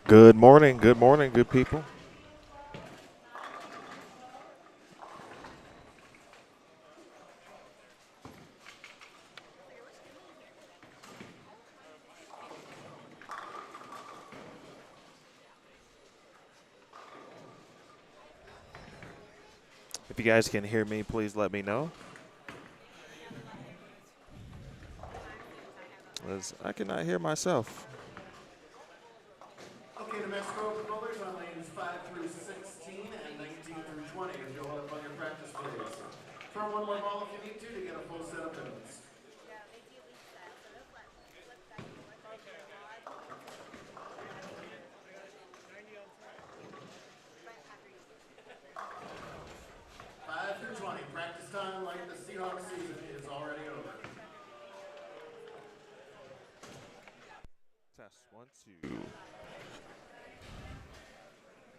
Good morning, good people. If you guys can hear me, please let me know. As I cannot hear myself. Okay, the Mexico bowlers on lanes 5 through 16 and 19 through 20 as you'll hold up on your practice plays. Throw one more ball if you need to get a full set of pins. Through 20. Practice time like the Seahawks season is already over. Test 1, 2.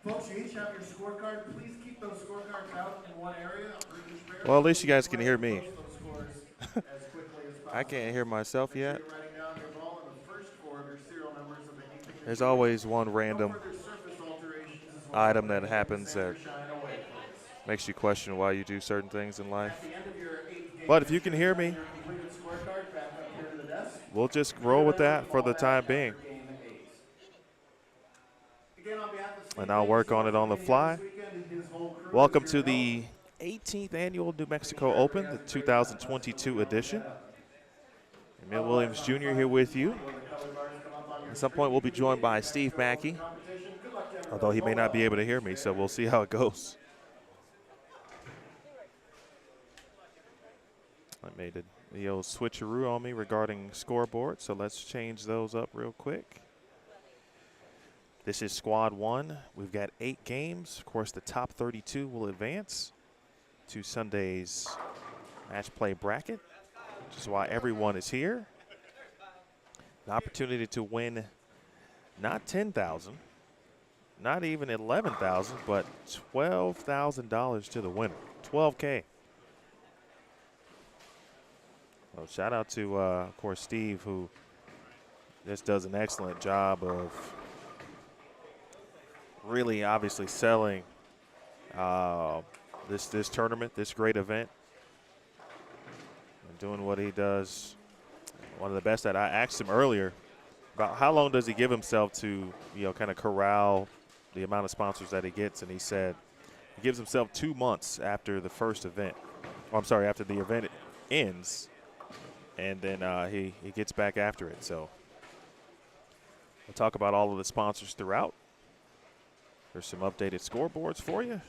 Folks, you each have your scorecard. Please keep those scorecards out in one area for each pair. Well, at least you guys can hear me. Those scores as quickly as possible. I can't hear myself yet. Make sure you're writing down your ball in the first four of your serial numbers of anything. There's always one random item that happens that makes you question why you do certain things in life. But if you can hear me, we'll just roll with that for the time being. And I'll work on it on the fly. Welcome to the 18th Annual New Mexico Open, the 2022 edition. Emil Williams Jr. here with you. At some point, we'll be joined by Steve Mackey, although he may not be able to hear me, so we'll see how it goes. I made the old switcheroo on me regarding scoreboard, so let's change those up real quick. This is Squad 1. We've got 8 games. Of course, the top 32 will advance to Sunday's match play bracket, which is why everyone is here. An opportunity to win not $10,000, not even $11,000, but $12,000 to the winner, $12K. Well, shout out to, of course, Steve, who just does an excellent job of really obviously selling this tournament, this great event, and doing what he does. One of the best that I asked him earlier about how long does he give himself to, kind of corral the amount of sponsors that he gets, and he said he gives himself 2 months after the first event. Oh, I'm sorry, after the event ends, and then he gets back after it. So we'll talk about all of the sponsors throughout. There's some updated scoreboards for you.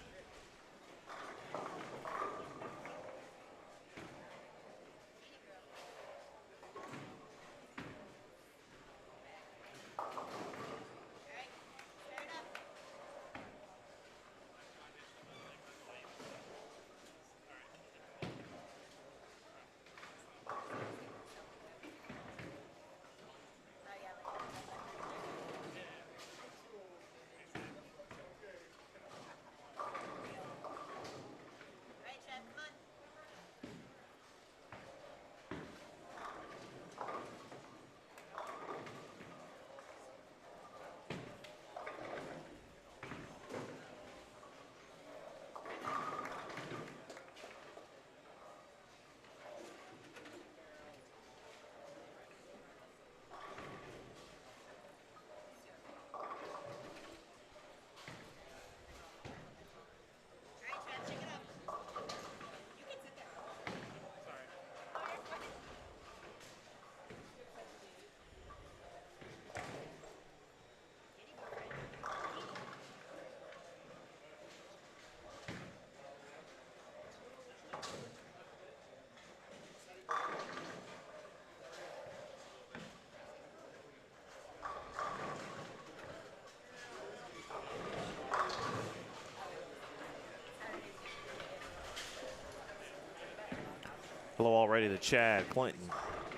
Hello already to Chad, Clinton,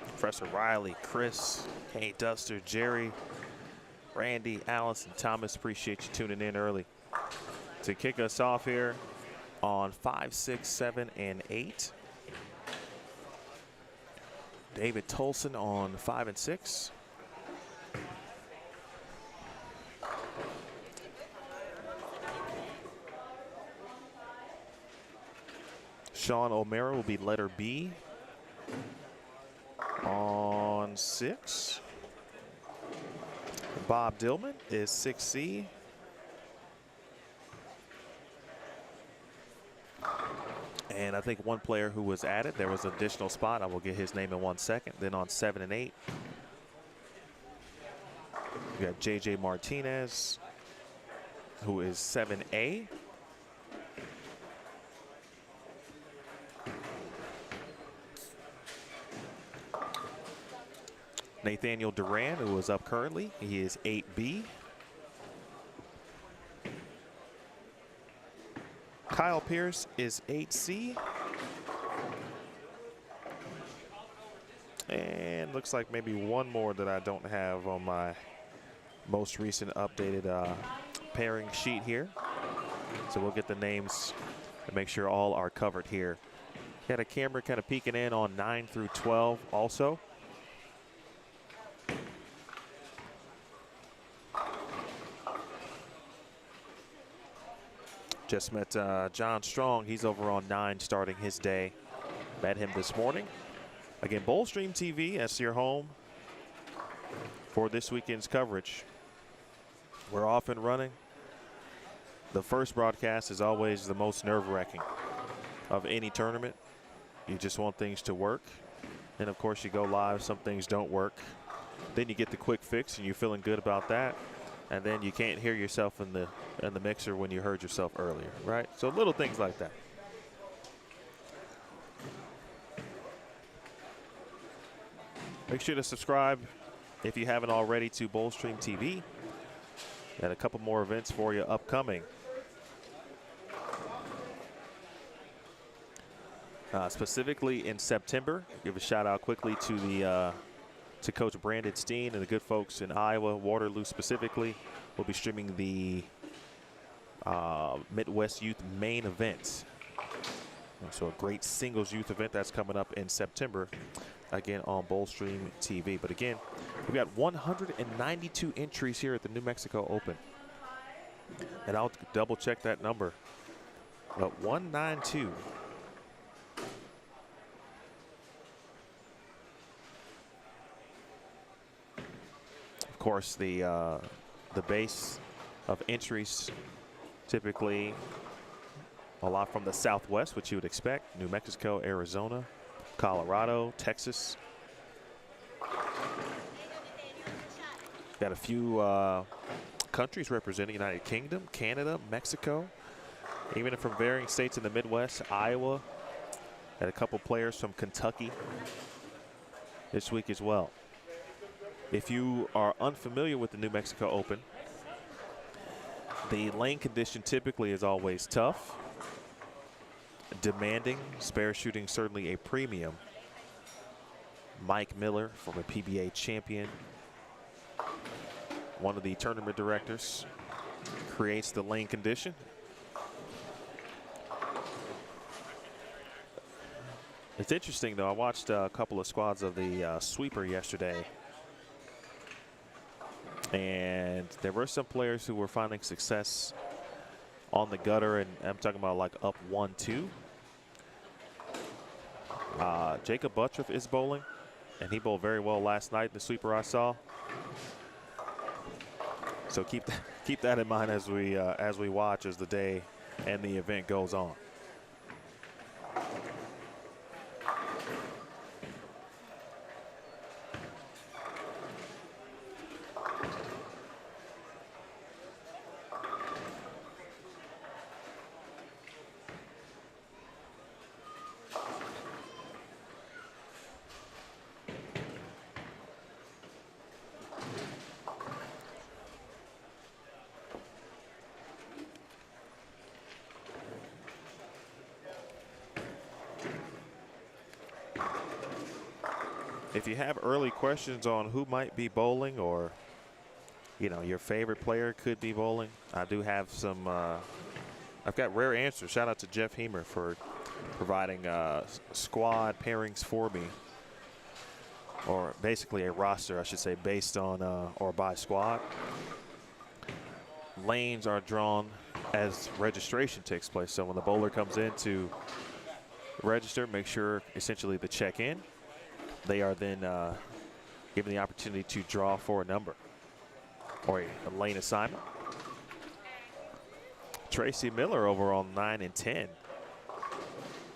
Professor Riley, Chris, Kate Duster, Jerry, Randy, Allison, Thomas. Appreciate you tuning in early. To kick us off here on 5, 6, 7, and 8. David Tolson on 5 and 6. Sean O'Mara will be letter B on 6. Bob Dillman is 6C. And I think one player who was added, there was an additional spot. I will get his name in 1 second. Then on 7 and 8, we got J.J. Martinez, who is 7A. Nathaniel Duran, who is up currently, he is 8B. Kyle Pierce is 8C. And looks like maybe one more that I don't have on my most recent updated pairing sheet here. So we'll get the names and make sure all are covered here. Got a camera kind of peeking in on 9 through 12 also. Just met John Strong. He's over on 9 starting his day. Met him this morning. Again, Bowlstream TV, that's your home for this weekend's coverage. We're off and running. The first broadcast is always the most nerve-wracking of any tournament. You just want things to work. And of course you go live, some things don't work. Then you get the quick fix and you're feeling good about that. And then you can't hear yourself in the mixer when you heard yourself earlier, right? So little things like that. Make sure to subscribe if you haven't already to Bowlstream TV. Got a couple more events for you upcoming. Specifically in September, give a shout out quickly to the to Coach Brandon Steen and the good folks in Iowa, Waterloo specifically. We'll be streaming the Midwest Youth main event. So a great singles youth event that's coming up in September, again on Bowlstream TV. But again, we've got 192 entries here at the New Mexico Open. And I'll double check that number. But 192. Of course, the base of entries typically a lot from the Southwest, which you would expect. New Mexico, Arizona, Colorado, Texas. Got a few countries representing: United Kingdom, Canada, Mexico, even from varying states in the Midwest, Iowa. Had a couple players from Kentucky this week as well. If you are unfamiliar with the New Mexico Open, the lane condition typically is always tough, demanding, spare shooting certainly a premium. Mike Miller, former PBA champion, one of the tournament directors, creates the lane condition. It's interesting though, I watched a couple of squads of the sweeper yesterday, and there were some players who were finding success on the gutter, and I'm talking about like up 1-2. Jacob Buttriff is bowling, and he bowled very well last night in the sweeper I saw. So keep that in mind as we watch as the day and the event goes on. If you have early questions on who might be bowling, or your favorite player could be bowling, I do have some. I've got rare answers. Shout out to Jeff Hemer for providing squad pairings for me, or basically a roster, I should say, based on or by squad. Lanes are drawn as registration takes place. So when the bowler comes in to register, make sure essentially to check in. They are then given the opportunity to draw for a number or a lane assignment. Tracy Miller over on 9 and 10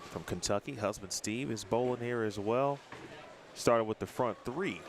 from Kentucky. Husband Steve is bowling here as well. Started with the front three.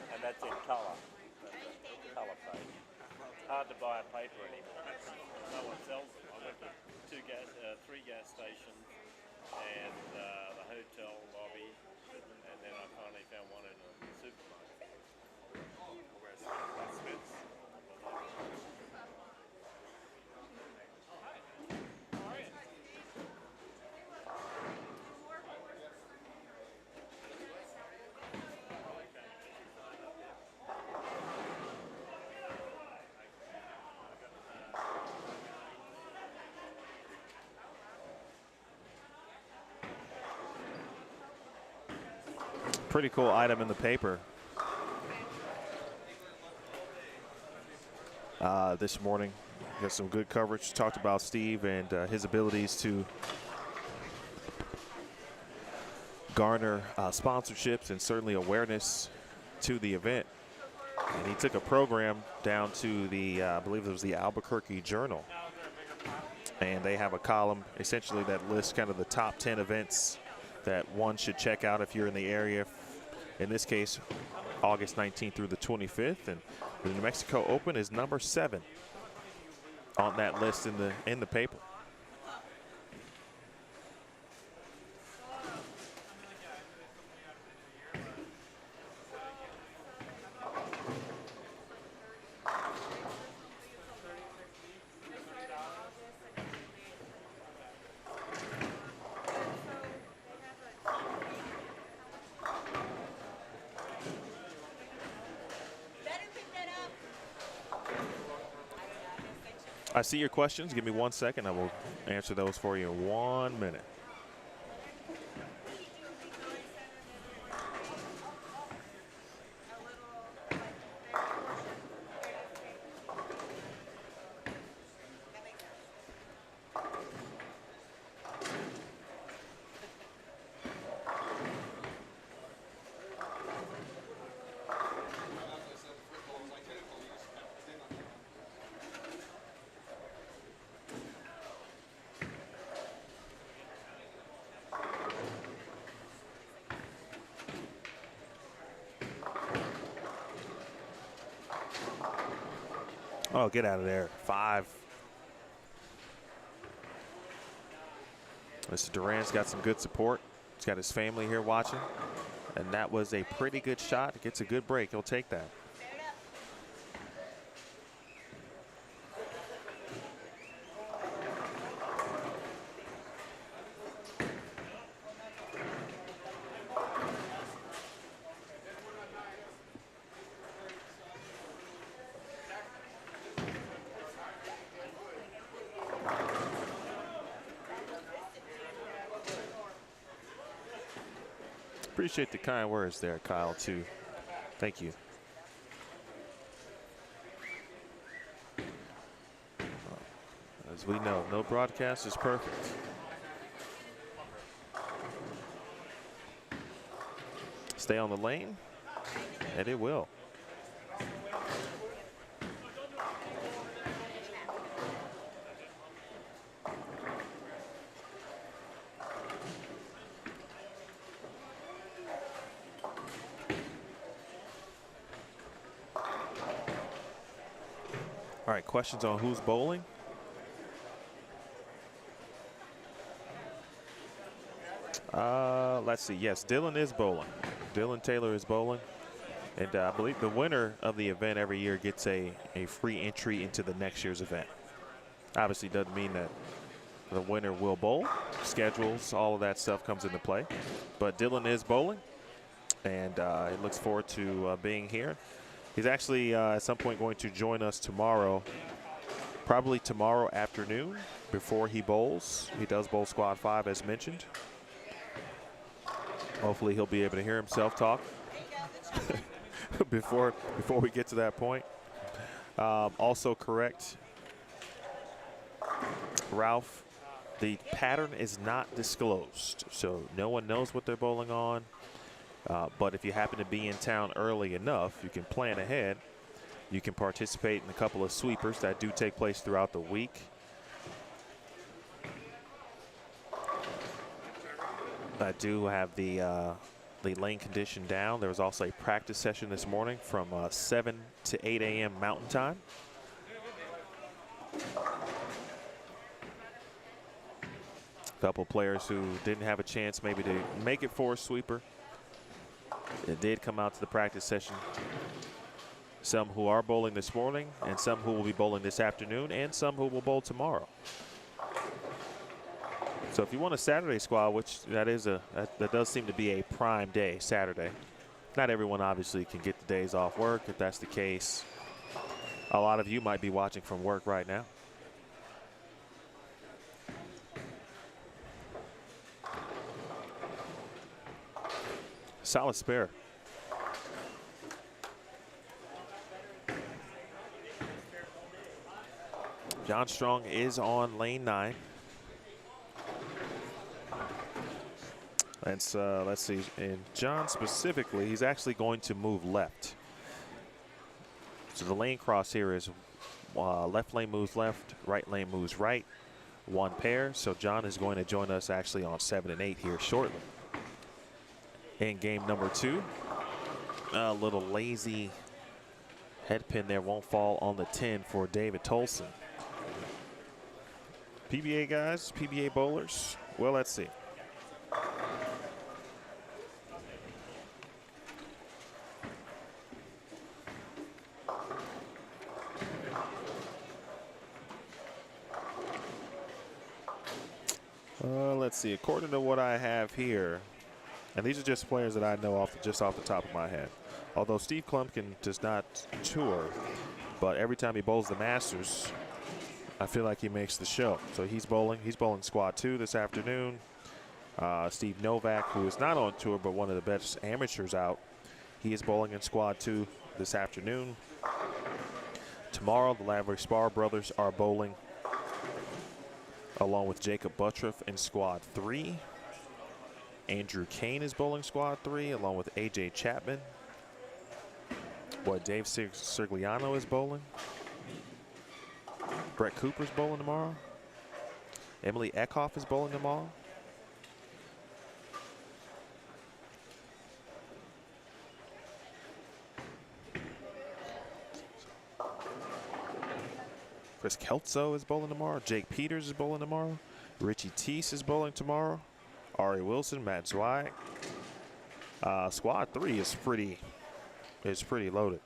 And that's in colour. Colour page. Hard to buy a paper anymore. No one sells them. I went to three gas stations and the hotel lobby, and then I finally found one in a supermarket. Where's Smith's? Pretty cool item in the paper this morning. Got some good coverage. Talked about Steve and his abilities to garner sponsorships and certainly awareness to the event. And he took a program down to the, I believe it was the Albuquerque Journal. And they have a column essentially that lists kind of the top 10 events that one should check out if you're in the area. In this case, August 19th through the 25th, and the New Mexico Open is number 7 on that list in the paper. I see your questions. Give me 1 second. I will answer those for you in 1 minute. Oh, get out of there. 5. Mr. Duran's got some good support. He's got his family here watching. And that was a pretty good shot. Gets a good break. He'll take that. Appreciate the kind words there, Kyle, too. Thank you. As we know, no broadcast is perfect. Stay on the lane, and it will. All right, questions on who's bowling? Let's see. Yes, Dylan is bowling. Dylan Taylor is bowling. And I believe the winner of the event every year gets a free entry into the next year's event. Obviously doesn't mean that the winner will bowl. Schedules, all of that stuff comes into play. But Dylan is bowling, and he looks forward to being here. He's actually at some point going to join us tomorrow, probably tomorrow afternoon before he bowls. He does bowl squad 5 as mentioned. Hopefully he'll be able to hear himself talk before we get to that point. Also correct, Ralph, the pattern is not disclosed, so no one knows what they're bowling on. But if you happen to be in town early enough, you can plan ahead. You can participate in a couple of sweepers that do take place throughout the week. I do have the lane condition down. There was also a practice session this morning from 7 to 8 a.m. Mountain Time. A couple players who didn't have a chance maybe to make it for a sweeper. It did come out to the practice session. Some who are bowling this morning, and some who will be bowling this afternoon, and some who will bowl tomorrow. So if you want a Saturday squad, which that does seem to be a prime day, Saturday. Not everyone obviously can get the days off work. If that's the case, a lot of you might be watching from work right now. Solid spare. John Strong is on lane 9. Let's see. And John specifically, he's actually going to move left. So the lane cross here is left lane moves left, right lane moves right. One pair. So John is going to join us actually on 7 and 8 here shortly. In game number 2, a little lazy head pin there, won't fall on the 10 for David Tolson. PBA guys, PBA bowlers, well, let's see. Let's see, according to what I have here, and these are just players that I know just off the top of my head. Although Steve Klumpkin does not tour, but every time he bowls the Masters, I feel like he makes the show. So he's bowling squad 2 this afternoon. Steve Novak, who is not on tour but one of the best amateurs out, he is bowling in squad 2 this afternoon. Tomorrow, the Lavery Spar brothers are bowling along with Jacob Buttriff in squad 3. Andrew Kane is bowling squad 3 along with AJ Chapman. Boy, Dave Sergliano is bowling. Brett Cooper's bowling tomorrow. Emily Eckhoff is bowling tomorrow. Chris Kelso is bowling tomorrow. Jake Peters is bowling tomorrow. Richie Teese is bowling tomorrow. Ari Wilson, Matt Zweig. Squad 3 is pretty loaded.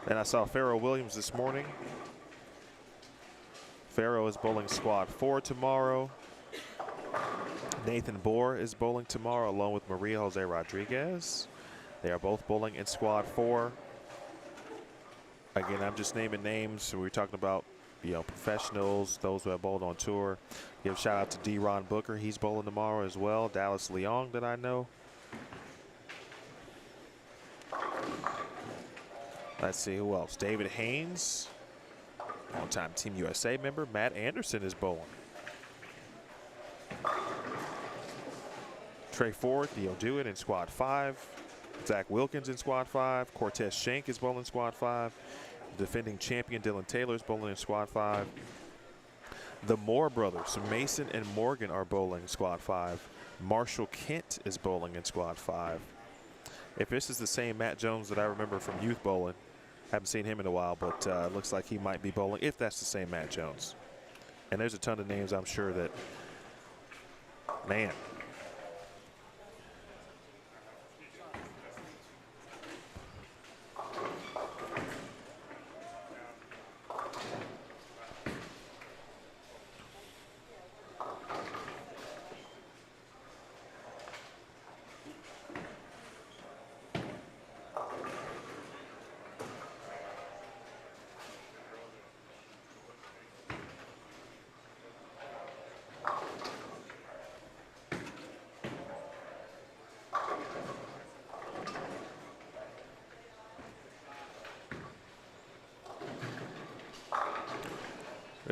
And I saw Farrell Williams this morning. Farrell is bowling squad 4 tomorrow. Nathan Bohr is bowling tomorrow along with Maria Jose Rodriguez. They are both bowling in squad 4. Again, I'm just naming names. So we're talking about, professionals, those who have bowled on tour. Give a shout out to D. Ron Booker. He's bowling tomorrow as well. Dallas Leong that I know. Let's see who else. David Haynes, longtime Team USA member. Matt Anderson is bowling. Trey Ford, Theo Dewitt in squad 5. Zach Wilkins in squad 5. Cortez Shank is bowling squad 5. Defending champion Dylan Taylor is bowling in squad 5. The Moore brothers, Mason and Morgan, are bowling squad 5. Marshall Kent is bowling in squad 5. If this is the same Matt Jones that I remember from youth bowling, haven't seen him in a while, but looks like he might be bowling, if that's the same Matt Jones. And there's a ton of names I'm sure that, man.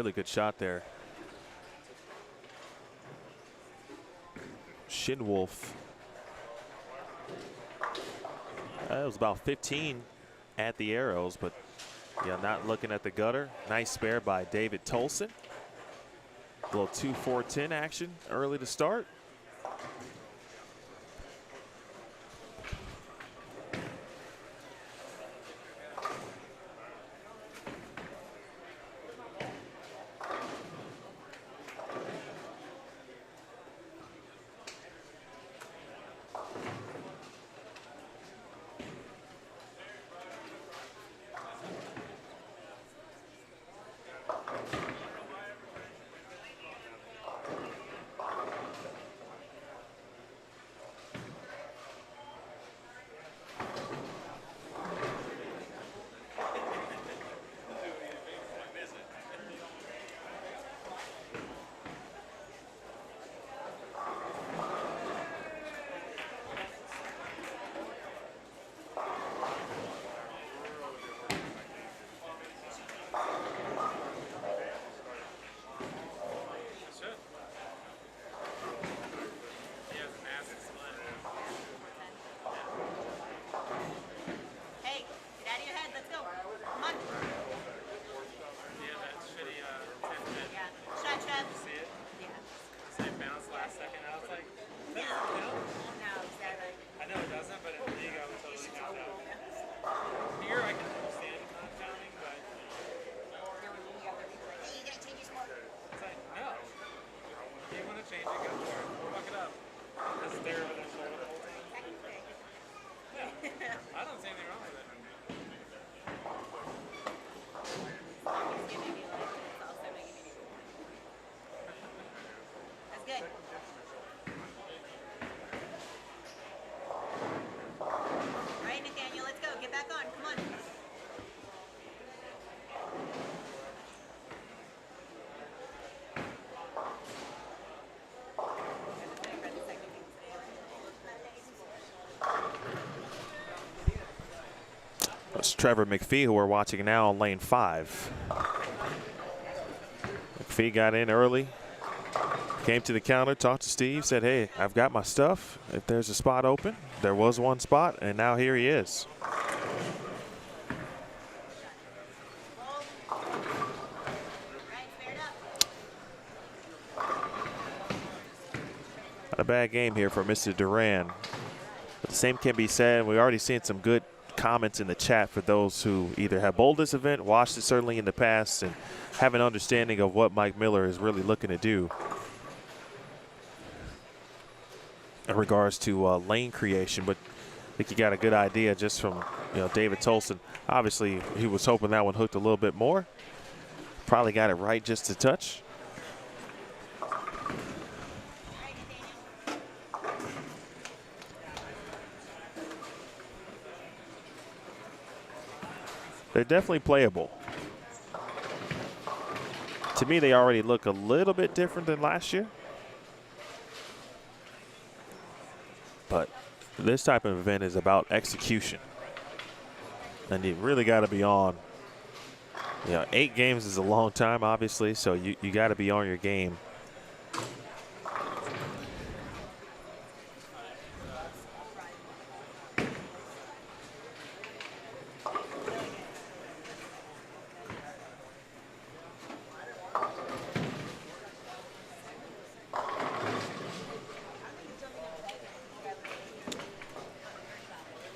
Really good shot there. Shinwolf. It was about 15 at the arrows, but yeah, not looking at the gutter. Nice spare by David Tolson. A little 2-4-10 action early to start. That's Trevor McPhee, who we're watching now on lane 5. McPhee got in early, came to the counter, talked to Steve, said, hey, I've got my stuff. If there's a spot open, there was one spot, and now here he is. Not a bad game here for Mr. Duran. But the same can be said. We've already seen some good comments in the chat for those who either have bowled this event, watched it certainly in the past, and have an understanding of what Mike Miller is really looking to do in regards to lane creation. But I think you got a good idea just from David Tolson. Obviously, he was hoping that one hooked a little bit more. Probably got it right just a touch. They're definitely playable. To me, they already look a little bit different than last year. But this type of event is about execution. And you really got to be on. 8 games is a long time, obviously, so you got to be on your game.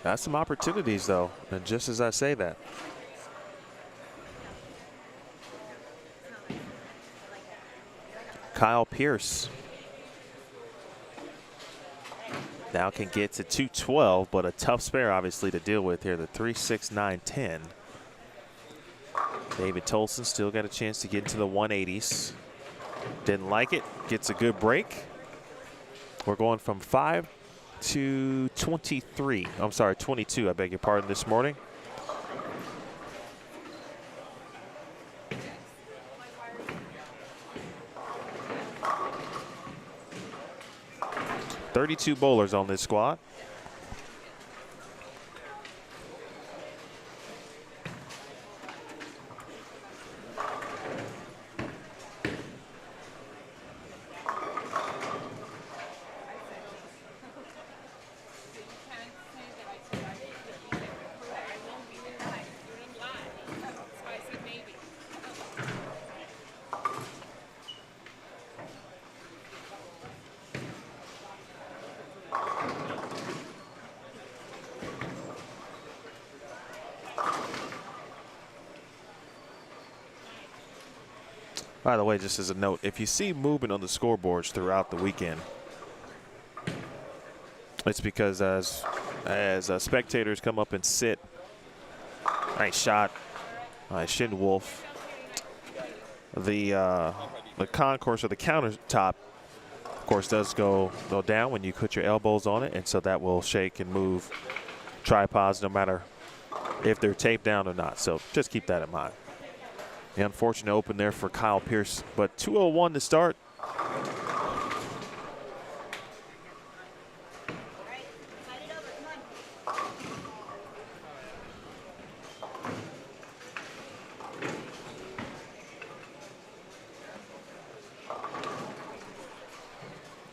Got some opportunities, though, and just as I say that. Kyle Pierce now can get to 212, but a tough spare, obviously, to deal with here. The 3-6-9-10. David Tolson still got a chance to get into the 180s. Didn't like it. Gets a good break. We're going from 5 to 23. I'm sorry, 22. I beg your pardon this morning. "32 bowlers on this squad. By the way, just as a note, if you see movement on the scoreboards throughout the weekend, it's because as spectators come up and sit. Nice shot by Shin Wolf. The concourse or the countertop, of course, does go down when you put your elbows on it, and so that will shake and move tripods no matter if they're taped down or not. So just keep that in mind. The unfortunate open there for Kyle Pierce, but 2:01 to start.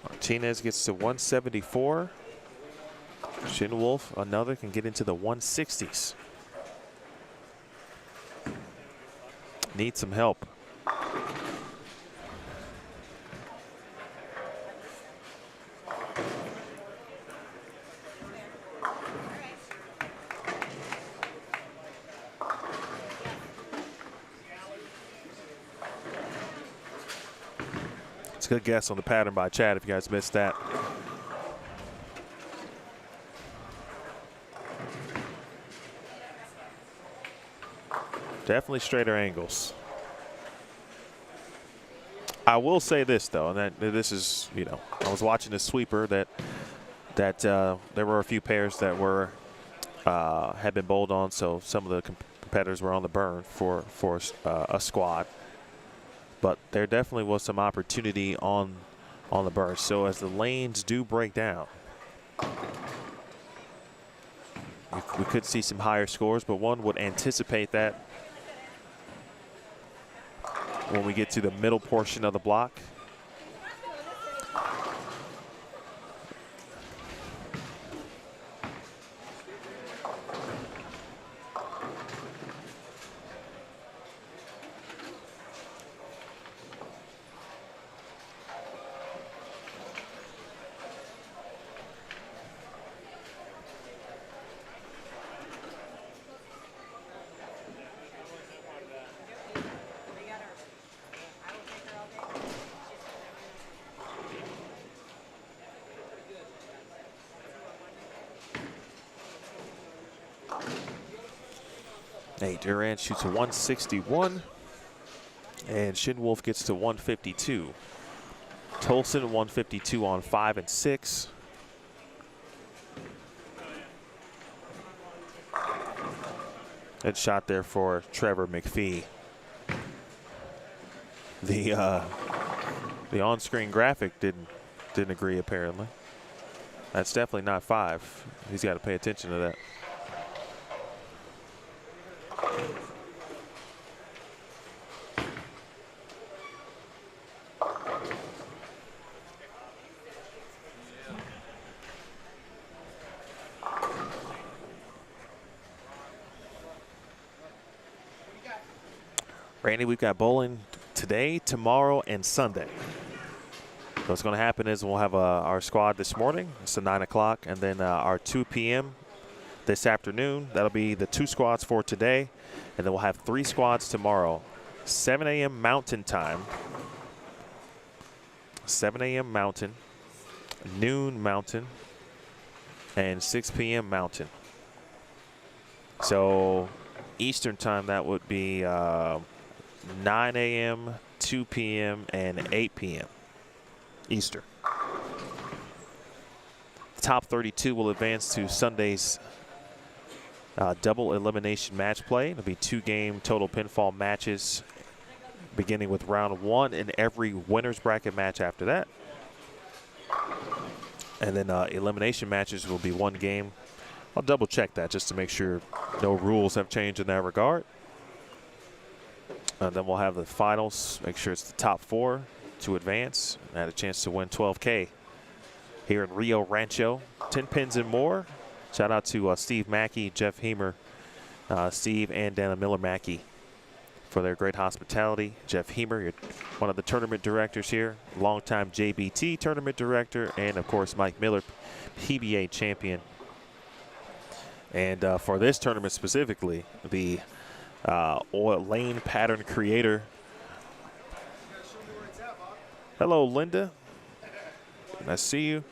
Martinez gets to 174. Shin Wolf, another, can get into the 160s. Need some help. It's a good guess on the pattern by Chad if you guys missed that. Definitely straighter angles. I will say this though, and that this is, you know, I was watching this sweeper that there were a few pairs that were had been bowled on, so some of the competitors were on the burn for a squad. But there definitely was some opportunity on the burn. So as the lanes do break down, we could see some higher scores, but one would anticipate that when we get to the middle portion of the block. Durant shoots a 161, and Shin Wolf gets to 152. Tolson 152 on 5 and 6. Good shot there for Trevor McPhee. The on-screen graphic didn't agree apparently. That's definitely not 5. He's got to pay attention to that. Randy, we've got bowling today, tomorrow, and Sunday. So what's going to happen is we'll have our squad this morning. It's at 9 o'clock, and then our 2 p.m. this afternoon. That'll be the 2 squads for today, and then we'll have 3 squads tomorrow. 7 a.m. Mountain Time. 7 a.m. Mountain, noon Mountain, and 6 p.m. Mountain. So Eastern Time, that would be 9 a.m., 2 p.m., and 8 p.m. Eastern. The top 32 will advance to Sunday's double elimination match play. It'll be 2-game total pinfall matches, beginning with round 1 in every winner's bracket match after that. And then elimination matches will be 1 game. I'll double check that just to make sure no rules have changed in that regard. And then we'll have the finals, make sure it's the top 4 to advance and have a chance to win $12K here in Rio Rancho. Tenpins More. Shout out to Steve Mackey, Jeff Hemer, Steve and Dana Miller Mackey for their great hospitality. Jeff Hemer, you're one of the tournament directors here, longtime JBT tournament director, and of course Mike Miller, PBA champion. And for this tournament specifically, the oil lane pattern creator Hello, Linda. I see you.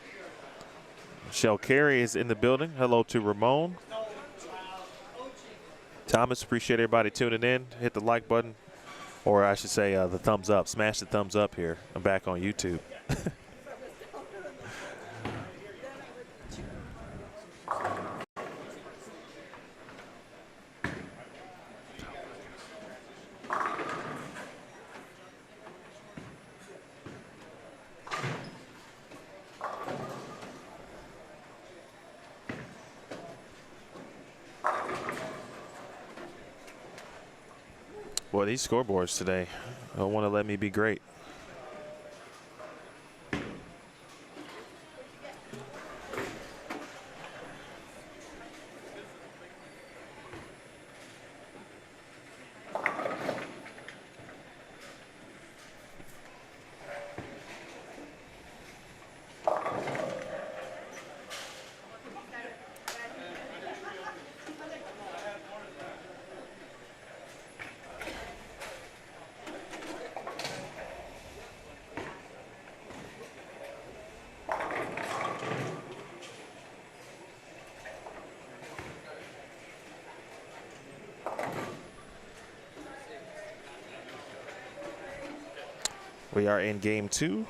Michelle Carey is in the building. Hello to Ramon. Thomas, appreciate everybody tuning in. Hit the like button, or I should say the thumbs up. Smash the thumbs up here. I'm back on YouTube. Boy, these scoreboards today don't want to let me be great. We are in game 2.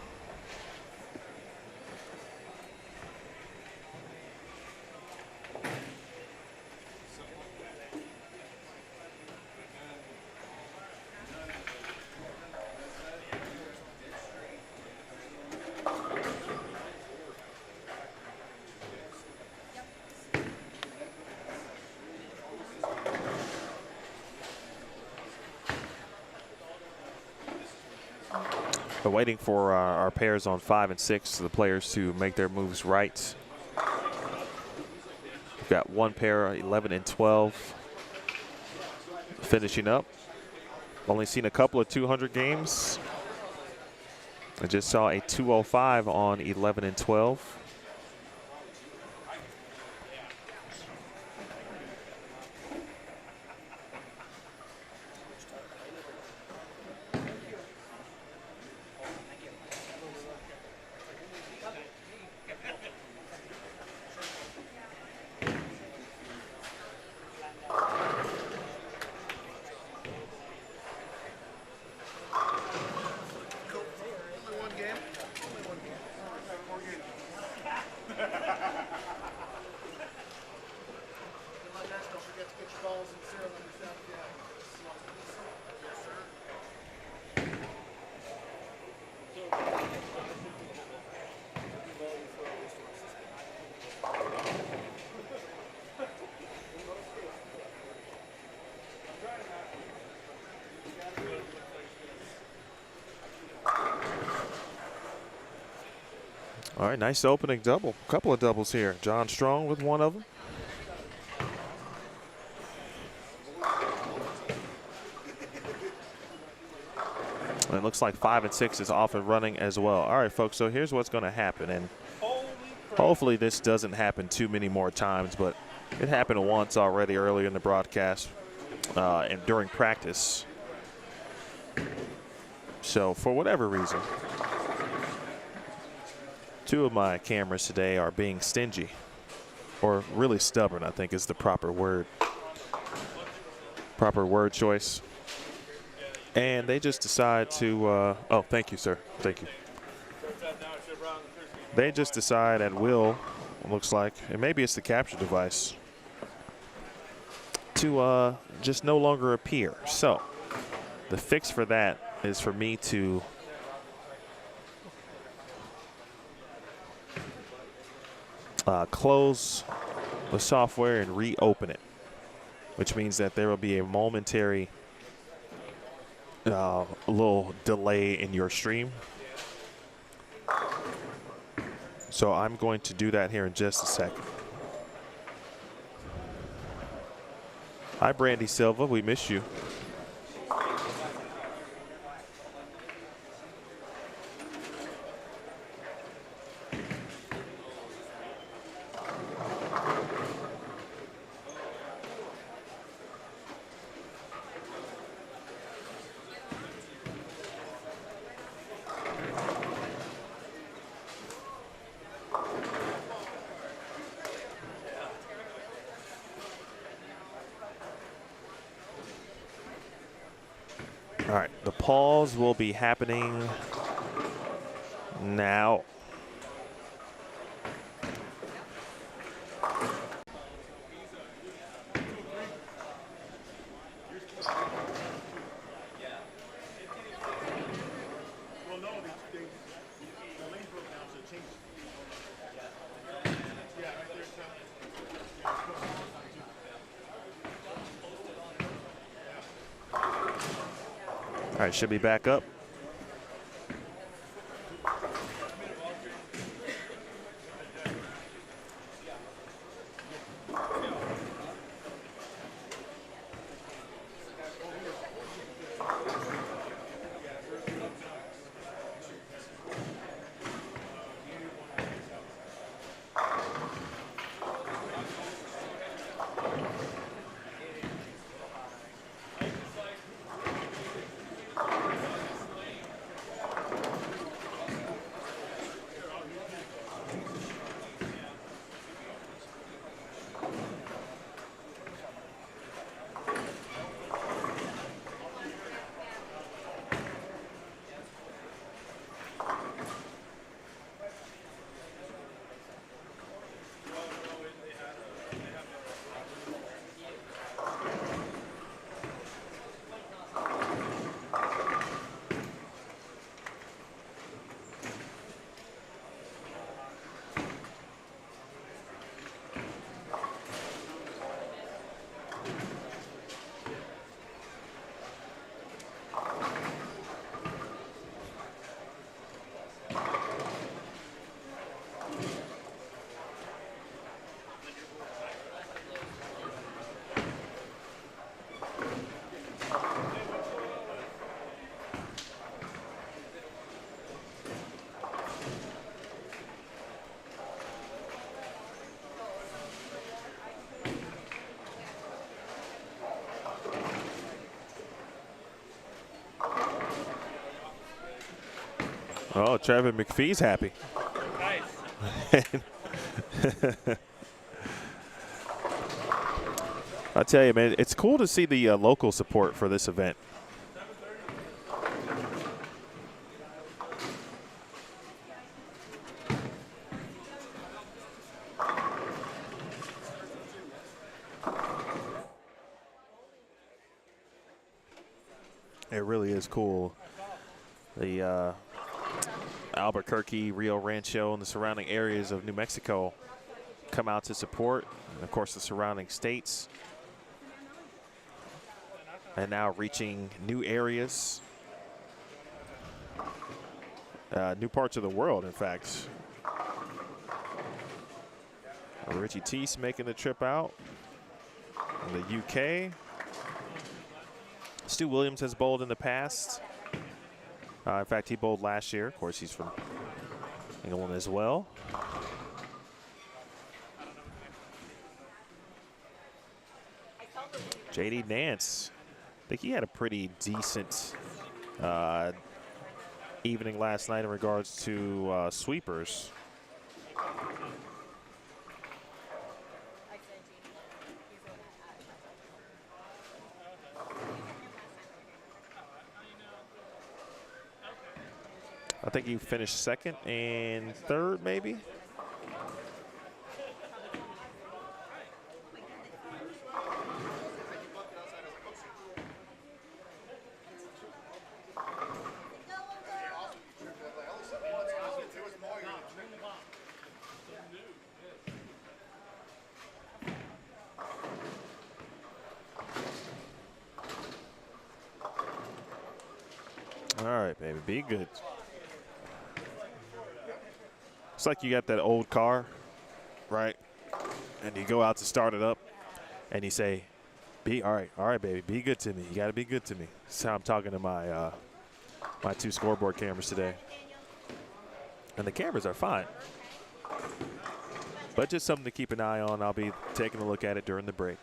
We're waiting for our pairs on 5 and 6, the players to make their moves right. We've got one pair, 11 and 12, finishing up. Only seen a couple of 200 games. I just saw a 205 on 11 and 12. All right, nice opening double. Couple of doubles here. John Strong with one of them. And it looks like 5 and 6 is off and running as well. All right, folks, so here's what's going to happen. And hopefully this doesn't happen too many more times, but it happened once already earlier in the broadcast and during practice. So for whatever reason, 2 of my cameras today are being stingy, or really stubborn, I think is the proper word choice. And they just decide to, oh, thank you, sir. Thank you. They just decide at will, it looks like, and maybe it's the capture device, to just no longer appear. So the fix for that is for me to close the software and reopen it, which means that there will be a momentary little delay in your stream. So I'm going to do that here in just a second. Hi, Brandy Silva. We miss you. pause will be happening now. All right, should be back up. Oh, Trevor McPhee's happy. Nice. I tell you, man, it's cool to see the local support for this event. It really is cool. The Albuquerque, Rio Rancho, and the surrounding areas of New Mexico come out to support, and of course the surrounding states. And now reaching new areas, new parts of the world, in fact. Richie Teese making the trip out in the UK. Stu Williams has bowled in the past. In fact, he bowled last year. Of course, he's from England as well. J.D. Nance, I think he had a pretty decent evening last night in regards to sweepers. I think he finished second and third, maybe. All right, baby, be good. It's like you got that old car, right? And you go out to start it up, and you say, all right, baby, be good to me. You got to be good to me. That's how I'm talking to my my two scoreboard cameras today. And the cameras are fine, but just something to keep an eye on. I'll be taking a look at it during the break.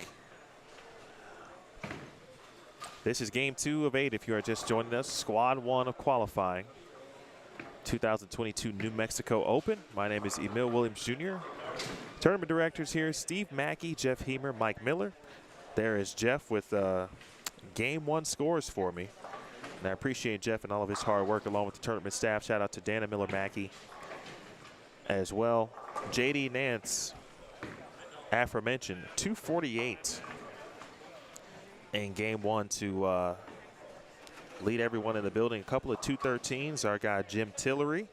This is game 2 of 8 if you are just joining us. Squad 1 of qualifying. 2022 New Mexico Open. My name is Emil Williams Jr. Tournament directors here, Steve Mackey, Jeff Heemer, Mike Miller. There is Jeff with game 1 scores for me. And I appreciate Jeff and all of his hard work along with the tournament staff. Shout out to Dana Miller-Mackey as well. JD Nance, aforementioned, 248 in game one to lead everyone in the building. A couple of 213s. Our guy Jim Tillery.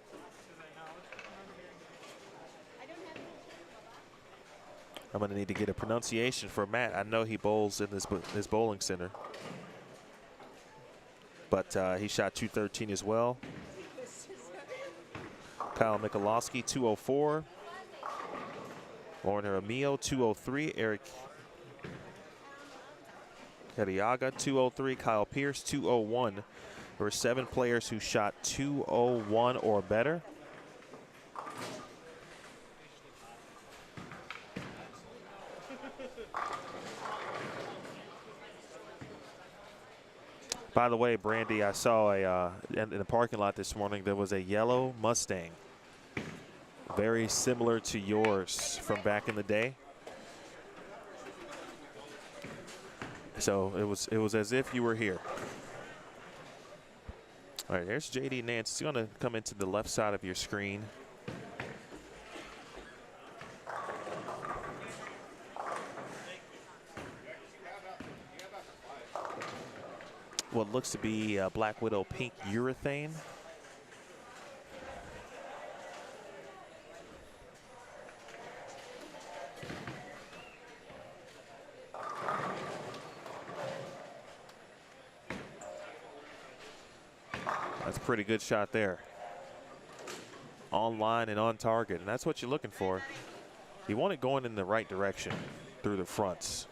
I'm going to need to get a pronunciation for Matt. I know he bowls in this bowling center. But he shot 213 as well. Kyle Michalowski, 204. Lauren Jaramillo, 203. Eric Kariaga, 203. Kyle Pierce, 201. There were 7 players who shot 201 or better. By the way, Brandy, I saw in the parking lot this morning, there was a yellow Mustang. Very similar to yours from back in the day. So it was as if you were here. All right, there's JD Nance. He's going to come into the left side of your screen. What looks to be Black Widow pink urethane. That's a pretty good shot there. On line and on target, and that's what you're looking for. You want it going in the right direction through the fronts.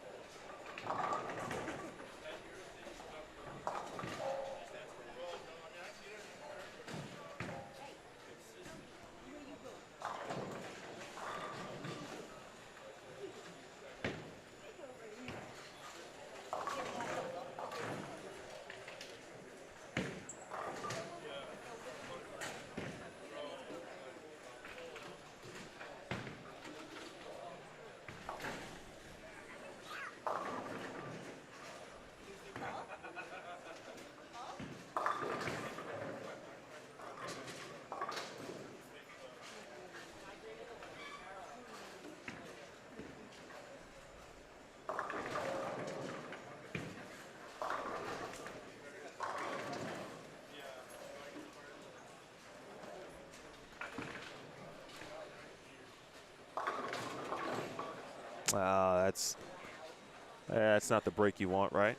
That's not the break you want, right?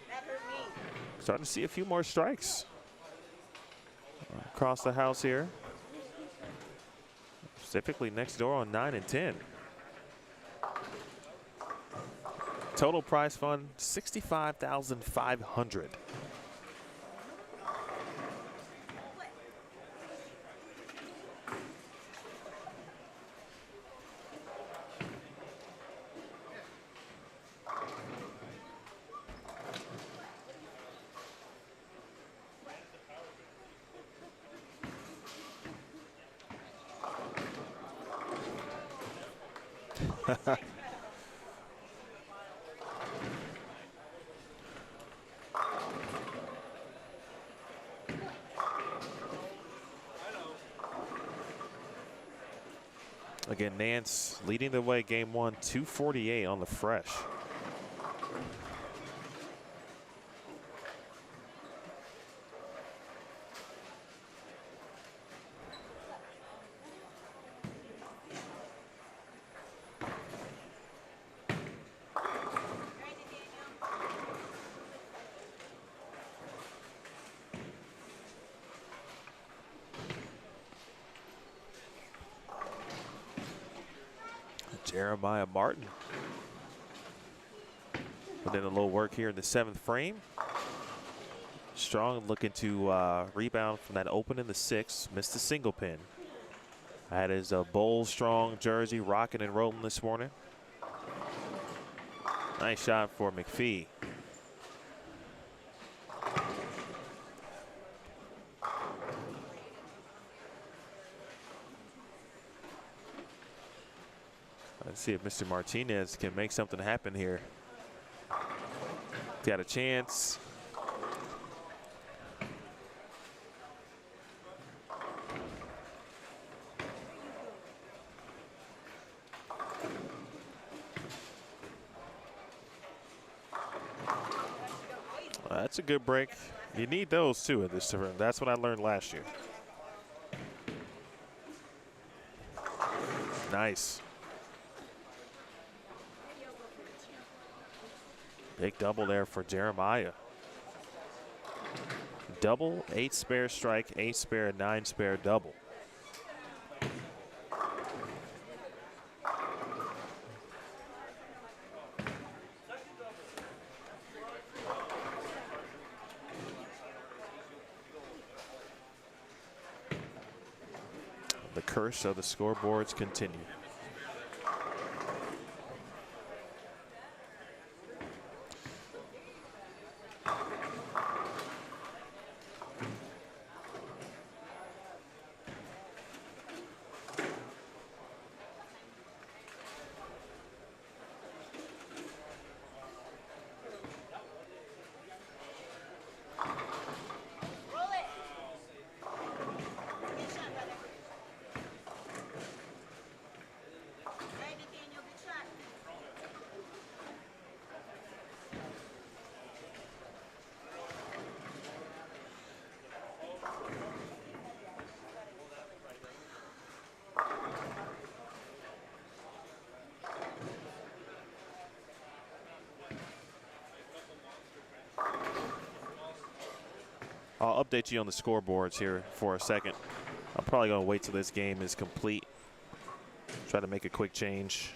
That hurt me. Starting to see a few more strikes across the house here. Specifically next door on 9 and 10. Total prize fund, $65,500. Again, Nance leading the way game one, 248 on the fresh. Jeremiah Martin. Put in a little work here in the 7th frame. Strong looking to rebound from that open in the 6th. Missed the single pin. That is a bold, strong jersey, rocking and rolling this morning. Nice shot for McPhee. Let's see if Mr. Martinez can make something happen here. Got a chance. That's a good break. You need those too in this tournament. That's what I learned last year. Nice. Big double there for Jeremiah. Double, 8 spare strike, 8 spare, 9 spare double. The curse of the scoreboards continue. I'll update you on the scoreboards here for a second. I'm probably going to wait till this game is complete. Try to make a quick change.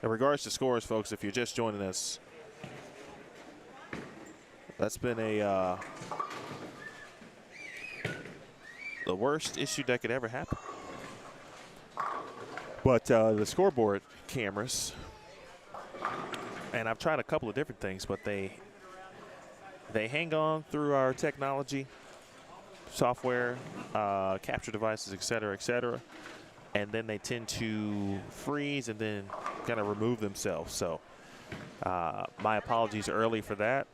In regards to scores, folks, if you're just joining us, that's been the worst issue that could ever happen. But the scoreboard cameras, and I've tried a couple of different things, but they hang on through our technology, software, capture devices, et cetera, and then they tend to freeze and then kind of remove themselves. So my apologies early for that.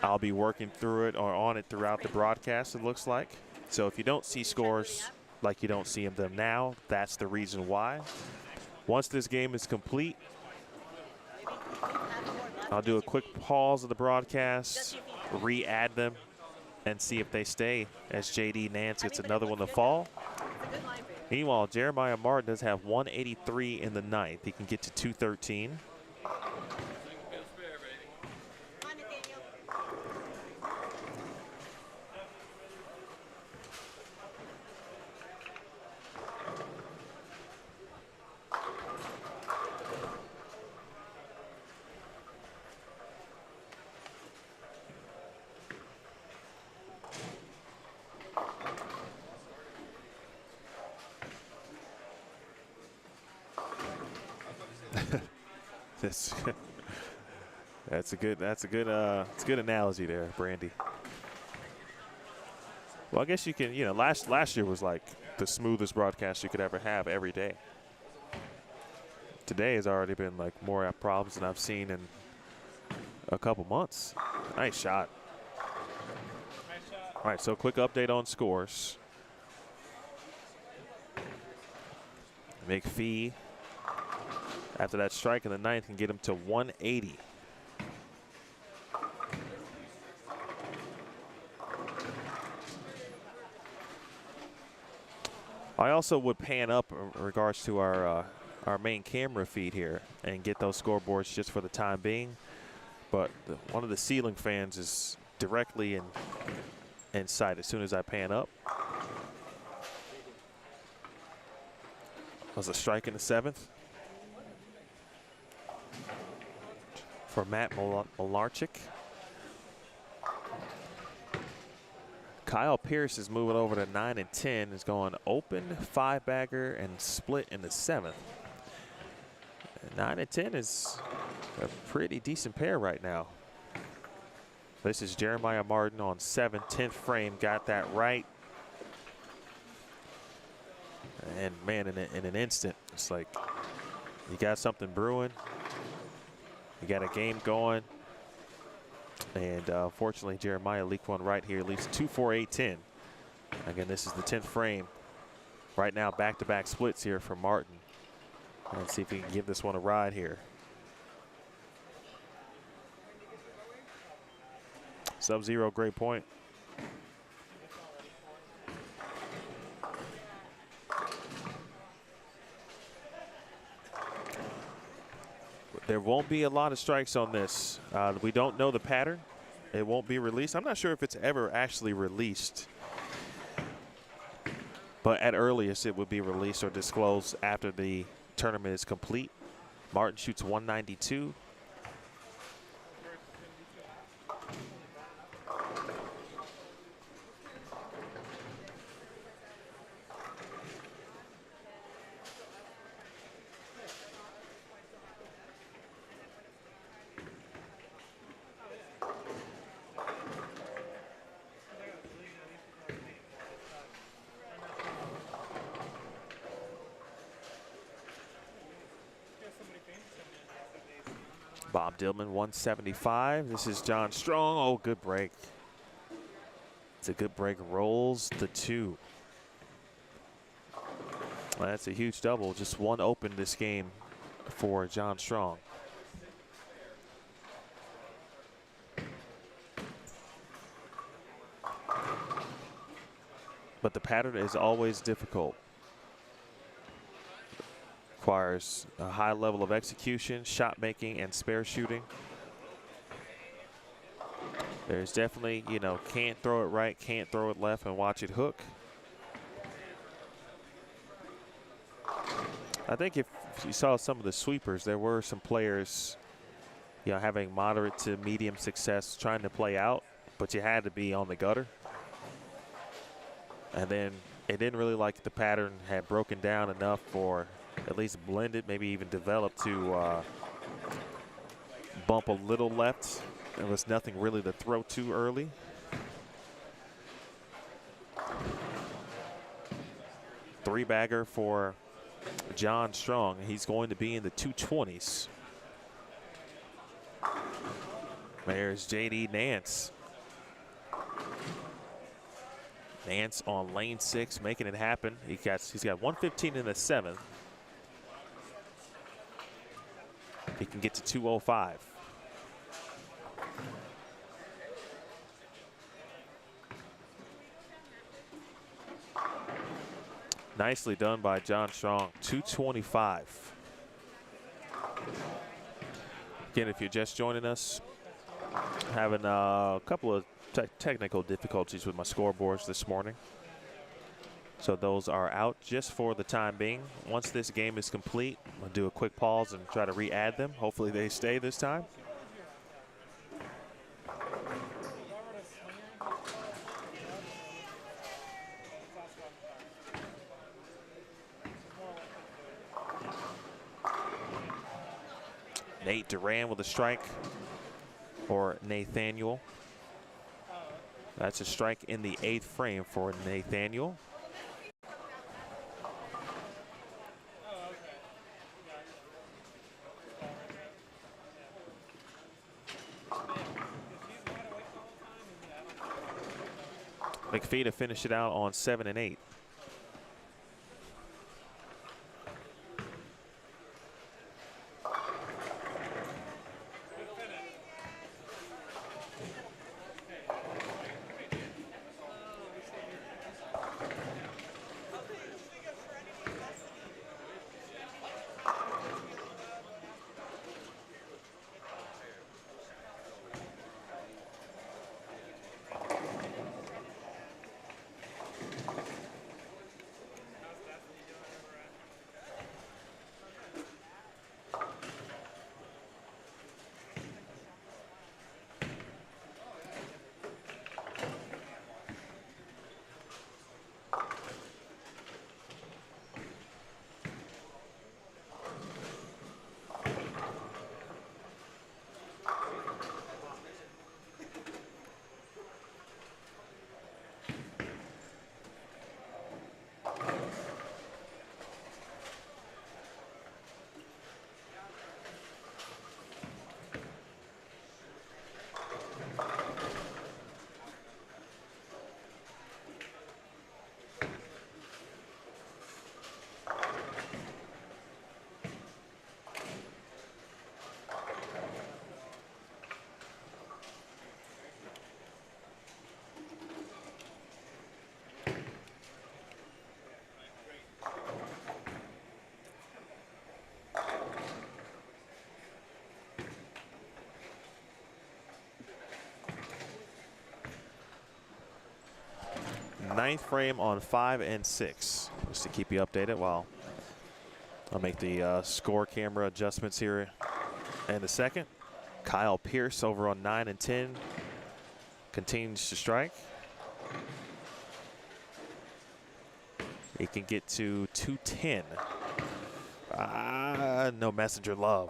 I'll be working through it or on it throughout the broadcast, it looks like. So if you don't see scores like you don't see them now, that's the reason why. Once this game is complete, I'll do a quick pause of the broadcast, re-add them, and see if they stay as JD Nance gets another one to fall. Meanwhile, Jeremiah Martin does have 183 in the ninth. He can get to 213. That's a good analogy there, Brandy. Well, I guess you can, last year was like the smoothest broadcast you could ever have every day. Today has already been like more problems than I've seen in a couple months. Nice shot. All right, so quick update on scores. McPhee, after that strike in the ninth, can get him to 180. I also would pan up in regards to our our main camera feed here and get those scoreboards just for the time being. But one of the ceiling fans is directly in sight as soon as I pan up. Was a strike in the 7th for Matt Malarchik. Kyle Pierce is moving over to 9 and 10. Is going open, 5-bagger, and split in the 7th. 9 and 10 is a pretty decent pair right now. This is Jeremiah Martin on 7, 10th frame. Got that right. And man, in an instant, it's like you got something brewing. You got a game going. And unfortunately, Jeremiah leaked one right here. Leaves 2, 4, 8, 10. Again, this is the 10th frame. Right now, back-to-back splits here for Martin. Let's see if he can give this one a ride here. Sub-zero, great point. There won't be a lot of strikes on this. We don't know the pattern. It won't be released. I'm not sure if it's ever actually released. But at earliest, it would be released or disclosed after the tournament is complete. Martin shoots 192. Bob Dillman, 175. This is John Strong. Oh, good break. It's a good break. Rolls the 2. Well, that's a huge double. Just one open this game for John Strong. But the pattern is always difficult. Requires a high level of execution, shot making, and spare shooting. There's definitely, you know, can't throw it right, can't throw it left, and watch it hook. I think if you saw some of the sweepers, there were some players, you know, having moderate to medium success trying to play out, but you had to be on the gutter. And then it didn't really like the pattern had broken down enough for at least blended, maybe even developed to bump a little left. There was nothing really to throw too early. Three-bagger for John Strong. He's going to be in the 220s. There's J.D. Nance. Nance on lane 6, making it happen. He's got 115 in the 7th. He can get to 205. Nicely done by John Strong. 225. Again, if you're just joining us, having a couple of technical difficulties with my scoreboards this morning. So those are out just for the time being. Once this game is complete, I'll do a quick pause and try to re-add them. Hopefully they stay this time. Nate Duran with a strike, or Nathaniel. That's a strike in the 8th frame for Nathaniel. McPhee to finish it out on 7 and 8. ninth frame on 5 and 6. Just to keep you updated while I'll make the score camera adjustments here in a second. Kyle Pierce over on 9 and 10 continues to strike. He can get to 210. No messenger love.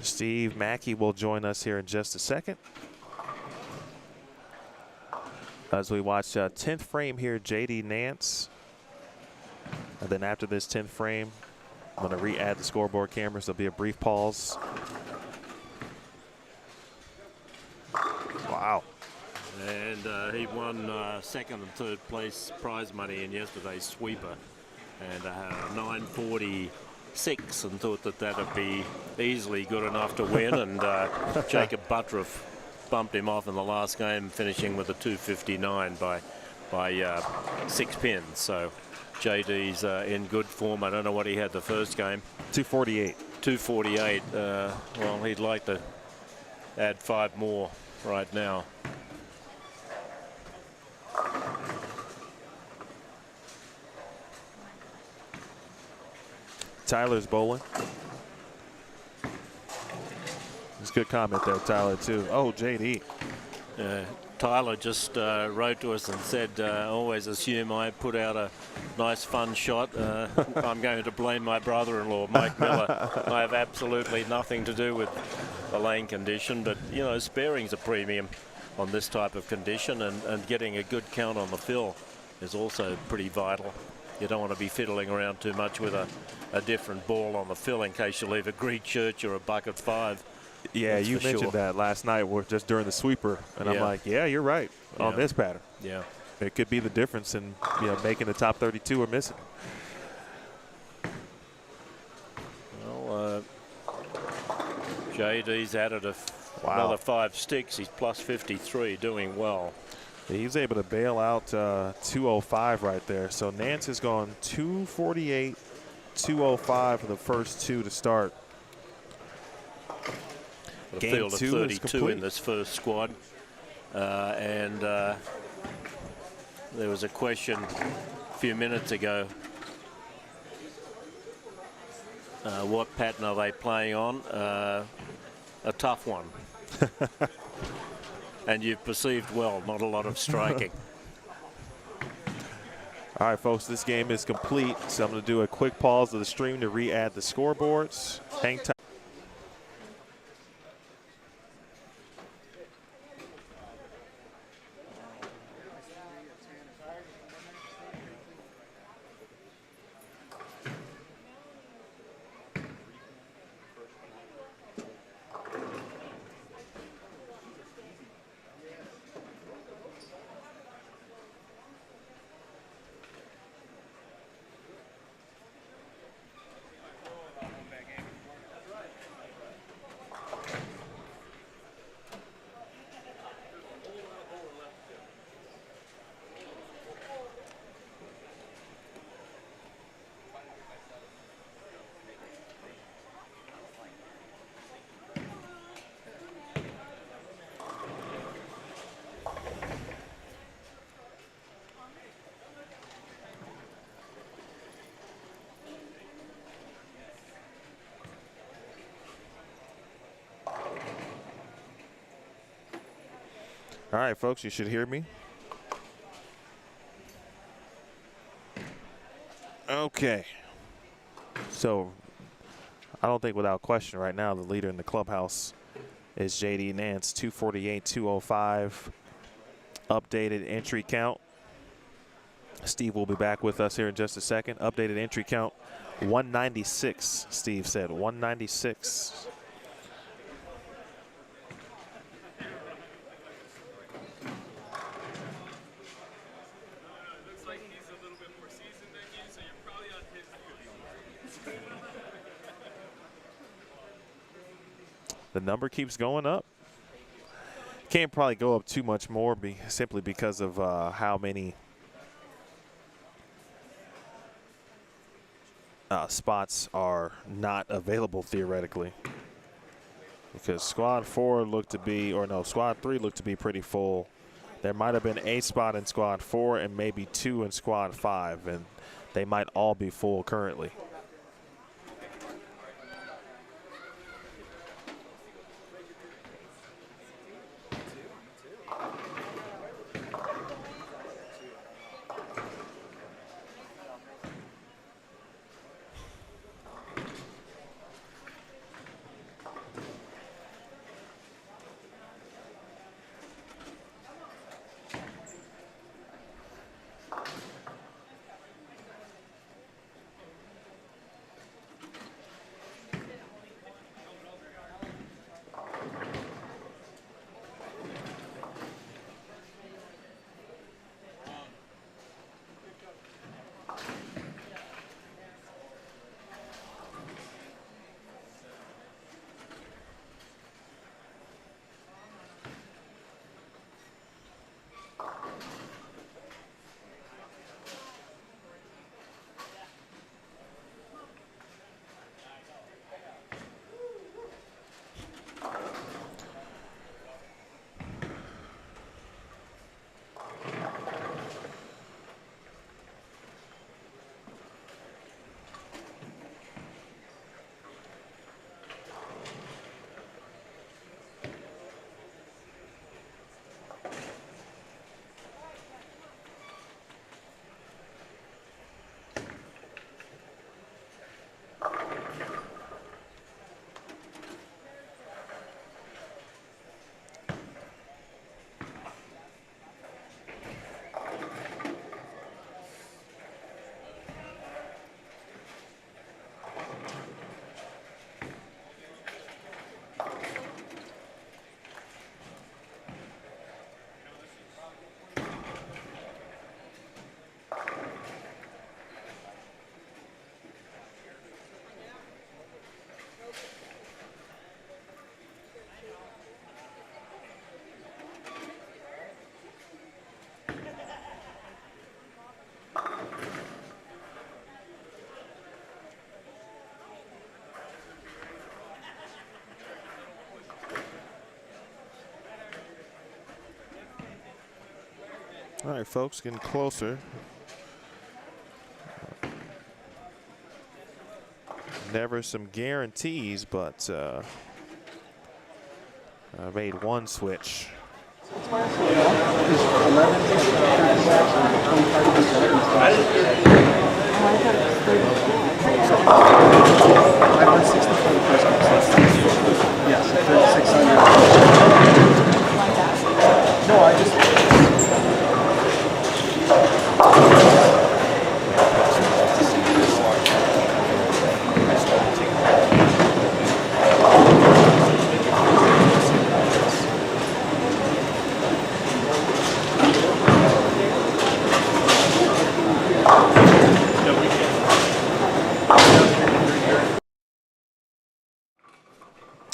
Steve Mackey will join us here in just a second. As we watch 10th frame here, JD Nance. And then after this 10th frame, I'm going to re-add the scoreboard cameras. There'll be a brief pause. Wow. And he won second and third place prize money in yesterday's sweeper. And 946, and thought that that'd be easily good enough to win. And Jacob Buttriff bumped him off in the last game, finishing with a 259 by 6 pins. So JD's in good form. I don't know what he had the first game. 248. 248. Well, he'd like to add 5 more right now. Tyler's bowling. It's a good comment there, Tyler, too. Oh, JD. Tyler just wrote to us and said, always assume I put out a nice fun shot. I'm going to blame my brother-in-law, Mike Miller. I have absolutely nothing to do with the lane condition, but you know, sparing's a premium on this type of condition, and getting a good count on the fill is also pretty vital. You don't want to be fiddling around too much with a different ball on the fill in case you leave a Greek church or a bucket 5. Yeah, That's you for mentioned sure. that last night just during the sweeper. And I'm Yeah. like, yeah, you're right on Yeah. this pattern. Yeah. It could be the difference in making the top 32 or missing. Well, JD's added another 5 sticks. He's plus 53, doing well. He was able to bail out 205 right there. So Nance has gone 248, 205 for the first 2 to start. A Game field of 2 is 32 complete. in this first squad. And there was a question a few minutes ago. What pattern are they playing on? A tough one. And you've perceived well, not a lot of striking. All right, folks, this game is complete. So I'm going to do a quick pause of the stream to re-add the scoreboards. Hang tight. All right, folks, you should hear me. Okay. So I don't think without question right now the leader in the clubhouse is JD Nance, 248, 205. Updated entry count. Steve will be back with us here in just a second. Updated entry count, 196, Steve said, 196. Looks like he's a little bit more seasoned than you, so you're probably on his level. The number keeps going up. Can't probably go up too much more simply because of how many spots are not available theoretically. Because squad 4 looked to be, or no, squad 3 looked to be pretty full. There might have been a spot in squad 4 and maybe 2 in squad 5, and they might all be full currently. All right, folks, getting closer. Never some guarantees, but I made one switch. No, I just.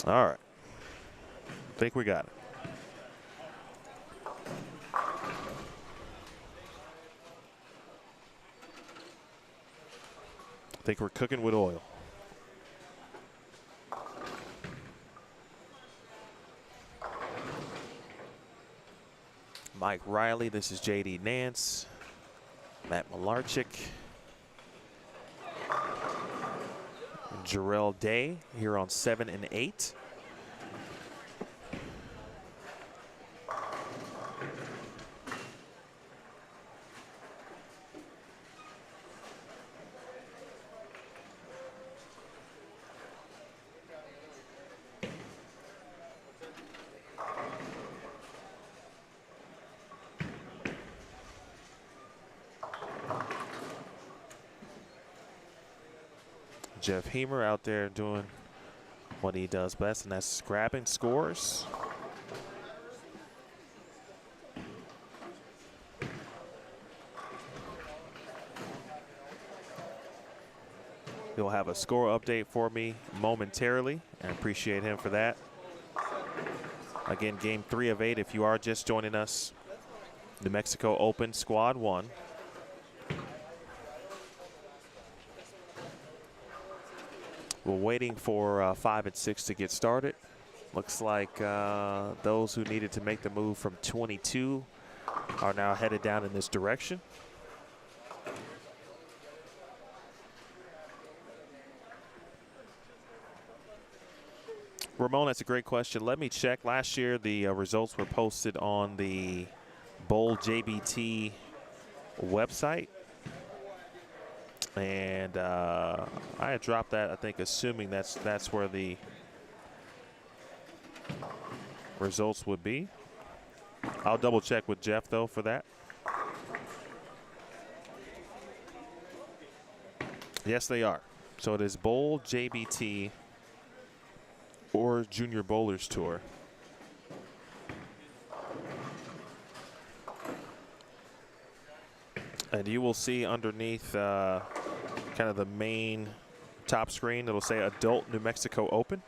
All right. I think we got it. I think we're cooking with oil. Mike Riley, this is JD Nance. Matt Malarchik. Jarrell Day here on 7 and 8. Jeff Hemer out there doing what he does best, and that's grabbing scores. He'll have a score update for me momentarily, and I appreciate him for that. Again, game 3 of 8 if you are just joining us. New Mexico Open Squad 1. We're waiting for 5 and 6 to get started. Looks like those who needed to make the move from 22 are now headed down in this direction. Ramon, that's a great question. Let me check. Last year, the results were posted on the Bowl JBT website. And I had dropped that, I think, assuming that's where the results would be. I'll double check with Jeff, though, for that. Yes, they are. So it is Bowl JBT or Junior Bowlers Tour. And you will see underneath kind of the main top screen, it'll say Adult New Mexico Open.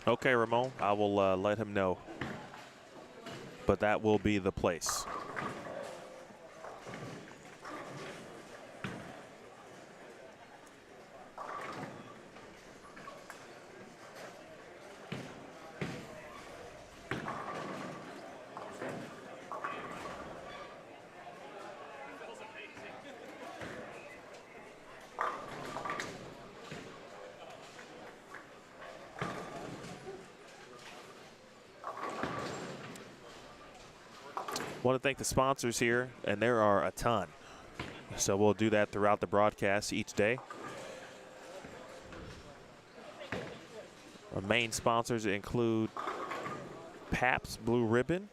Okay, Ramon, I will let him know. But that will be the place. Want to thank the sponsors here, and there are a ton. So we'll do that throughout the broadcast each day. Our main sponsors include Pabst Blue Ribbon,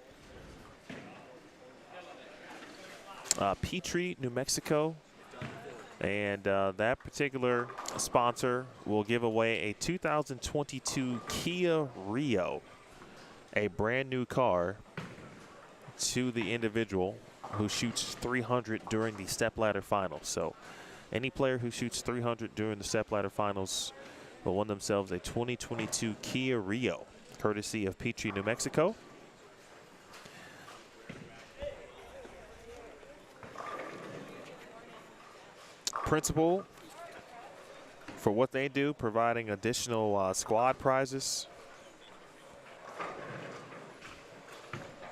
Petrie, New Mexico, and that particular sponsor will give away a 2022 Kia Rio, a brand new car, to the individual who shoots 300 during the stepladder finals. So any player who shoots 300 during the stepladder finals will win themselves a 2022 Kia Rio, courtesy of Petrie, New Mexico. Principal, for what they do, providing additional squad prizes.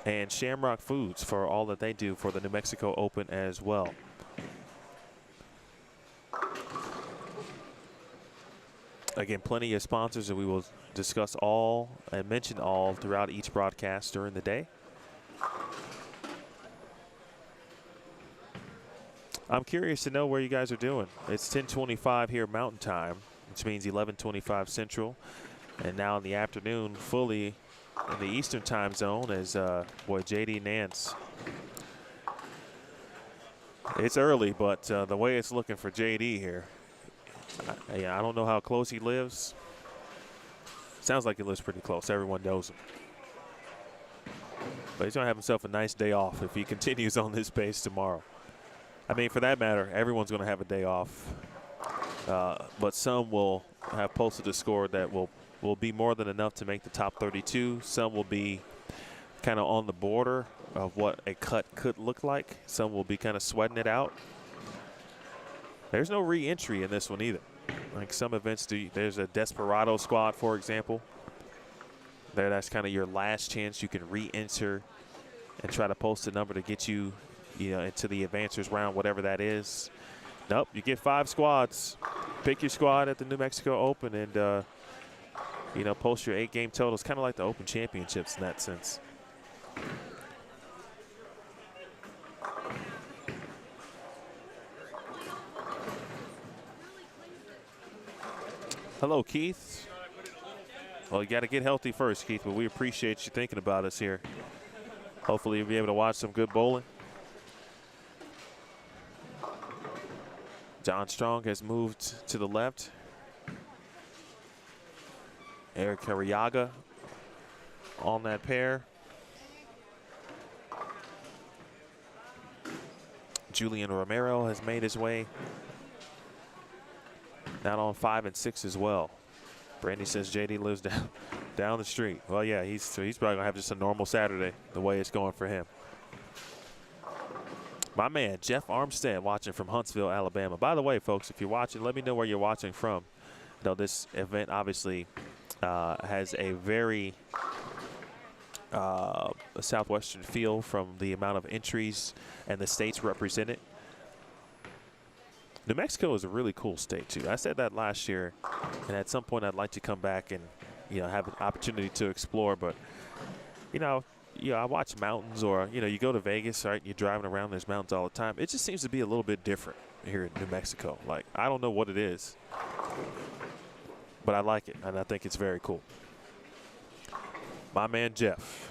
And Shamrock Foods for all that they do for the New Mexico Open as well. Again, plenty of sponsors, and we will discuss all and mention all throughout each broadcast during the day. I'm curious to know where you guys are doing. It's 10:25 here Mountain Time, which means 11:25 Central. And now in the afternoon, fully in the Eastern time zone, is boy, JD Nance. It's early, but the way it's looking for JD here, I don't know how close he lives. Sounds like he lives pretty close. Everyone knows him. But he's going to have himself a nice day off if he continues on this pace tomorrow. I mean, for that matter, everyone's going to have a day off. But some will have posted a score that will be more than enough to make the top 32. Some will be kind of on the border of what a cut could look like. Some will be kind of sweating it out. There's no re-entry in this one either. Like some events do, there's a Desperado squad, for example. That's kind of your last chance. You can re-enter and try to post a number to get you, into the advancers round, whatever that is. Nope, you get 5 squads. Pick your squad at the New Mexico Open and, post your 8-game totals. Kind of like the Open Championships in that sense. Hello, Keith. Well, you got to get healthy first, Keith, but we appreciate you thinking about us here. Hopefully you'll be able to watch some good bowling. John Strong has moved to the left. Eric Arriaga on that pair. Julian Romero has made his way down on 5 and 6 as well. Brandy says JD lives down the street. Well, yeah, he's probably gonna have just a normal Saturday the way it's going for him. My man Jeff Armstead watching from Huntsville, Alabama. By the way, folks, if you're watching, let me know where you're watching from. This event obviously has a very southwestern feel from the amount of entries and the states represented. New Mexico is a really cool state too. I said that last year, and at some point I'd like to come back and have an opportunity to explore. But I watch mountains, or you go to Vegas, right? You're driving around, there's mountains all the time. It just seems to be a little bit different here in New Mexico. Like, I don't know what it is, but I like it, and I think it's very cool. My man Jeff.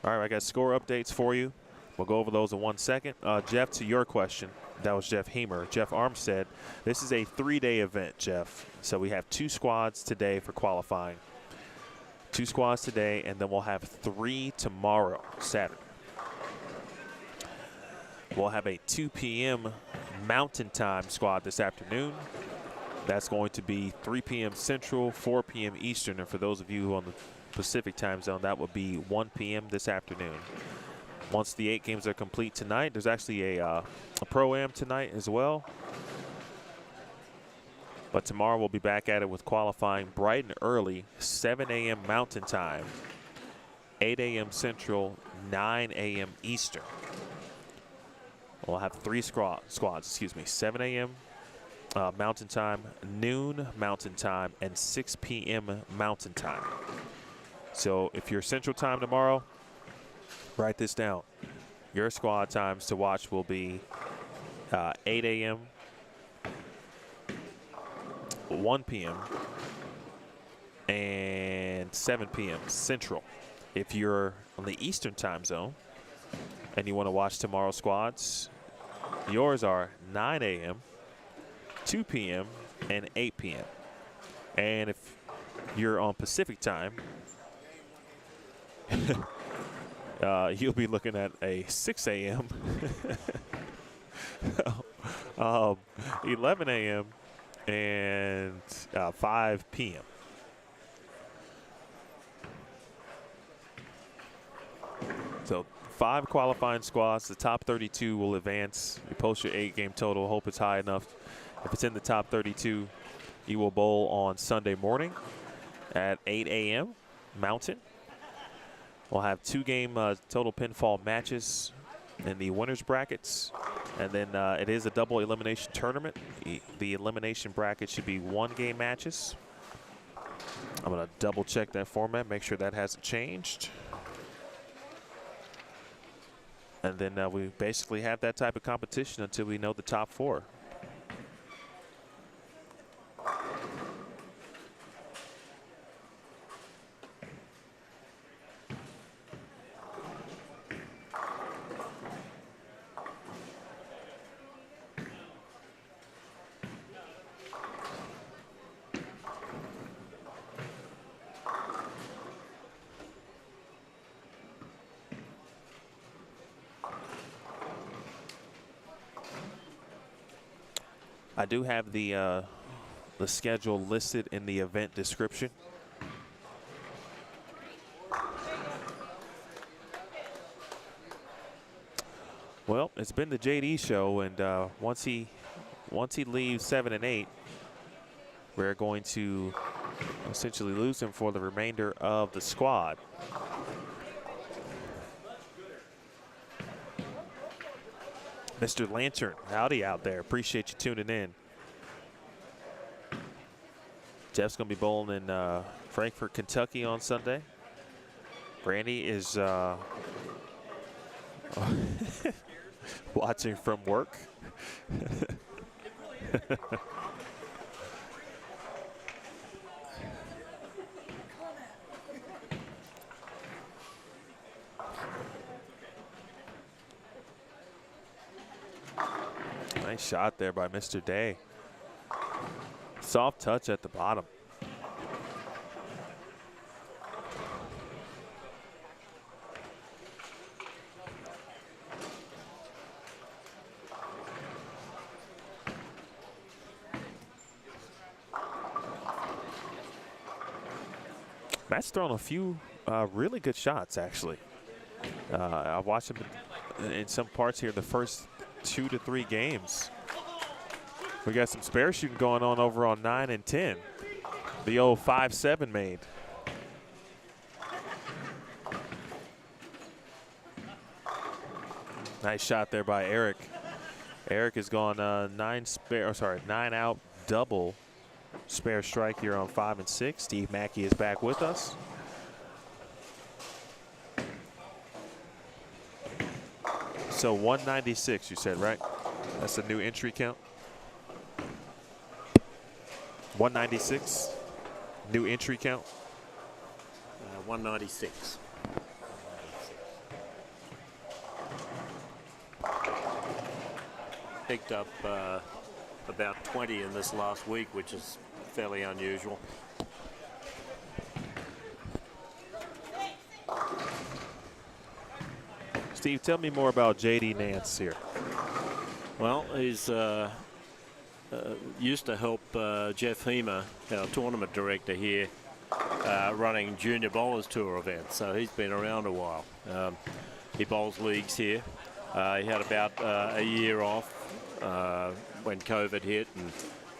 All right, I got score updates for you. We'll go over those in 1 second. Jeff, to your question, that was Jeff Hamer. Jeff Armstead, this is a 3-day event, Jeff. So we have 2 squads today for qualifying. 2 squads today, and then we'll have 3 tomorrow, Saturday. We'll have a 2 p.m. Mountain Time squad this afternoon. That's going to be 3 p.m. Central, 4 p.m. Eastern. And for those of you on the Pacific time zone, that will be 1 p.m. this afternoon. Once the 8 games are complete tonight, there's actually a Pro-Am tonight as well. But tomorrow we'll be back at it with qualifying bright and early, 7 a.m. Mountain Time, 8 a.m. Central, 9 a.m. Eastern. We'll have 3 squads, 7 a.m. Mountain Time, noon Mountain Time, and 6 p.m. Mountain Time. So if you're Central Time tomorrow, write this down. Your squad times to watch will be 8 a.m., 1 p.m., and 7 p.m. Central. If you're on the Eastern time zone and you want to watch tomorrow's squads, yours are 9 a.m., 2 p.m., and 8 p.m. And if you're on Pacific time, you'll be looking at a 6 a.m., 11 a.m., and 5 p.m. So 5 qualifying squads. The top 32 will advance. You post your 8-game total. Hope it's high enough. If it's in the top 32, you will bowl on Sunday morning at 8 a.m. Mountain. We'll have 2-game total pinfall matches in the winners brackets. And then it is a double elimination tournament. The elimination bracket should be 1-game matches. I'm going to double check that format, make sure that hasn't changed. And then we basically have that type of competition until we know the top 4. I do have the schedule listed in the event description. Well, it's been the JD show, and once he leaves 7 and 8, we're going to essentially lose him for the remainder of the squad. Mr. Lantern, howdy out there. Appreciate you tuning in. Jeff's going to be bowling in Frankfort, Kentucky on Sunday. Brandy is watching from work. Nice shot there by Mr. Day. Soft touch at the bottom. Matt's thrown a few really good shots, actually. I watched him in some parts here in the first 2 to 3 games. We got some spare shooting going on over on 9 and 10. The old 5-7 made. Nice shot there by Eric. Eric has gone 9 out double spare strike here on 5 and 6. Steve Mackey is back with us. So 196, you said, right? That's the new entry count. 196, new entry count. 196. Picked up about 20 in this last week, which is fairly unusual. Steve, tell me more about JD Nance here. Well, he's used to help Jeff Hemer, our tournament director here, running Junior Bowlers Tour events. So he's been around a while. He bowls leagues here. He had about a year off when COVID hit, and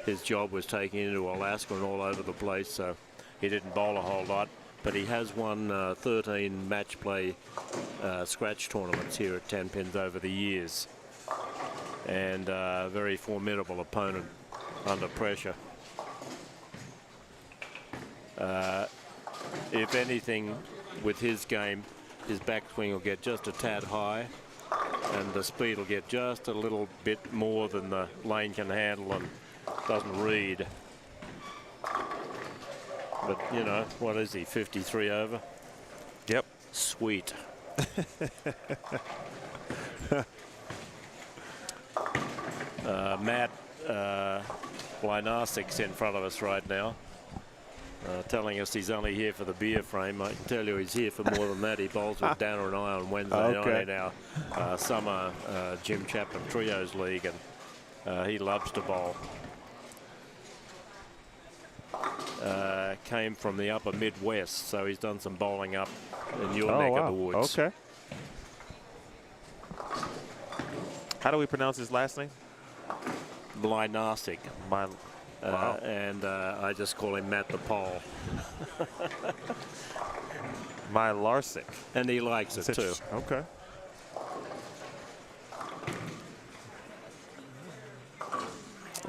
his job was taking him to Alaska and all over the place, so he didn't bowl a whole lot. But he has won 13 match play scratch tournaments here at Tenpins over the years, and a very formidable opponent under pressure. If anything, with his game, his backswing will get just a tad high, and the speed will get just a little bit more than the lane can handle and doesn't read. But, you know, what is he, 53 over? Yep. Sweet. Matt Blynarsik's in front of us right now, telling us he's only here for the beer frame. I can tell you he's here for more than that. He bowls with Danner and I on Wednesday night in our summer Jim Chapman Trios League, and he loves to bowl. Came from the upper Midwest, so he's done some bowling up in your neck of the woods. Okay. How do we pronounce his last name? Blynarsik. Wow. And I just call him Matt the Pole. My Larsick. And he likes it too. Okay.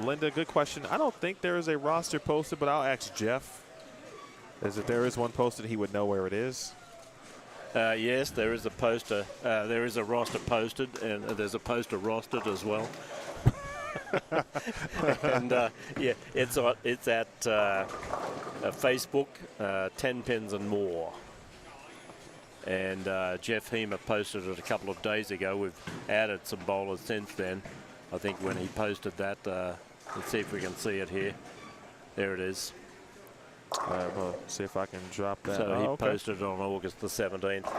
Linda, good question. I don't think there is a roster posted, but I'll ask Jeff. If there is one posted, he would know where it is. Yes, there is a poster. There is a roster posted, and there's a poster rostered as well. And yeah, it's at Facebook, Tenpins and More. And Jeff Hemer posted it a couple of days ago. We've added some bowlers since then. I think when he posted that, let's see if we can see it here. There it is. We'll see if I can drop that. So he posted it on August the 17th.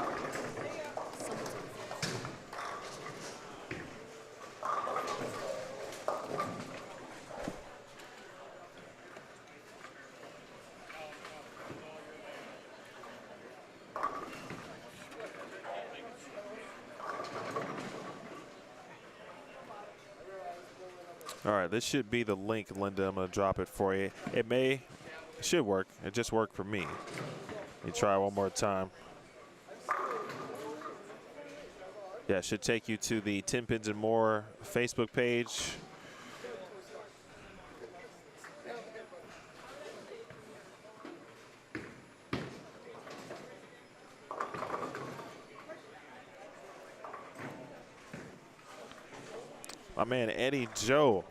All right, this should be the link, Linda. I'm going to drop it for you. It should work. It just worked for me. Let me try one more time. Yeah, it should take you to the Tenpins More Facebook page. My man Eddie Joe.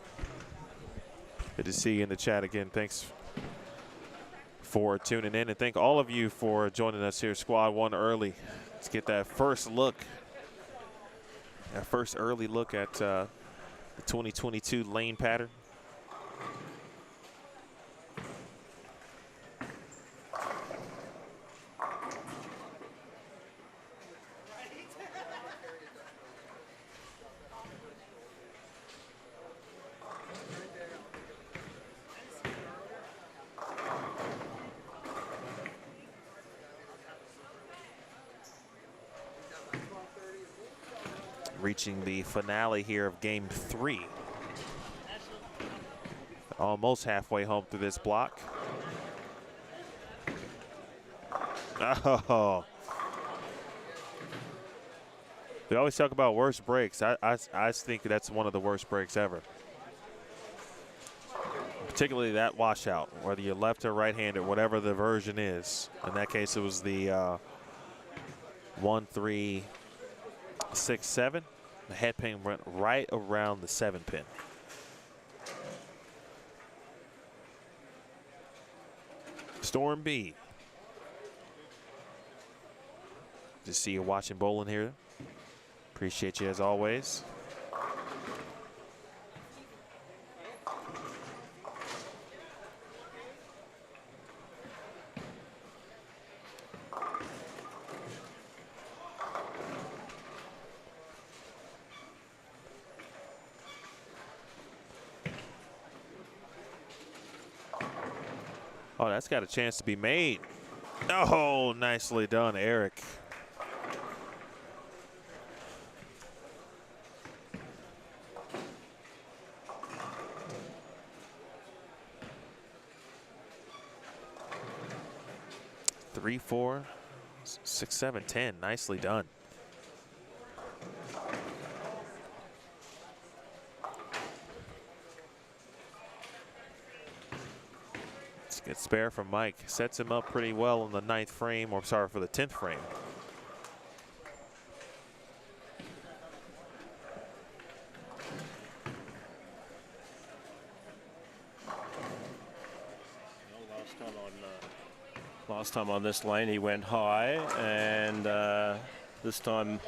Good to see you in the chat again. Thanks for tuning in, and thank all of you for joining us here, Squad 1 early. Let's get that first look, that first early look at the 2022 lane pattern. Reaching the finale here of game 3. Almost halfway home through this block. Oh. They always talk about worst breaks. I think that's one of the worst breaks ever. Particularly that washout, whether you're left or right-handed, whatever the version is. In that case, it was the 1, 3, 6, 7. The head pin went right around the 7 pin. Storm B. Just see you watching bowling here. Appreciate you as always. Oh, that's got a chance to be made. Oh, nicely done, Eric. Three, 4, 6, 7, 10. Nicely done. Good spare from Mike. Sets him up pretty well in the 9th frame, or sorry, for the 10th frame. Last time on this lane he went high, and this time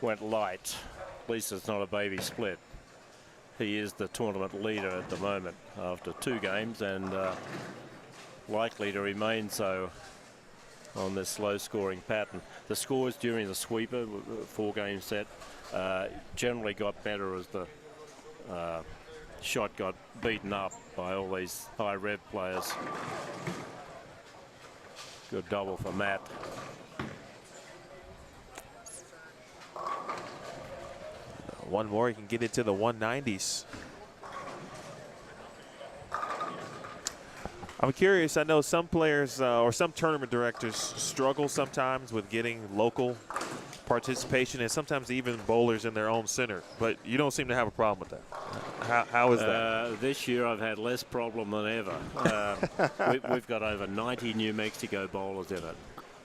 went light. At least it's not a baby split. He is the tournament leader at the moment after 2 games, and likely to remain so on this slow scoring pattern. The scores during the sweeper, 4-game set, generally got better as the shot got beaten up by all these high rev players. Good double for Matt. One more, he can get into the 190s. I'm curious, I know some players or some tournament directors struggle sometimes with getting local participation, and sometimes even bowlers in their own center, but you don't seem to have a problem with that. How is that? This year I've had less problem than ever. We've got over 90 New Mexico bowlers in it.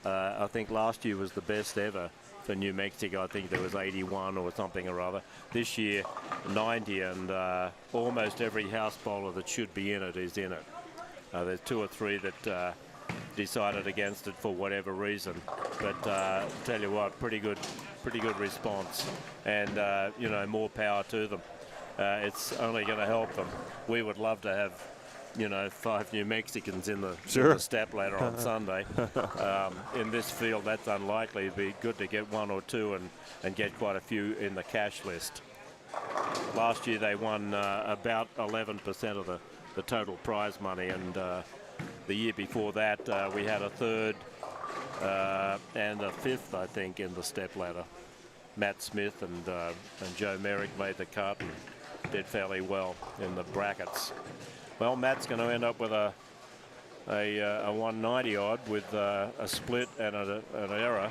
I think last year was the best ever for New Mexico. I think there was 81 or something or other. This year 90, and almost every house bowler that should be in it is in it. There's 2 or 3 that decided against it for whatever reason, but tell you what, pretty good response, and you know, more power to them. It's only going to help them. We would love to have, you know, 5 New Mexicans in the, in the step ladder on Sunday. In this field, that's unlikely. It'd be good to get 1 or 2 and get quite a few in the cash list. Last year they won about 11% of the total prize money, and the year before that we had a 3rd and a 5th, I think, in the step ladder. Matt Smith and Joe Merrick made the cut, and did fairly well in the brackets. Well, Matt's going to end up with a 190 odd with a split and an error.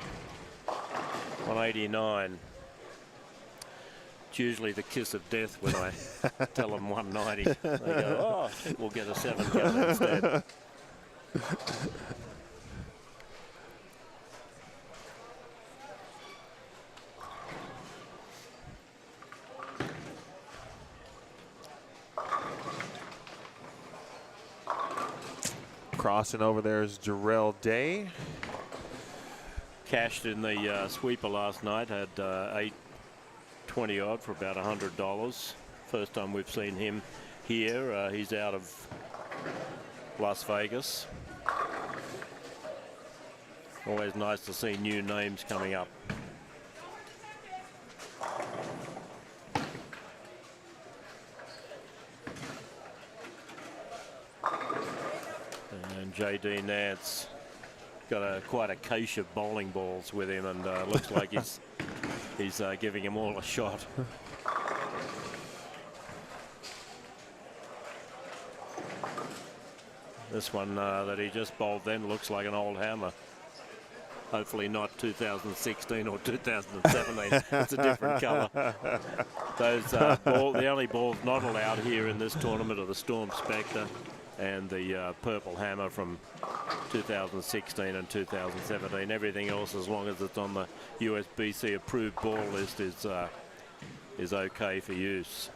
189. It's usually the kiss of death when I tell them 190. They go, oh, I think we'll get a 7 count instead. Crossing over there is Jarrell Day. Cashed in the sweeper last night, had 820 odd for about $100. First time we've seen him here. He's out of Las Vegas. Always nice to see new names coming up. And JD Nance got quite a cache of bowling balls with him, and looks like he's giving them all a shot. This one that he just bowled then looks like an old hammer. Hopefully not 2016 or 2017. It's a different colour. Those the only balls not allowed here in this tournament are the Storm Spectre and the Purple Hammer from 2016 and 2017. Everything else, as long as it's on the USBC approved ball list, is okay for use.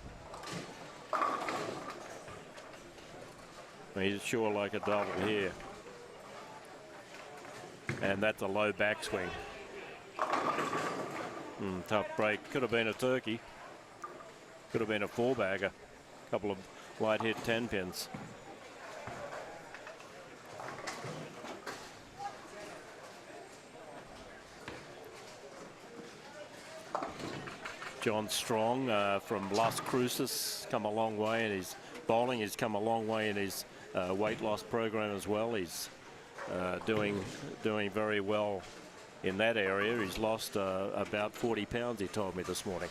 He's sure like a double here. And that's a low backswing. Tough break. Could have been a turkey. Could have been a 4-bagger. A couple of light hit 10 pins. John Strong from Las Cruces come a long way in his bowling. He's come a long way in his weight loss program as well. He's doing very well in that area. He's lost about 40 pounds, he told me this morning.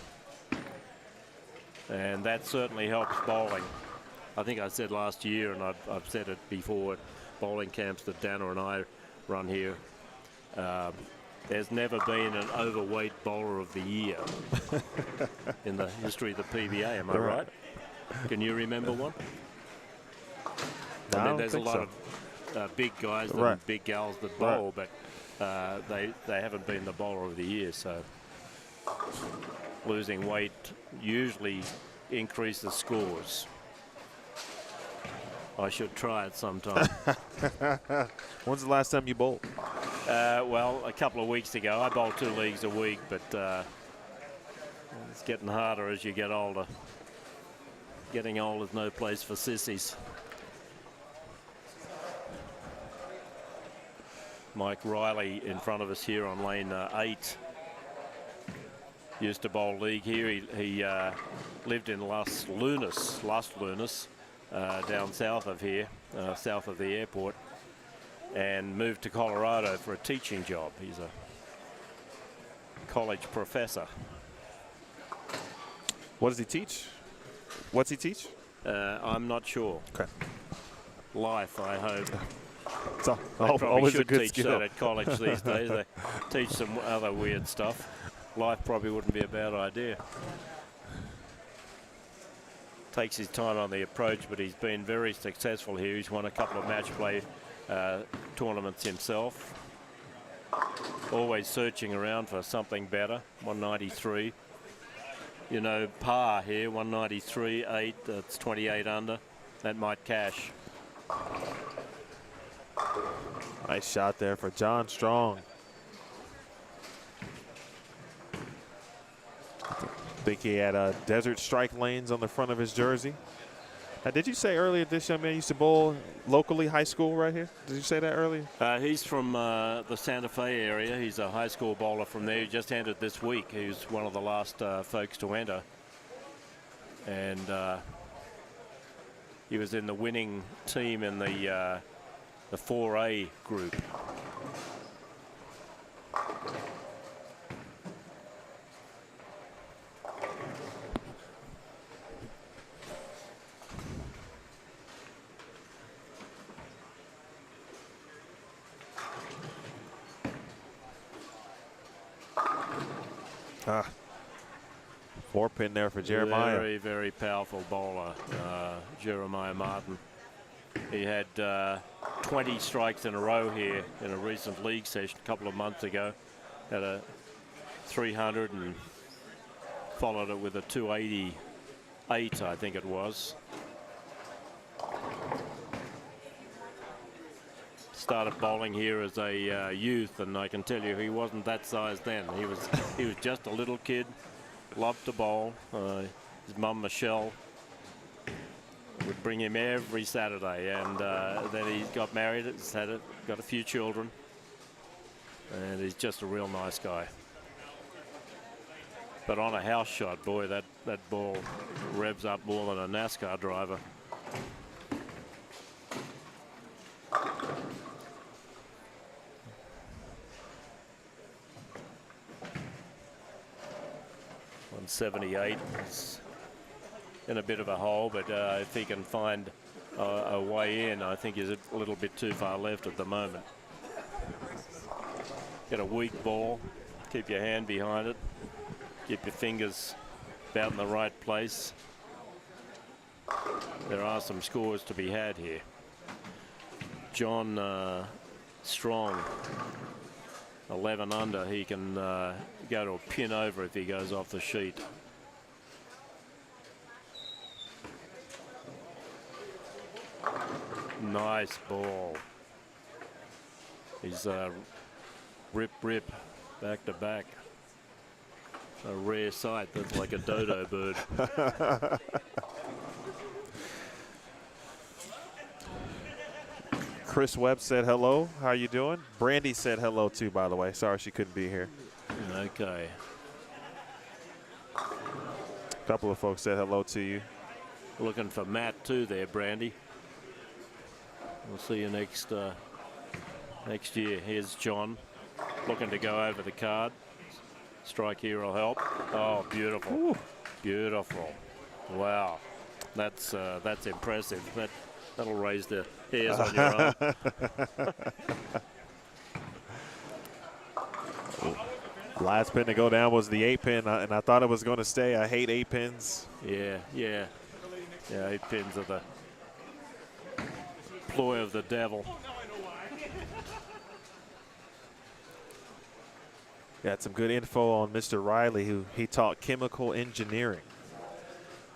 And that certainly helps bowling. I think I said last year, and I've said it before, at bowling camps that Dana and I run here, there's never been an overweight bowler of the year in the history of the PBA. Am I right? Can you remember one? No, I mean, there's a lot of big guys and big gals that bowl, but they haven't been the bowler of the year. So losing weight usually increases scores. I should try it sometime. When's the last time you bowled? Well, a couple of weeks ago. I bowl 2 leagues a week, but it's getting harder as you get older. Getting old is no place for sissies. Mike Riley in front of us here on lane 8. Used to bowl league here. He lived in Las Lunas, down south of here, south of the airport, and moved to Colorado for a teaching job. He's a college professor. What does he teach? What's he teach? I'm not sure. Okay. Life, I hope. It's They probably always should a good teach skill. that at college these days. They teach some other weird stuff. Life probably wouldn't be a bad idea. Takes his time on the approach, but he's been very successful here. He's won a couple of match play tournaments himself. Always searching around for something better. 193. You know, par here, 193, 8. That's 28 under. That might cash. Nice shot there for John Strong. I think he had desert strike lanes on the front of his jersey. Now, did you say earlier this young man used to bowl locally, high school right here? Did you say that earlier? He's from the Santa Fe area. He's a high school bowler from there. He just entered this week. He was one of the last folks to enter. And he was in the winning team in the 4A group. 4-pin there for Jeremiah. Very, very powerful bowler, Jeremiah Martin. He had 20 strikes in a row here in a recent league session a couple of months ago. Had a 300 and followed it with a 288, I think it was. Started bowling here as a youth, and I can tell you he wasn't that size then. He was just a little kid, loved to bowl. His mum Michelle would bring him every Saturday, and then he got married, got a few children, and he's just a real nice guy. But on a house shot, boy, that ball revs up more than a NASCAR driver. .178 is in a bit of a hole, but if he can find a way in, I think he's a little bit too far left at the moment. Get a weak ball, keep your hand behind it, keep your fingers about in the right place. There are some scores to be had here. John Strong, 11 under. He can go to a pin over if he goes off the sheet. Nice ball. He's rip back to back. A rare sight. That's like a dodo bird. Chris Webb said hello. How are you doing? Brandy said hello too, by the way. Sorry she couldn't be here. Okay. A couple of folks said hello to you. Looking for Matt too there, Brandy. We'll see you next year. Here's John looking to go over the card. Strike here will help. Oh, beautiful. Ooh. Beautiful. Wow. That's impressive. That'll raise the hairs on your arm. Last pin to go down was the 8-pin, and I thought it was going to stay. I hate 8-pins. Yeah. 8 pins are the ploy of the devil. Got some good info on Mr. Riley, who he taught chemical engineering.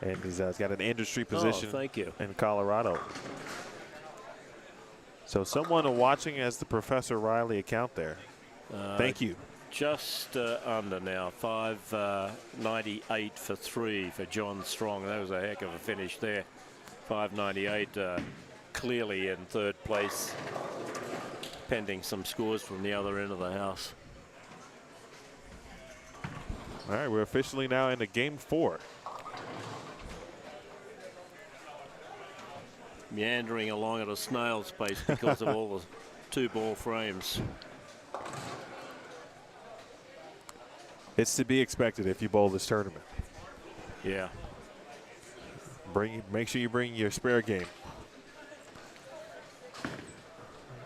And he's got an industry position thank you. in Colorado. So someone watching as the Professor Riley account there. Thank you. Just under now, 598 for 3 for John Strong. That was a heck of a finish there. 598 clearly in third place, pending some scores from the other end of the house. All right, we're officially now into game 4. Meandering along at a snail's pace because of all the 2-ball frames. It's to be expected if you bowl this tournament. Yeah. Make sure you bring your spare game.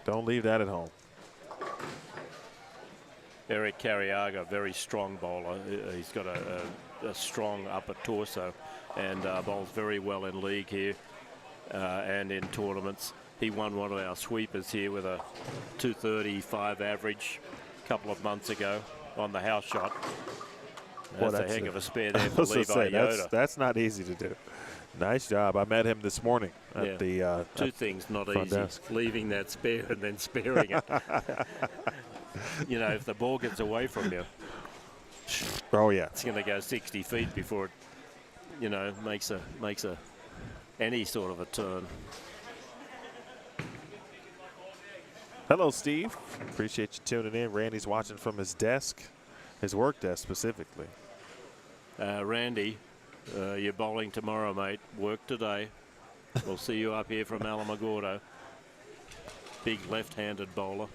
Don't leave that at home. Eric Carriaga, very strong bowler. He's got a strong upper torso and bowls very well in league here and in tournaments. He won one of our sweepers here with a 235 average a couple of months ago on the house shot. That's a heck of a spare there for Levi Yoda. That's not easy to do. Nice job. I met him this morning at the two things not easy. Desk. Leaving that spare and then sparing it. You know, if the ball gets away from you, oh yeah, it's going to go 60 feet before it, you know, makes any sort of a turn. Hello, Steve. Appreciate you tuning in. Randy's watching from his desk, his work desk specifically. Randy, you're bowling tomorrow, mate. Work today. We'll see you up here from Alamogordo. Big left-handed bowler.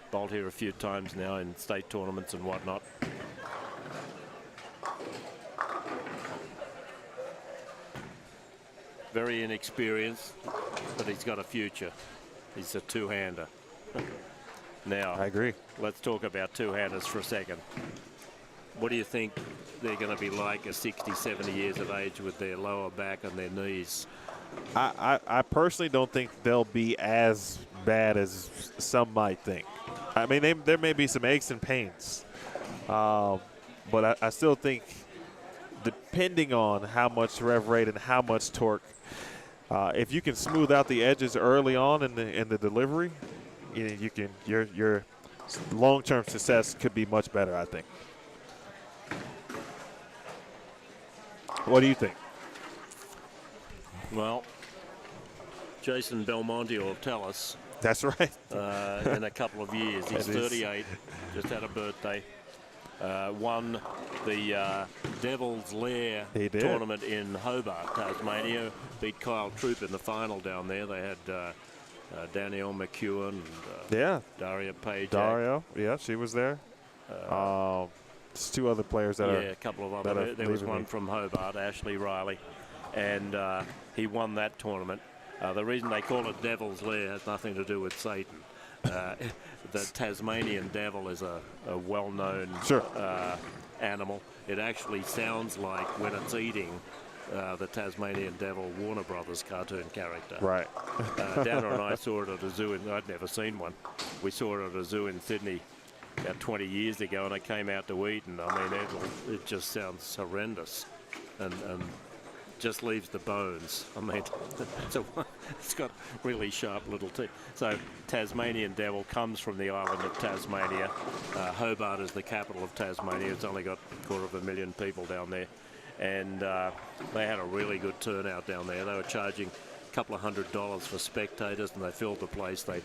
Bowled here a few times now in state tournaments and whatnot. Very inexperienced, but he's got a future. He's a two-hander. Now, I agree. Let's talk about two-handers for a second. what do you think they're going to be like at 60, 70 years of age with their lower back and their knees? I personally don't think they'll be as bad as some might think. I mean, there may be some aches and pains, but I still think, depending on how much rev rate and how much torque, if you can smooth out the edges early on in the delivery, your long-term success could be much better, I think. What do you think? Well, Jason Belmonte will tell us That's right. in a couple of years. He's 38, just had a birthday. Won the Devil's Lair tournament in Hobart, Tasmania. Beat Kyle Troop in the final down there. They had Danielle McEwen and Daria Page. Dario, yeah, she was there. There's two other players that are. Yeah, a couple of other. There was one from Hobart, Ashley Riley, and he won that tournament. The reason they call it Devil's Lair has nothing to do with Satan. The Tasmanian devil is a well-known animal. It actually sounds like, when it's eating, the Tasmanian devil Warner Brothers cartoon character. Right. Dana and I saw it at a zoo, and I'd never seen one. We saw it at a zoo in Sydney about 20 years ago, and I came out to eat, and I mean, it just sounds horrendous, and just leaves the bones. I mean, it's got really sharp little teeth. So Tasmanian devil comes from the island of Tasmania. Hobart is the capital of Tasmania. It's only got 250,000 people down there. And they had a really good turnout down there. They were charging a couple of $100 for spectators, and they filled the place. They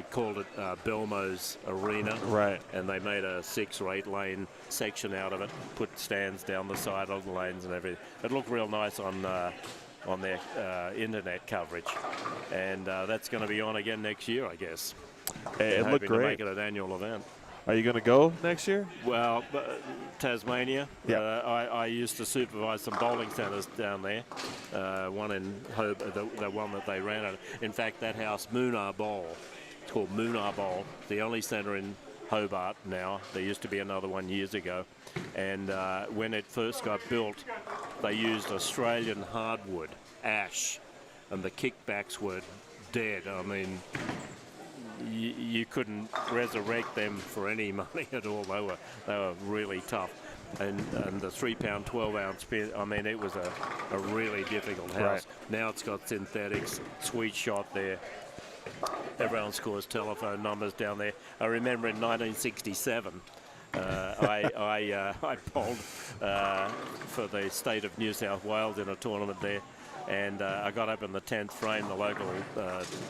called it Belmo's Arena. Right. And they made a 6 or 8 lane section out of it, put stands down the side of the lanes and everything. It looked real nice on their internet coverage. And that's going to be on again next year, I guess. It looked great. To make it an annual event. Are you going to go next year? Well, Tasmania. Yeah. I used to supervise some bowling centres down there. One in Hobart, the one that they ran at. In fact, that house, Moonar Bowl, it's called Moonar Bowl, the only centre in Hobart now. There used to be another one years ago. And when it first got built, they used Australian hardwood, ash, and the kickbacks were dead. I mean, you couldn't resurrect them for any money at all. They were really tough. And the 3-pound, 12-ounce pin, I mean, it was a really difficult house. Right. Now it's got synthetics, sweet shot there. Everyone scores telephone numbers down there. I remember in 1967, I bowled for the state of New South Wales in a tournament there. And I got up in the 10th frame. The local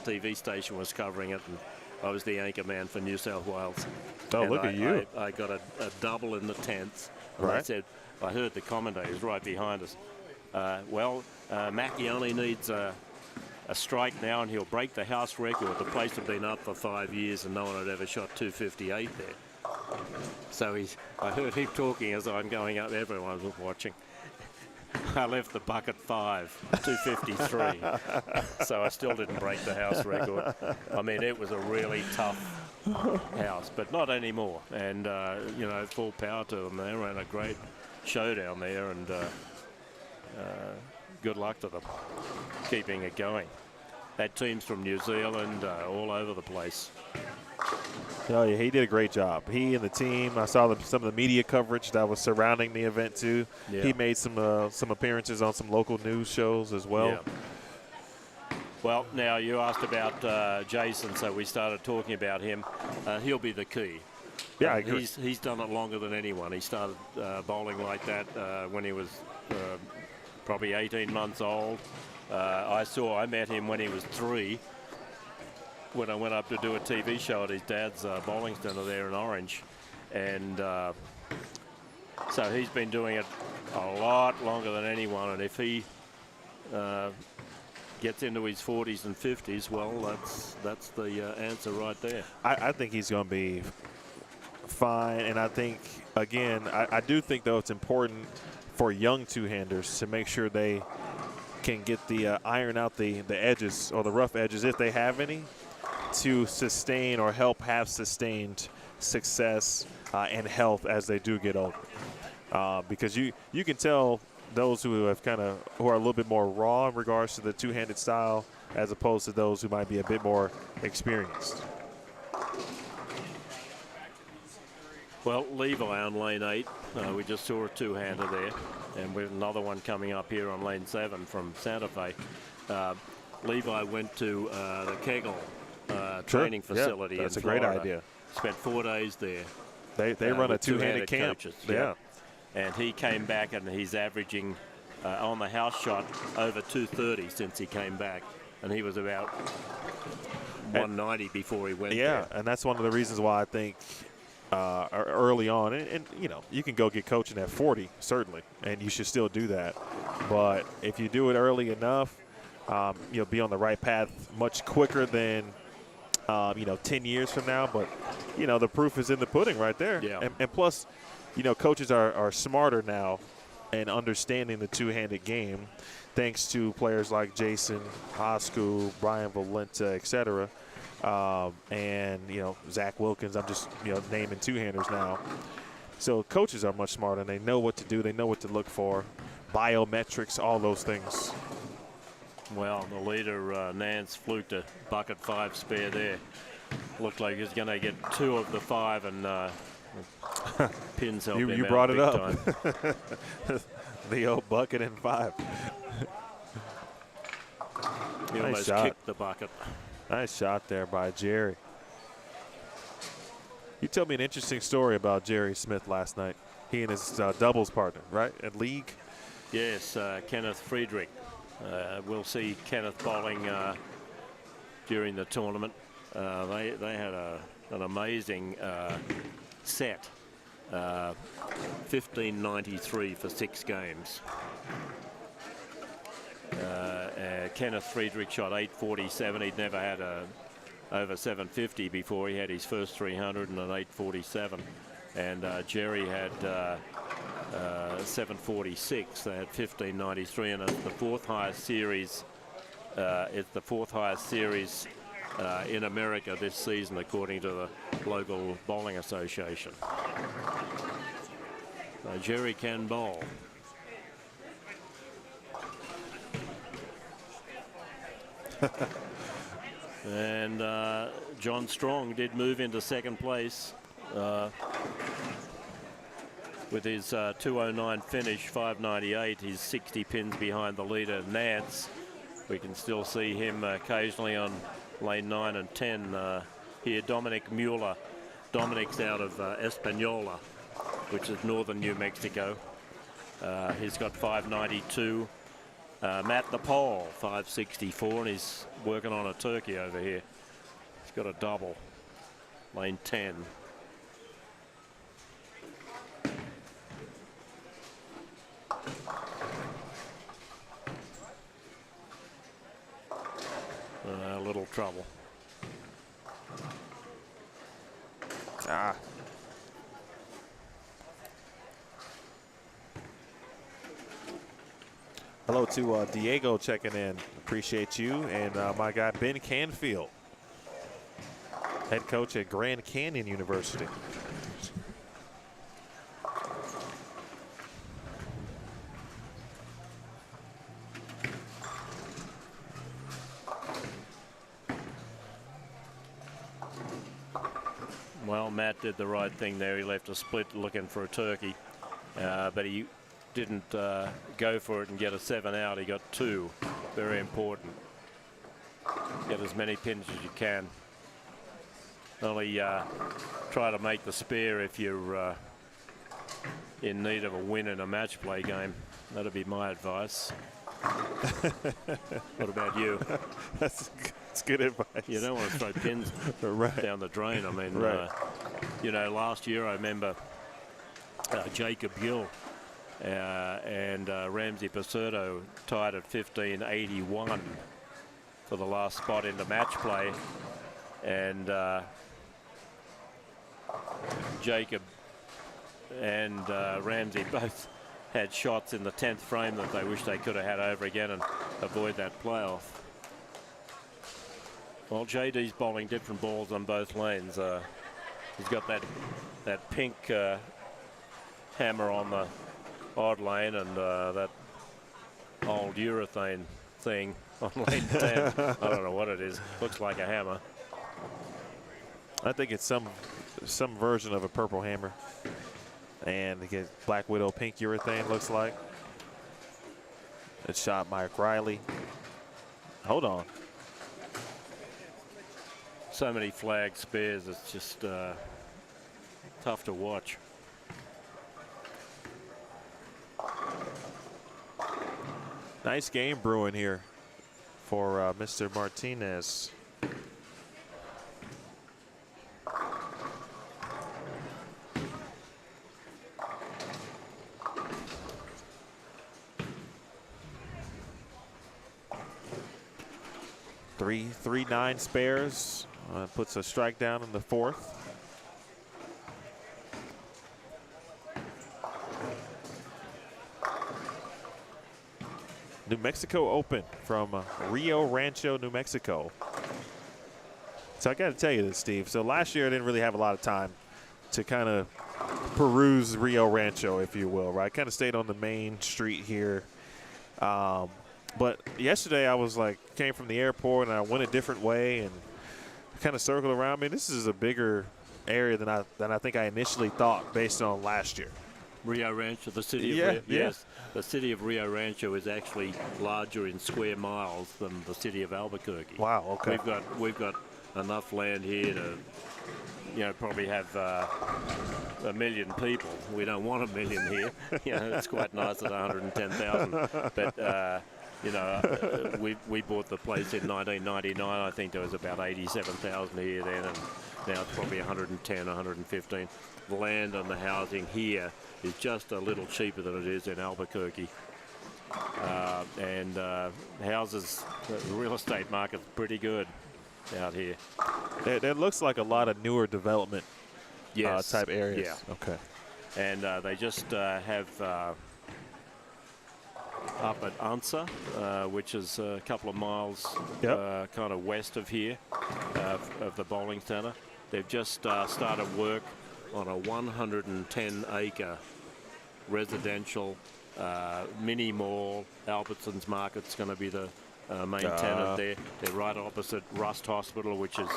TV station was covering it, and I was the anchor man for New South Wales. Oh, and look at you. I got a double in the 10th. And Right. I said, I heard the commentators right behind us. Mackie only needs a strike now, and he'll break the house record. The place had been up for 5 years, and no one had ever shot 258 there. So I heard him talking as I'm going up. Everyone was watching. I left the bucket 253. So I still didn't break the house record. I mean, it was a really tough house, but not anymore. And, full power to them. They ran a great show down there, and good luck to them keeping it going. Had teams from New Zealand, all over the place. Oh, yeah, he did a great job. He and the team. I saw some of the media coverage that was surrounding the event too. Yeah. He made some appearances on some local news shows as well. Yeah. Well, now you asked about Jason, so we started talking about him. He'll be the key. Yeah, I agree. He's done it longer than anyone. He started bowling like that when he was probably 18 months old. I met him when he was 3. When I went up to do a TV show at his dad's bowling centre there in Orange. And so he's been doing it a lot longer than anyone. And if he gets into his 40s and 50s, well, that's the answer right there. I think he's going to be fine. And I think, again, I do think, though, it's important for young two-handers to make sure they can get the iron out the edges or the rough edges, if they have any, to sustain or help have sustained success and health as they do get older. because you can tell those who are a little bit more raw in regards to the two-handed style, as opposed to those who might be a bit more experienced. Well, Levi on lane 8. We just saw a two-hander there, and with another one coming up here on lane 7 from Santa Fe. Levi went to the Kegel training facility. That's in a great Florida. idea. Spent 4 days there. They run a two-handed camp. Coaches. Yeah. And he came back and he's averaging on the house shot over 230 since he came back, and he was about 190 before he went there. And that's one of the reasons why I think early on, and you know, you can go get coaching at 40 certainly, and you should still do that. But if you do it early enough, you'll be on the right path much quicker than 10 years from now. But you know, the proof is in the pudding right there. Yeah. And plus, you know, coaches are smarter now and understanding the two-handed game, thanks to players like Jason Hosku, Brian Valenta, etc. And, you know, Zach Wilkins. I'm just, naming two-handers now. So coaches are much smarter, and they know what to do. They know what to look for, biometrics, all those things. Well, the leader, Nance, fluked a bucket 5 spare there. Looked like he's going to get 2 of the 5, and Pins helped him You out brought it big up. time. The old bucket and 5. He Nice almost shot. kicked the bucket. Nice shot there by Jerry. You told me an interesting story about Jerry Smith last night. He and his doubles partner, right, at league? Yes, Kenneth Friedrich. We'll see Kenneth bowling during the tournament. They had an amazing set. 1593 for 6 games. Kenneth Friedrich shot 847. He'd never had over 750 before. He had his first 300 and an 847. And Jerry had 746. They had 1593, and it's the 4th highest series. It's the 4th highest series in America this season, according to the local bowling association. Jerry can bowl. And John Strong did move into 2nd place with his 209 finish, 598. He's 60 pins behind the leader, Nance. We can still see him occasionally on lane 9 and 10. Here, Dominic Mueller. Dominic's out of Espanola, which is northern New Mexico. He's got 592. Matt the Pole, 564, and he's working on a turkey over here. He's got a double, lane 10. A little trouble. Hello to Diego checking in. Appreciate you. And my guy Ben Canfield, head coach at Grand Canyon University. Well, Matt did the right thing there. He left a split looking for a turkey, but he didn't go for it and get a 7 out. He got 2. Very important. Get as many pins as you can. Only try to make the spare if you're in need of a win in a match play game. That'd be my advice. What about you? That's good advice. You don't want to throw pins right down the drain. I mean, right. Last year I remember Jacob Gill and Ramsey Pacerto tied at 1581 for the last spot into match play, and Jacob and Ramsey both had shots in the 10th frame that they wish they could have had over again and avoid that playoff. Well, JD's bowling different balls on both lanes. He's got that pink hammer on the odd lane, and that old urethane thing on lane 10. I don't know what it is. Looks like a hammer. I think it's some version of a purple hammer. And again, Black Widow pink urethane looks like. It's shot Mike Riley. Hold on. So many flag spares, it's just tough to watch. Nice game brewing here for Mr. Martinez. Three 9 spares. Puts a strike down in the 4th. New Mexico Open from Rio Rancho, New Mexico. So I got to tell you this, Steve. So last year I didn't really have a lot of time to kind of peruse Rio Rancho, if you will, right? Kind of stayed on the main street here. But yesterday I was like, came from the airport and I went a different way and kind of circled around. I mean, this is a bigger area than I think I initially thought based on last year. Rio Rancho, the city of Rio, yes, the city of Rio Rancho is actually larger in square miles than the city of Albuquerque. Wow. Okay. We've got enough land here to, you know, probably have 1 million people. We don't want 1 million here. You know, it's quite nice at 110,000. But you know, we bought the place in 1999. I think there was about 87,000 here then, and now it's probably 110, 115. The land and the housing here is just a little cheaper than it is in Albuquerque. And houses, the real estate market's pretty good out here. It looks like a lot of newer development type areas. Yeah. Okay. And they just have up at Ansa, which is a couple of miles kind of west of here, of the bowling center. They've just started work on a 110-acre residential mini mall. Albertsons Market's going to be the main tenant there. They're right opposite Rust Hospital, which is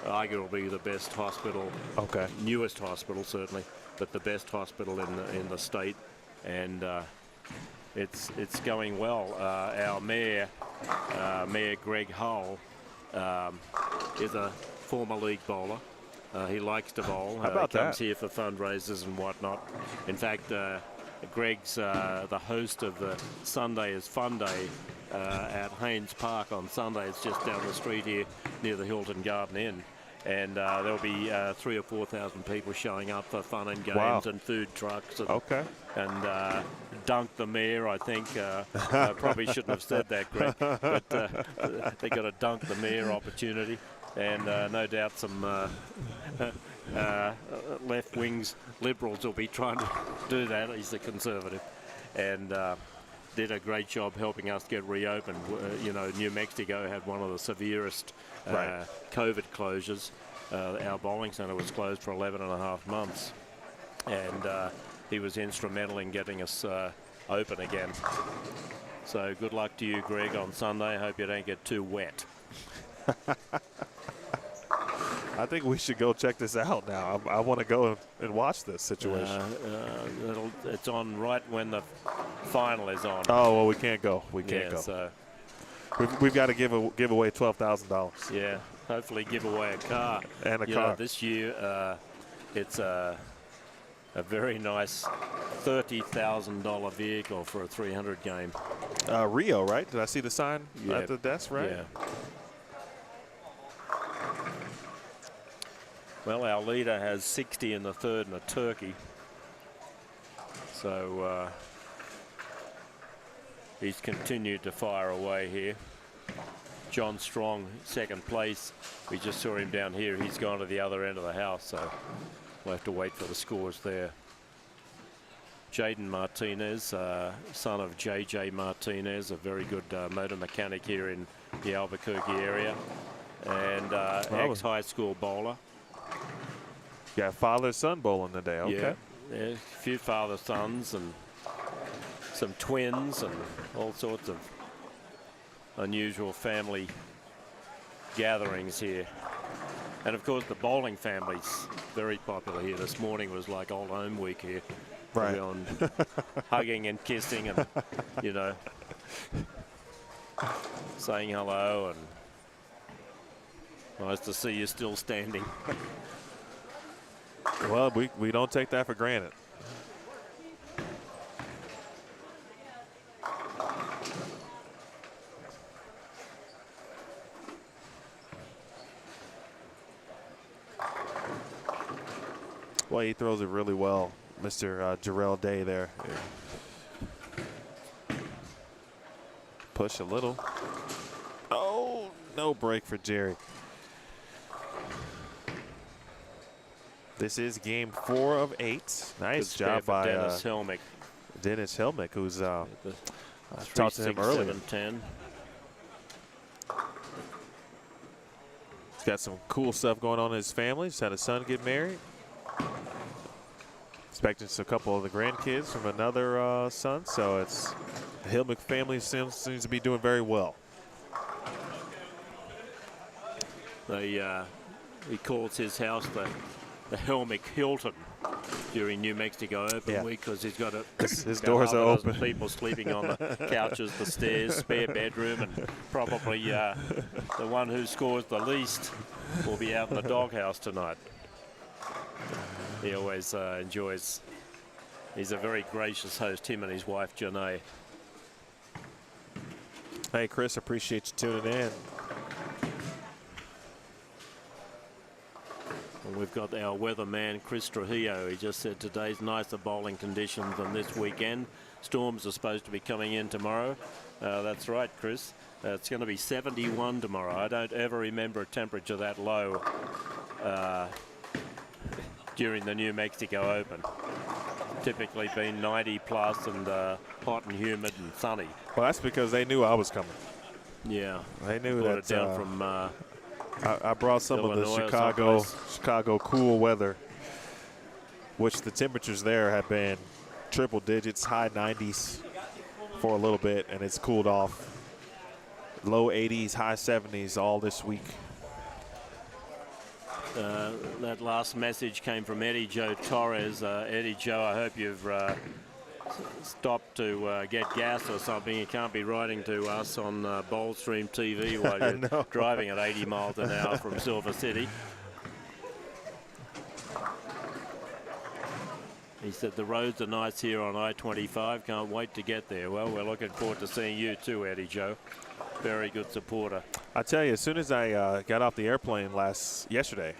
arguably the best hospital, newest hospital certainly, but the best hospital in the state. And it's going well. Our mayor, Mayor Greg Hull, is a former league bowler. He likes to bowl. How about he comes that? here for fundraisers and whatnot. In fact, Greg's the host of the Sunday is Fun Day at Haynes Park on Sunday. It's just down the street here near the Hilton Garden Inn. And there'll be 3,000 or 4,000 people showing up for fun and games and food trucks. And, and dunk the mayor, I think. I probably shouldn't have said that, Greg. But they got a dunk the mayor opportunity. And no doubt some left wings liberals will be trying to do that. He's a conservative. And did a great job helping us get reopened. You know, New Mexico had one of the severest COVID closures. Our bowling center was closed for 11 and a half months. And he was instrumental in getting us open again. So good luck to you, Greg, on Sunday. I hope you don't get too wet. I think we should go check this out now. I want to go and watch this situation. It's on right when the final is on. Oh, well, we can't go. We can't go. So we've got to give away $12,000. Yeah, hopefully give away a car. And a car. Know, this year, it's a very nice $30,000 vehicle for a 300 game. Rio, right? Did I see the sign at the desk, right? Yeah. Well, our leader has 60 in the third and a turkey. So he's continued to fire away here. John Strong, second place. We just saw him down here. He's gone to the other end of the house, so we'll have to wait for the scores there. Jaden Martinez, son of J.J. Martinez, a very good motor mechanic here in the Albuquerque area, and ex-high school bowler. Yeah, father-son bowling today. Okay. a few father-sons and some twins and all sorts of unusual family gatherings here. And of course the bowling family's very popular here. This morning was like old home week here. Right. Everyone hugging and kissing and, you know, saying hello, and nice to see you still standing. Well, we don't take that for granted. Well, he throws it really well, Mr. Jarrell Day there. Push a little. Oh, no break for Jerry. This is game 4 of 8. Nice job by Dennis Helmick. Dennis Helmick, who's talked to him earlier. 3-6-7-10. He's got some cool stuff going on in his family. He's had a son get married. Expecting a couple of the grandkids from another son. So it's the Helmick family seems to be doing very well. He calls his house the Helmick Hilton during New Mexico Open week, because he's got his doors are open. People sleeping on the couches, the stairs, spare bedroom, and probably the one who scores the least will be out in the doghouse tonight. He always enjoys. He's a very gracious host, him and his wife Janae. Hey Chris, appreciate you tuning in. We've got our weatherman Chris Trujillo. He just said today's nicer bowling conditions than this weekend. Storms are supposed to be coming in tomorrow. That's right, Chris. It's going to be 71 tomorrow. I don't ever remember a temperature that low during the New Mexico Open. Typically been 90 plus and hot and humid and sunny. Well, that's because they knew I was coming. Yeah, they knew brought that. It down from. I brought some Illinois of the Chicago cool weather, which the temperatures there have been triple digits, high 90s for a little bit, and it's cooled off. Low 80s, high 70s all this week. That last message came from Eddie Joe Torres. Eddie Joe, I hope you've stopped to get gas or something. You can't be writing to us on Bowlstream TV while you're driving at 80 miles an hour from Silver City. He said the roads are nice here on I-25. Can't wait to get there. Well, we're looking forward to seeing you too, Eddie Joe. Very good supporter. I tell you, as soon as I got off the airplane yesterday,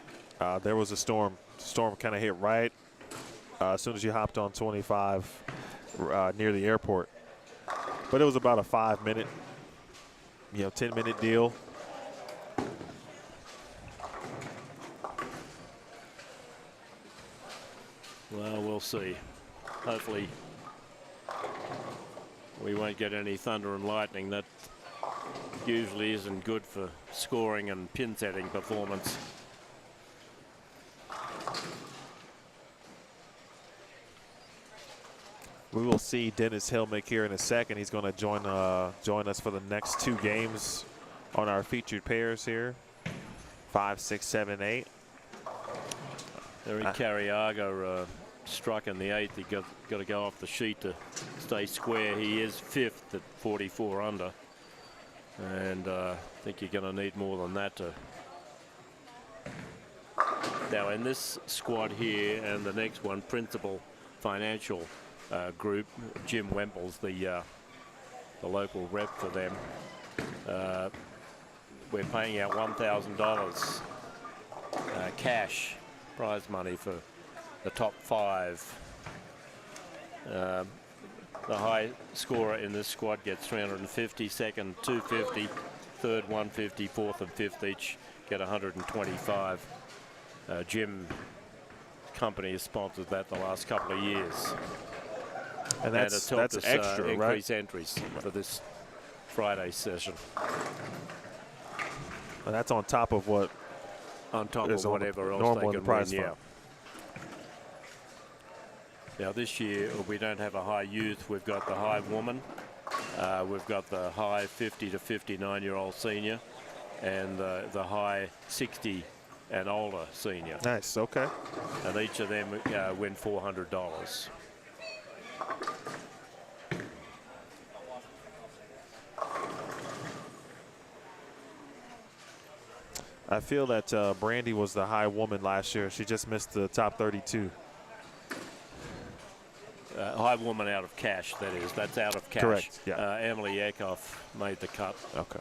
there was a storm. Storm kind of hit right as soon as you hopped on 25 near the airport. But it was about a 5-minute, 10-minute deal. Well, we'll see. Hopefully we won't get any thunder and lightning. That usually isn't good for scoring and pin setting performance. We will see Dennis Helmick here in a second. He's going to join us for the next 2 games on our featured pairs here. 5, 6, 7, 8. Eric Carriaga struck in the 8th. He got to go off the sheet to stay square. He is 5th at 44 under. And I think you're going to need more than that to. Now in this squad here and the next one, Principal Financial Group, Jim Wemples, the local rep for them. We're paying out $1,000 cash prize money for the top 5. The high scorer in this squad gets 350, second 250, third 150, fourth and fifth each get 125. Jim company has sponsored that the last couple of years. And that's extra, increase right? entries for this Friday session. And that's on top of what? On top of whatever else normal they in the can prize win, fund. Now this year we don't have a high youth. We've got the high woman. We've got the high 50 to 59-year-old senior, and the high 60 and older senior. Nice. Okay. And each of them win $400. I feel that Brandy was the high woman last year. She just missed the top 32. High woman out of cash, that is. That's out of cash. Correct, yeah. Emily Eckhoff made the cut. Okay.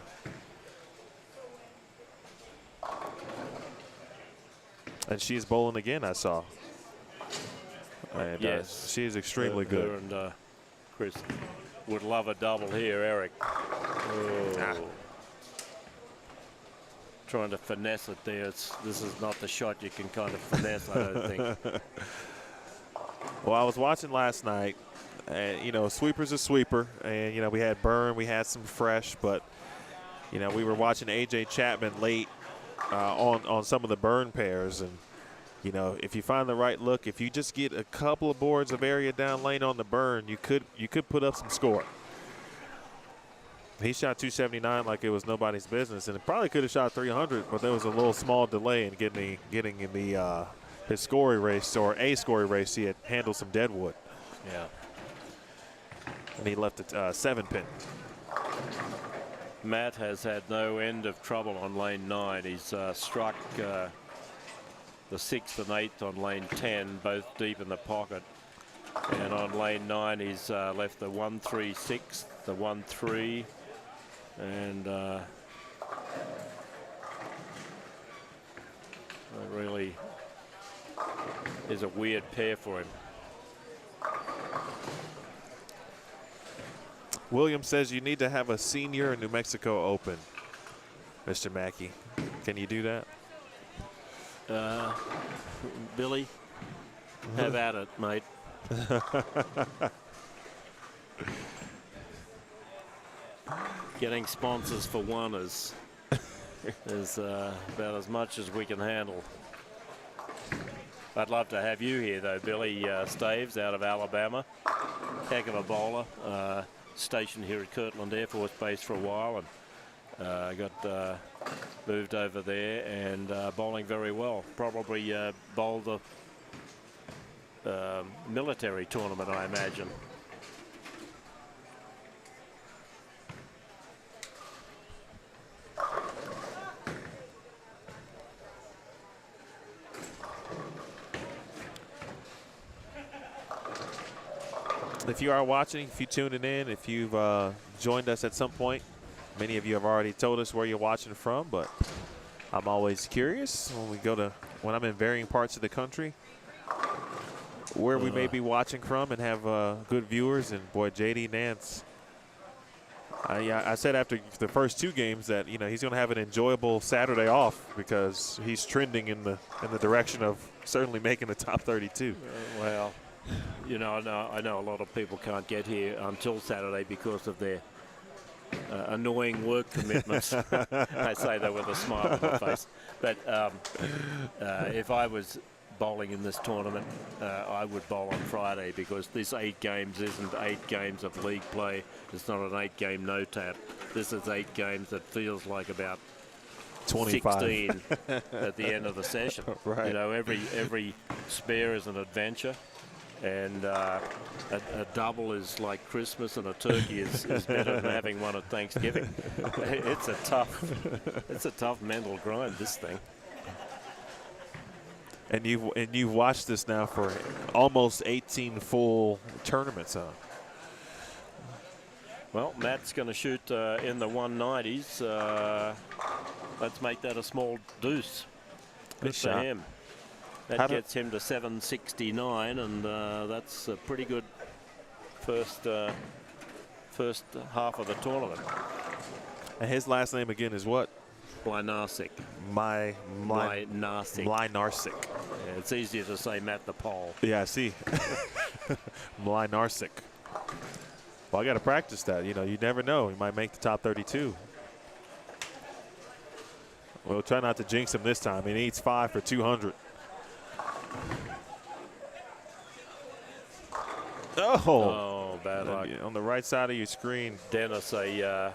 And she's bowling again, I saw. And Yes. she is extremely Her good. And Chris would love a double here, Eric. Oh. Trying to finesse it there. This is not the shot you can kind of finesse, I don't think. Well, I was watching last night, and, you know, sweeper's a sweeper. And, you know, we had Byrne, we had some fresh, but, you know, we were watching A.J. Chapman late on some of the Byrne pairs. And, you know, if you find the right look, if you just get a couple of boards of area down lane on the Byrne, you could put up some score. He shot 279 like it was nobody's business, and it probably could have shot 300, but there was a little small delay in getting in the his score erase, or a score erase. He had handled some deadwood. Yeah. And he left it 7-pin. Matt has had no end of trouble on lane 9. He's struck the 6th and 8th on lane 10, both deep in the pocket. And on lane 9, he's left the 1-3 6th, the 1-3, and it really is a weird pair for him. Williams says you need to have a senior in New Mexico Open, Mr. Mackey. Can you do that? Billy, have at it, mate. Getting sponsors for one is about as much as we can handle. I'd love to have you here, though, Billy Staves out of Alabama. Heck of a bowler. Stationed here at Kirtland Air Force Base for a while, and got moved over there and bowling very well. Probably bowled the military tournament, I imagine. If you are watching, if you tuned in, if you've joined us at some point, many of you have already told us where you're watching from, but I'm always curious when I'm in varying parts of the country, where we may be watching from and have good viewers. And boy, JD Nance, I said after the first 2 games that, you know, he's going to have an enjoyable Saturday off, because he's trending in the direction of certainly making the top 32. Well, you know, I know a lot of people can't get here until Saturday because of their annoying work commitments. I say that with a smile on my face. But if I was bowling in this tournament, I would bowl on Friday, because this 8 games isn't 8 games of league play. It's not an 8-game no-tap. This is 8 games that feels like about 25. 16 at the end of the session. Right. You know, every spare is an adventure. And a double is like Christmas, and a turkey is better than having one at Thanksgiving. It's a tough mental grind, this thing. And you've watched this now for almost 18 full tournaments, huh? Well, Matt's going to shoot in the 190s. Let's make that a small deuce. Good for shot. him. That gets him to 769, and that's a pretty good first half of the tournament. And his last name again is what? Mlynarczyk. Mlynarczyk. Yeah, it's easier to say Matt the Pole. Yeah, I see. Mlynarczyk. Well, I got to practice that. You know, you never know. He might make the top 32. We'll try not to jinx him this time. He needs 5 for 200. Oh, bad luck. On the right side of your screen. Dennis, going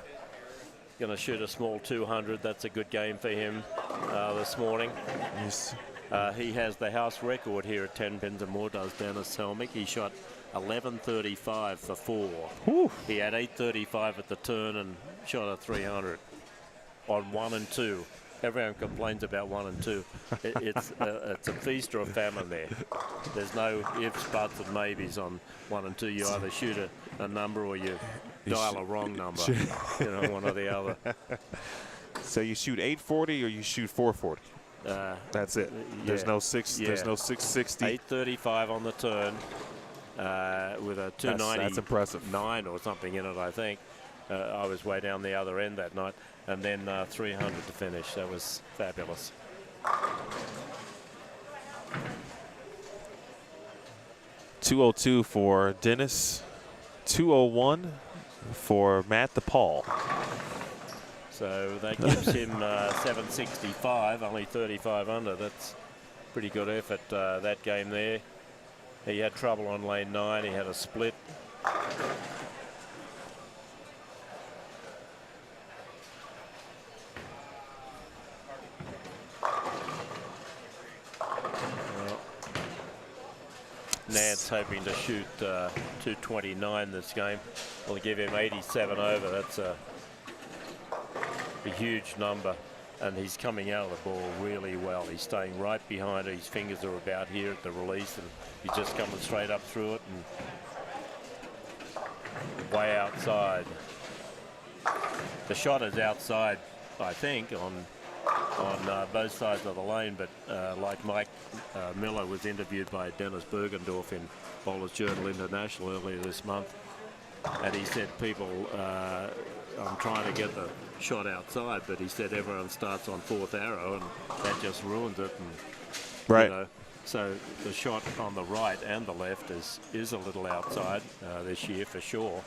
to shoot a small 200. That's a good game for him this morning. Yes. He has the house record here at Tenpins More, does Dennis Helmick. He shot 11.35 for 4. Whew. He had 8.35 at the turn and shot a 300 on 1 and 2. Everyone complains about 1 and 2. It's a feast or a famine there. There's no ifs, buts, and maybes on 1 and 2. You either shoot a number or you dial a wrong number. You know, one or the other. So you shoot 840 or you shoot 440. That's it. There's no six. Yeah. There's no 660. 8.35 on the turn with a 290. That's impressive. 9 or something in it, I think. I was way down the other end that night, and then 300 to finish. That was fabulous. .202 for Dennis. 201 for Matt DePaul. So that gives him 765, only 35 under. That's pretty good effort that game there. He had trouble on lane 9. He had a split. Nance hoping to shoot 229 this game. We'll give him 87 over. That's a huge number, and he's coming out of the ball really well. He's staying right behind it. His fingers are about here at the release, and he's just coming straight up through it and way outside. The shot is outside, I think, on both sides of the lane, but like Mike Miller was interviewed by Dennis Bergendorf in Bowlers Journal International earlier this month, and he said people, I'm trying to get the shot outside, but he said everyone starts on 4th arrow and that just ruins it. And, right. You know, so the shot on the right and the left is a little outside this year for sure,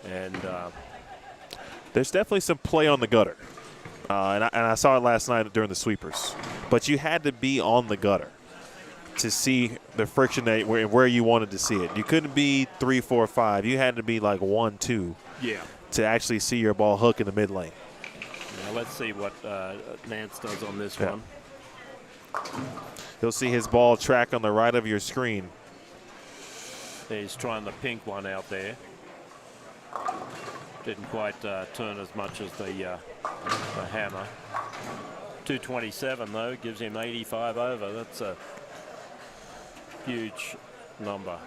and there's definitely some play on the gutter. And I saw it last night during the sweepers. But you had to be on the gutter to see the friction that where you wanted to see it. You couldn't be 3, 4, 5. You had to be like 1, 2. Yeah. To actually see your ball hook in the mid lane. Now let's see what Nance does on this one. You'll see his ball track on the right of your screen. He's trying the pink one out there. Didn't quite turn as much as the hammer. 227 though, gives him 85 over. That's a huge number.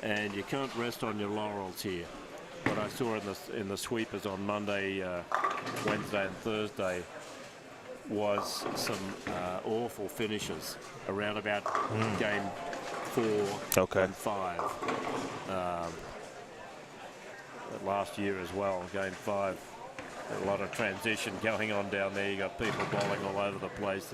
And you can't rest on your laurels here. What I saw in the sweepers on Monday, Wednesday and Thursday was some awful finishes around about game 4 and 5. Last year as well, game 5, a lot of transition going on down there. You got people bowling all over the place.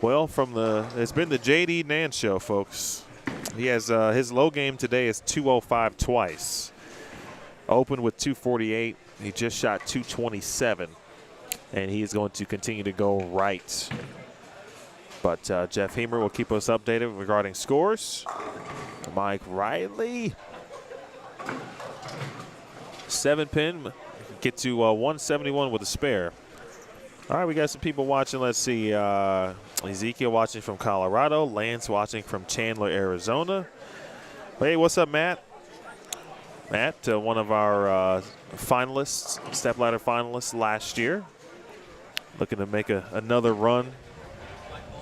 Well, it's been the JD Nance show, folks. He has his low game today is 205 twice. Opened with 248. He just shot 227. And he is going to continue to go right. But Jeff Hemer will keep us updated regarding scores. Mike Riley. 7-pin. Get to 171 with a spare. All right, we got some people watching. Let's see. Ezekiel watching from Colorado. Lance watching from Chandler, Arizona. Hey, what's up, Matt? Matt, one of our finalists, stepladder finalists last year. Looking to make another run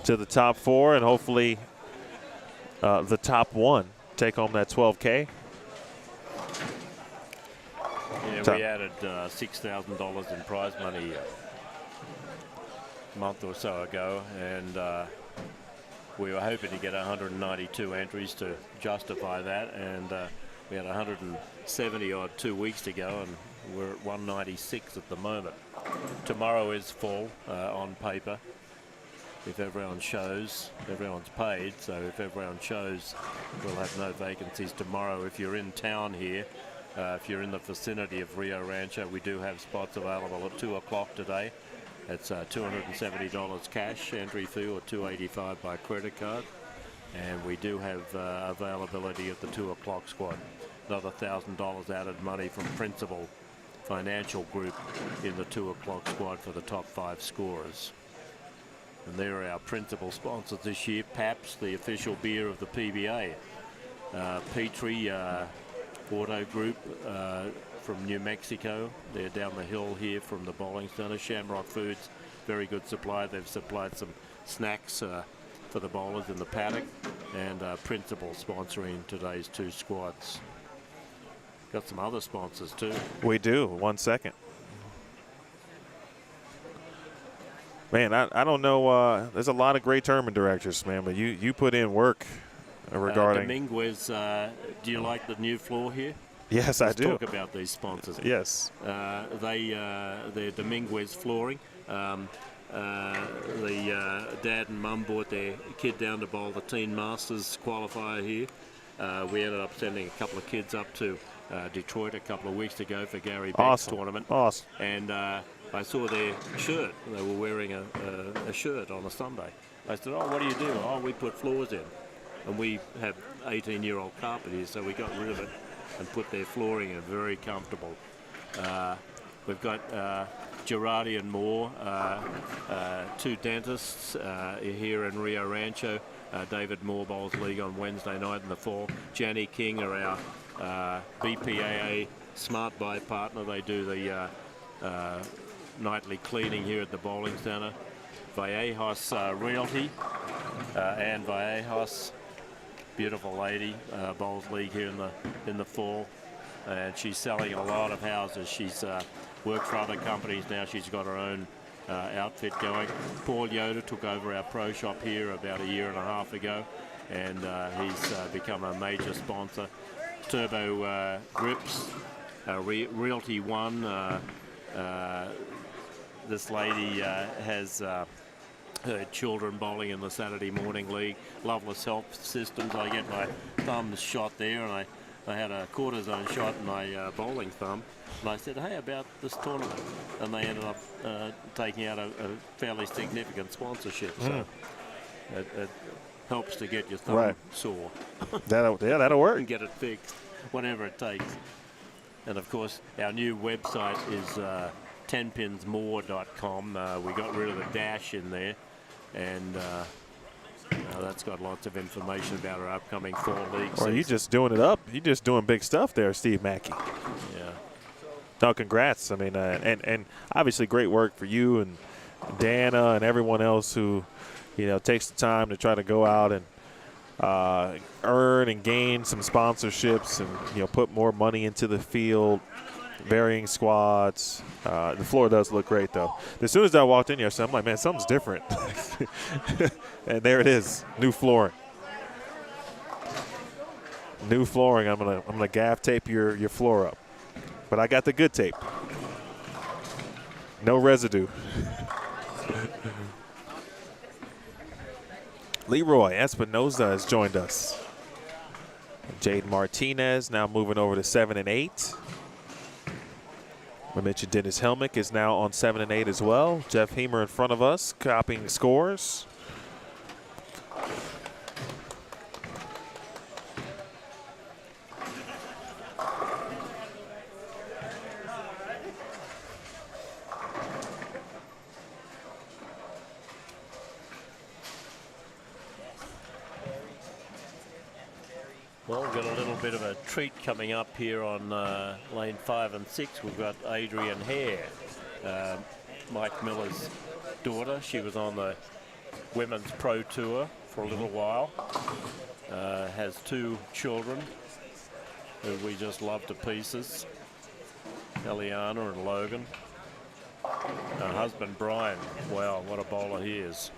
to the top 4 and hopefully the top 1. Take home that $12K. Yeah, we added $6,000 in prize money a month or so ago, and we were hoping to get 192 entries to justify that, and we had 170 odd 2 weeks to go, and we're at 196 at the moment. Tomorrow is full on paper. If everyone shows, everyone's paid, so if everyone shows, we'll have no vacancies tomorrow. If you're in town here, If you're in the vicinity of Rio Rancho, we do have spots available at 2 o'clock today. It's $270 cash entry fee or $285 by credit card. And we do have availability at the 2 o'clock squad. Another $1,000 added money from Principal Financial Group in the 2 o'clock squad for the top 5 scorers. And there are our principal sponsors this year. Pabst, the official beer of the PBA. Petrie Auto Group from New Mexico. They're down the hill here from the bowling center. Shamrock Foods, very good supply. They've supplied some snacks for the bowlers in the paddock. And Principal sponsoring today's 2 squads. Got some other sponsors too. We do. 1 second. Man, I don't know. There's a lot of great tournament directors, man, but you put in work regarding. Dominguez, do you like the new floor here? Yes, Let's I do. talk about these sponsors. Yes. They're Dominguez flooring. The dad and mum brought their kid down to bowl the Teen Masters qualifier here. We ended up sending a couple of kids up to Detroit a couple of weeks ago for Gary Beck's tournament. Awesome. And I saw their shirt. They were wearing a shirt on a Sunday. I said, "Oh, what do you do?" "Oh, we put floors in." And we have 18-year-old carpet here, so we got rid of it and put their flooring in. Very comfortable. We've got Girardi and Moore, 2 dentists here in Rio Rancho. David Moore bowls league on Wednesday night in the fall. Janny King are our BPAA Smart Buy partner. They do the nightly cleaning here at the bowling center. Vallejos Realty, Anne Vallejos, beautiful lady, bowls league here in the fall, and she's selling a lot of houses. She's worked for other companies now. She's got her own outfit going. Paul Yoder took over our pro shop here about a year and a half ago, and he's become a major sponsor. Turbo Grips, Realty One. This lady has her children bowling in the Saturday morning league. Loveless Health Systems. I get my thumb shot there, and I had a cortisone shot in my bowling thumb. And I said, "Hey, about this tournament," and they ended up taking out a fairly significant sponsorship. So it helps to get your thumb sore. That'll work. And get it fixed, whatever it takes. And of course, our new website is tenpinsmore.com. We got rid of the dash in there, and that's got lots of information about our upcoming fall league. Well, you just doing it up. You just doing big stuff there, Steve Mackey. Yeah. No, congrats. I mean, and obviously great work for you and Dana and everyone else who, takes the time to try to go out and earn and gain some sponsorships and, put more money into the field, varying squads. The floor does look great, though. As soon as I walked in yesterday, I'm like, man, something's different. And there it is, new flooring. New flooring. I'm gonna gaff tape your floor up. But I got the good tape. No residue. Leroy Espinoza has joined us. Jade Martinez now moving over to 7 and 8. I mentioned Dennis Helmick is now on 7 and 8 as well. Jeff Hemer in front of us, copying scores. Well, we've got a little bit of a treat coming up here on lane 5 and 6. We've got Adrian Hare, Mike Miller's daughter. She was on the Women's Pro Tour for a little while. Has 2 children who we just love to pieces, Eliana and Logan. Her husband, Brian. Wow, what a bowler he is.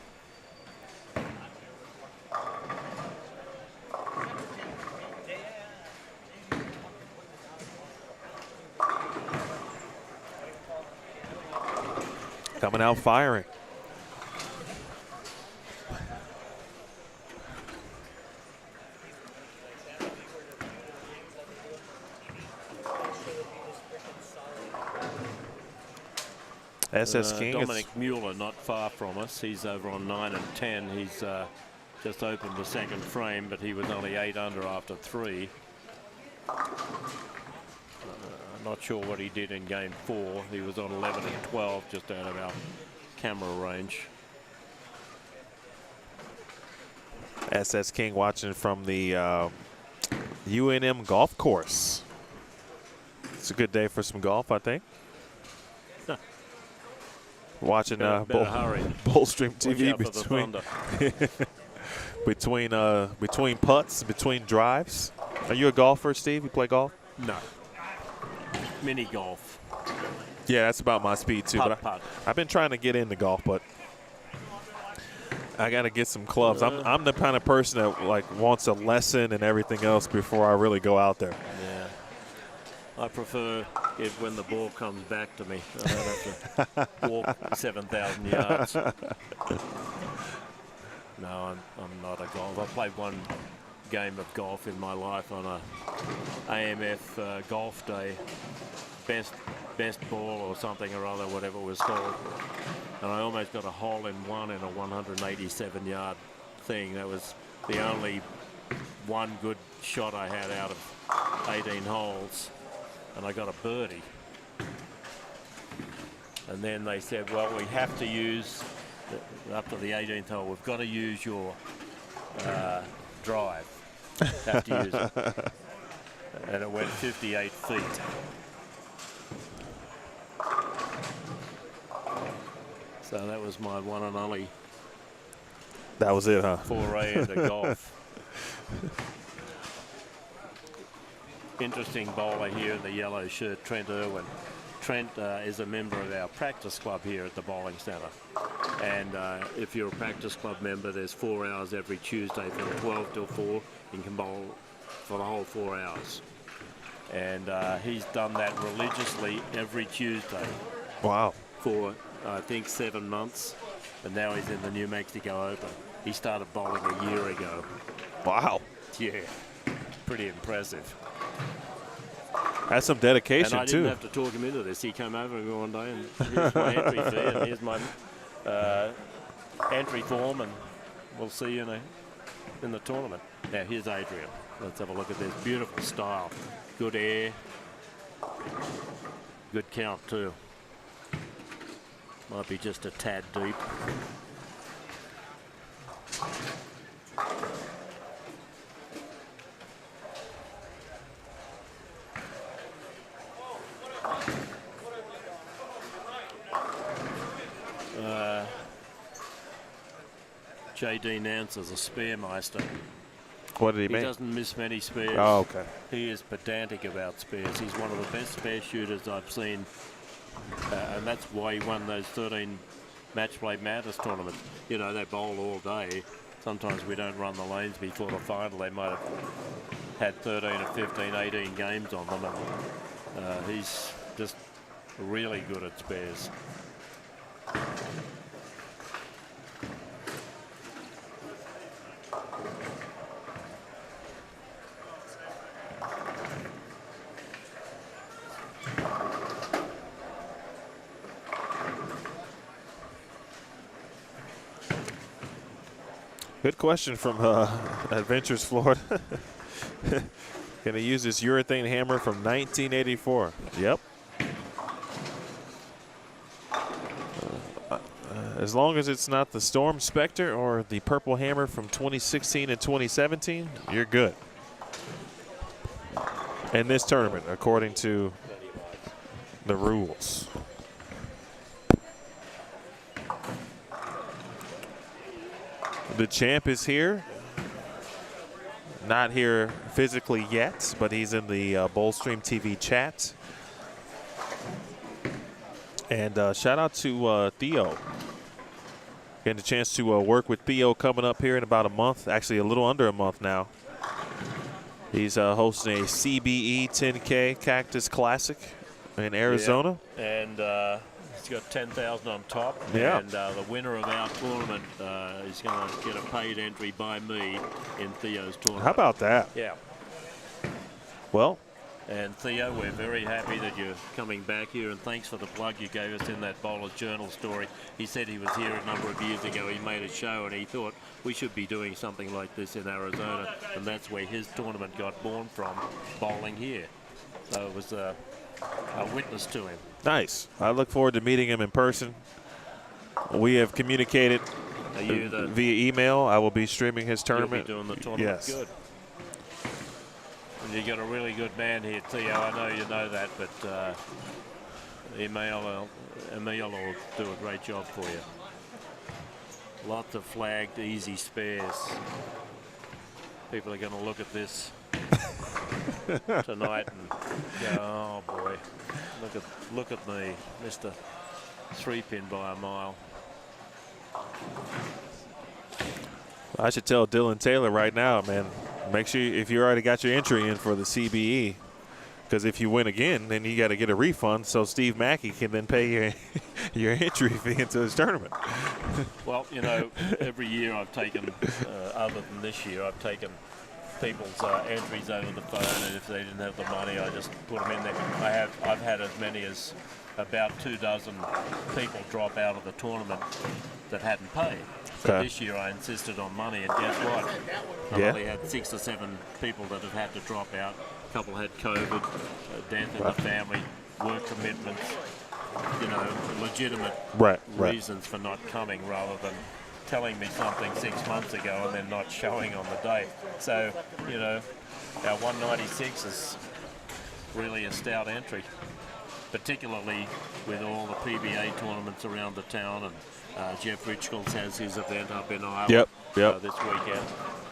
Coming out firing. SS King. Dominic Mueller not far from us. He's over on 9 and 10. He's just opened the second frame, but he was only 8 under after 3. Not sure what he did in game 4. He was on 11 and 12, just out of our camera range. SS King watching from the UNM golf course. It's a good day for some golf, I think. Watching Bullstream TV between putts, between drives. Are you a golfer, Steve? You play golf? No. Mini golf. Yeah, that's about my speed too. Putt. I've been trying to get into golf, but I got to get some clubs. I'm the kind of person that like wants a lesson and everything else before I really go out there. Yeah. I prefer it when the ball comes back to me. I don't have to walk 7,000 yards. No, I'm not a golf. I played one game of golf in my life on a AMF golf day, best ball or something or other, whatever it was called. And I almost got a hole in one in a 187-yard thing. That was the only one good shot I had out of 18 holes. And I got a birdie. And then they said, well, we have to use, up to the 18th hole, we've got to use your drive. Have to use it. And it went 58 feet. So that was my one and only. That was it, huh? Foray into golf. Interesting bowler here in the yellow shirt, Trent Irwin. Trent is a member of our practice club here at the bowling centre. And if you're a practice club member, there's 4 hours every Tuesday from 12 till 4. You can bowl for the whole 4 hours. And he's done that religiously every Tuesday. Wow. For, I think, 7 months. And now he's in the New Mexico Open. He started bowling a year ago. Wow. Yeah. Pretty impressive. That's some dedication, and I didn't too. have to talk him into this. He came over and one day and here's my entry fee and here's my entry form, and we'll see you in the tournament. Now here's Adrian. Let's have a look at this beautiful style. Good air. Good count too. Might be just a tad deep. J.D. Nance is a spare meister. What did he mean? He doesn't miss many spares. Oh, okay. He is pedantic about spares. He's one of the best spare shooters I've seen. And that's why he won those 13 Match Play Madness tournaments. You know, they bowl all day. Sometimes we don't run the lanes before the final. They might have had 13 or 15, 18 games on them. And, he's just really good at spares. Good question from Adventures Florida. Can he use this urethane hammer from 1984? Yep. As long as it's not the Storm Spectre or the purple hammer from 2016 and 2017, you're good. In this tournament, according to the rules. The champ is here. Not here physically yet, but he's in the Bullstream TV chat. And shout out to Theo. Getting a chance to work with Theo coming up here in about a month. Actually, a little under a month now. He's hosting a CBE 10K Cactus Classic in Arizona. Yeah. And he's got 10,000 on top. Yeah. And the winner of our tournament is going to get a paid entry by me in Theo's tournament. How about that? Yeah. Well, And Theo, we're very happy that you're coming back here, and thanks for the plug you gave us in that Bowler's Journal story. He said he was here a number of years ago. He made a show, and he thought we should be doing something like this in Arizona, and that's where his tournament got born from, bowling here. So it was a witness to him. Nice. I look forward to meeting him in person. We have communicated via email. I will be streaming his tournament. You'll be doing the tournament. Yes. Good. And you got a really good man here, Theo. I know you know that, but Emil will do a great job for you. Lots of flagged, easy spares. People are going to look at this tonight and go, oh boy, look at me, Mr. 3-pin by a mile. I should tell Dylan Taylor right now, man, make sure if you already got your entry in for the CBE, because if you win again, then you got to get a refund so Steve Mackey can then pay your entry fee into his tournament. Well, you know, every year I've taken, other than this year, I've taken people's entries over the phone, and if they didn't have the money, I just put them in there. I've had as many as about 24 people drop out of the tournament that hadn't paid. So this year I insisted on money, and guess what? I've only had 6 or 7 people that have had to drop out. A couple had COVID, death in the family, work commitments, you know, legitimate reasons for not coming, rather than telling me something 6 months ago and then not showing on the day. So, you know, our 196 is really a stout entry, particularly with all the PBA tournaments around the town, and Jeff Richcolls has his event up in Iowa this weekend.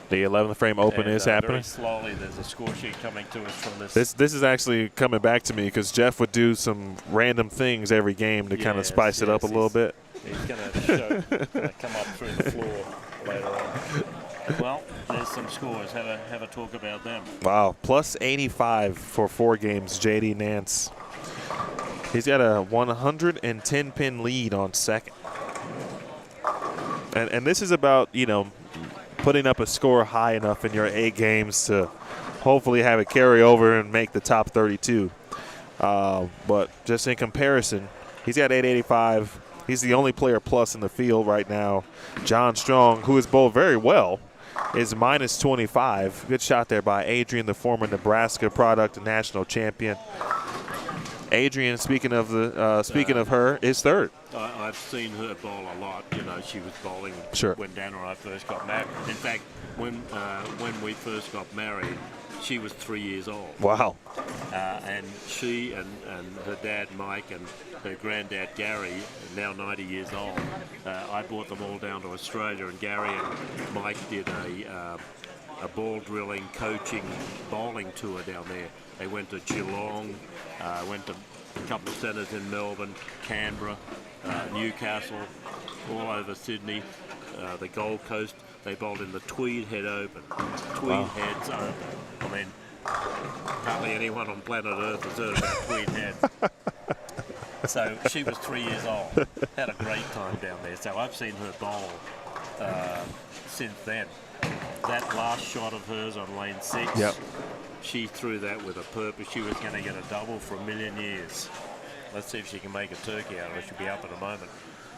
The 11th Frame Open is happening. Very slowly, there's a score sheet coming to us from this. This is actually coming back to me because Jeff would do some random things every game to kind of spice it up a little bit. He's going to come up through the floor later on. Well, there's some scores. Have a talk about them. Wow, plus 85 for 4 games, J.D. Nance. He's got a 110-pin lead on second. And this is about, you know, putting up a score high enough in your 8 games to hopefully have it carry over and make the top 32. But just in comparison, he's got 885. He's the only player plus in the field right now. John Strong, who has bowled very well, is minus 25. Good shot there by Adrian, the former Nebraska product and national champion. Adrian, speaking of her, is third. I've seen her bowl a lot. You know, she was bowling when Dan and I first got married. In fact, when we first got married, she was 3 years old. Wow. And she and her dad Mike and her granddad Gary, now 90 years old, I brought them all down to Australia, and Gary and Mike did a ball drilling, coaching, bowling tour down there. They went to Geelong, went to a couple of centres in Melbourne, Canberra, Newcastle, all over Sydney, the Gold Coast. They bowled in the Tweed Head Open. Tweed Heads Open. I mean, hardly anyone on planet Earth has heard about Tweed Head. So she was 3 years old. Had a great time down there. So I've seen her bowl since then. That last shot of hers on lane 6, she threw that with a purpose. She was going to get a double for a million years. Let's see if she can make a turkey out of it. She'll be up in a moment.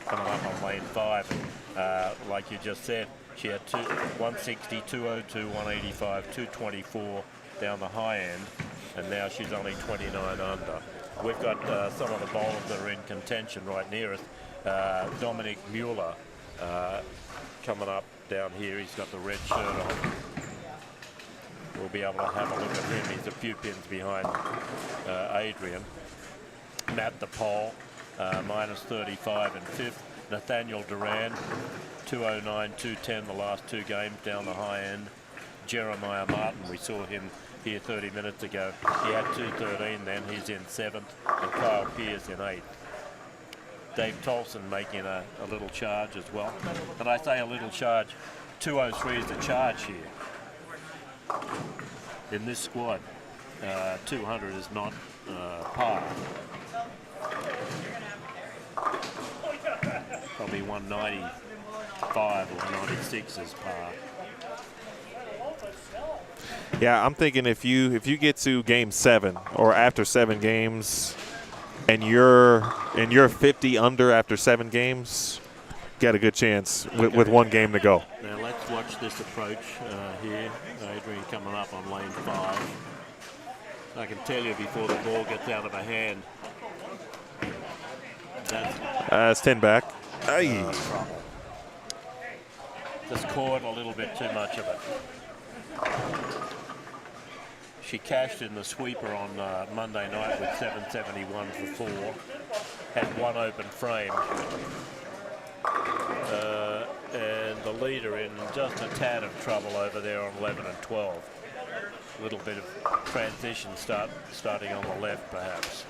Coming up on lane 5. Like you just said, she had 160, 202, 185, 224 down the high end, and now she's only 29 under. We've got some of the bowlers that are in contention right near us. Dominic Mueller coming up down here. He's got the red shirt on. We'll be able to have a look at him. He's a few pins behind Adrian. Matt DePaul, minus 35 in 5th. Nathaniel Duran, 209, 210 the last 2 games down the high end. Jeremiah Martin, we saw him here 30 minutes ago. He had 213 then, he's in 7th. And Kyle Pierce in 8th. Dave Tolson making a little charge as well. And I say a little charge, 203 is the charge here. In this squad, 200 is not par. Probably 195 or 196 is par. Yeah, I'm thinking if you get to game 7 or after 7 games, and you're 50 under after 7 games, got a good chance with 1 game to go. Now let's watch this approach here. Adrian coming up on lane 5. I can tell you before the ball gets out of her hand. That's 10 back. Aye. Trouble. Just caught a little bit too much of it. She cashed in the sweeper on Monday night with 771 for 4. Had 1 open frame. And the leader in just a tad of trouble over there on 11 and 12. A little bit of transition starting on the left, perhaps.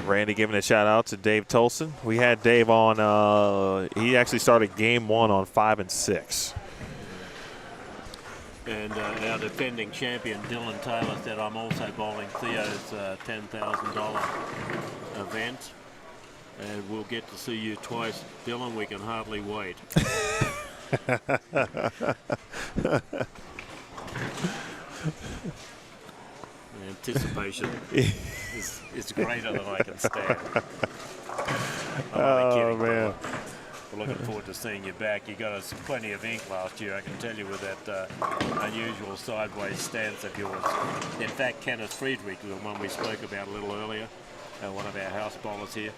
Randy giving a shout out to Dave Tolson. We had Dave on. He actually started game 1 on 5 and 6. And our defending champion Dylan Taylor said, "I'm also bowling Theo's $10,000 event, and we'll get to see you twice, Dylan. We can hardly wait." Anticipation is greater than I can stand. Oh, man. We're looking forward to seeing you back. You got us plenty of ink last year, I can tell you, with that unusual sideways stance of yours. In fact, Kenneth Friedrich, the one we spoke about a little earlier, one of our house bowlers here,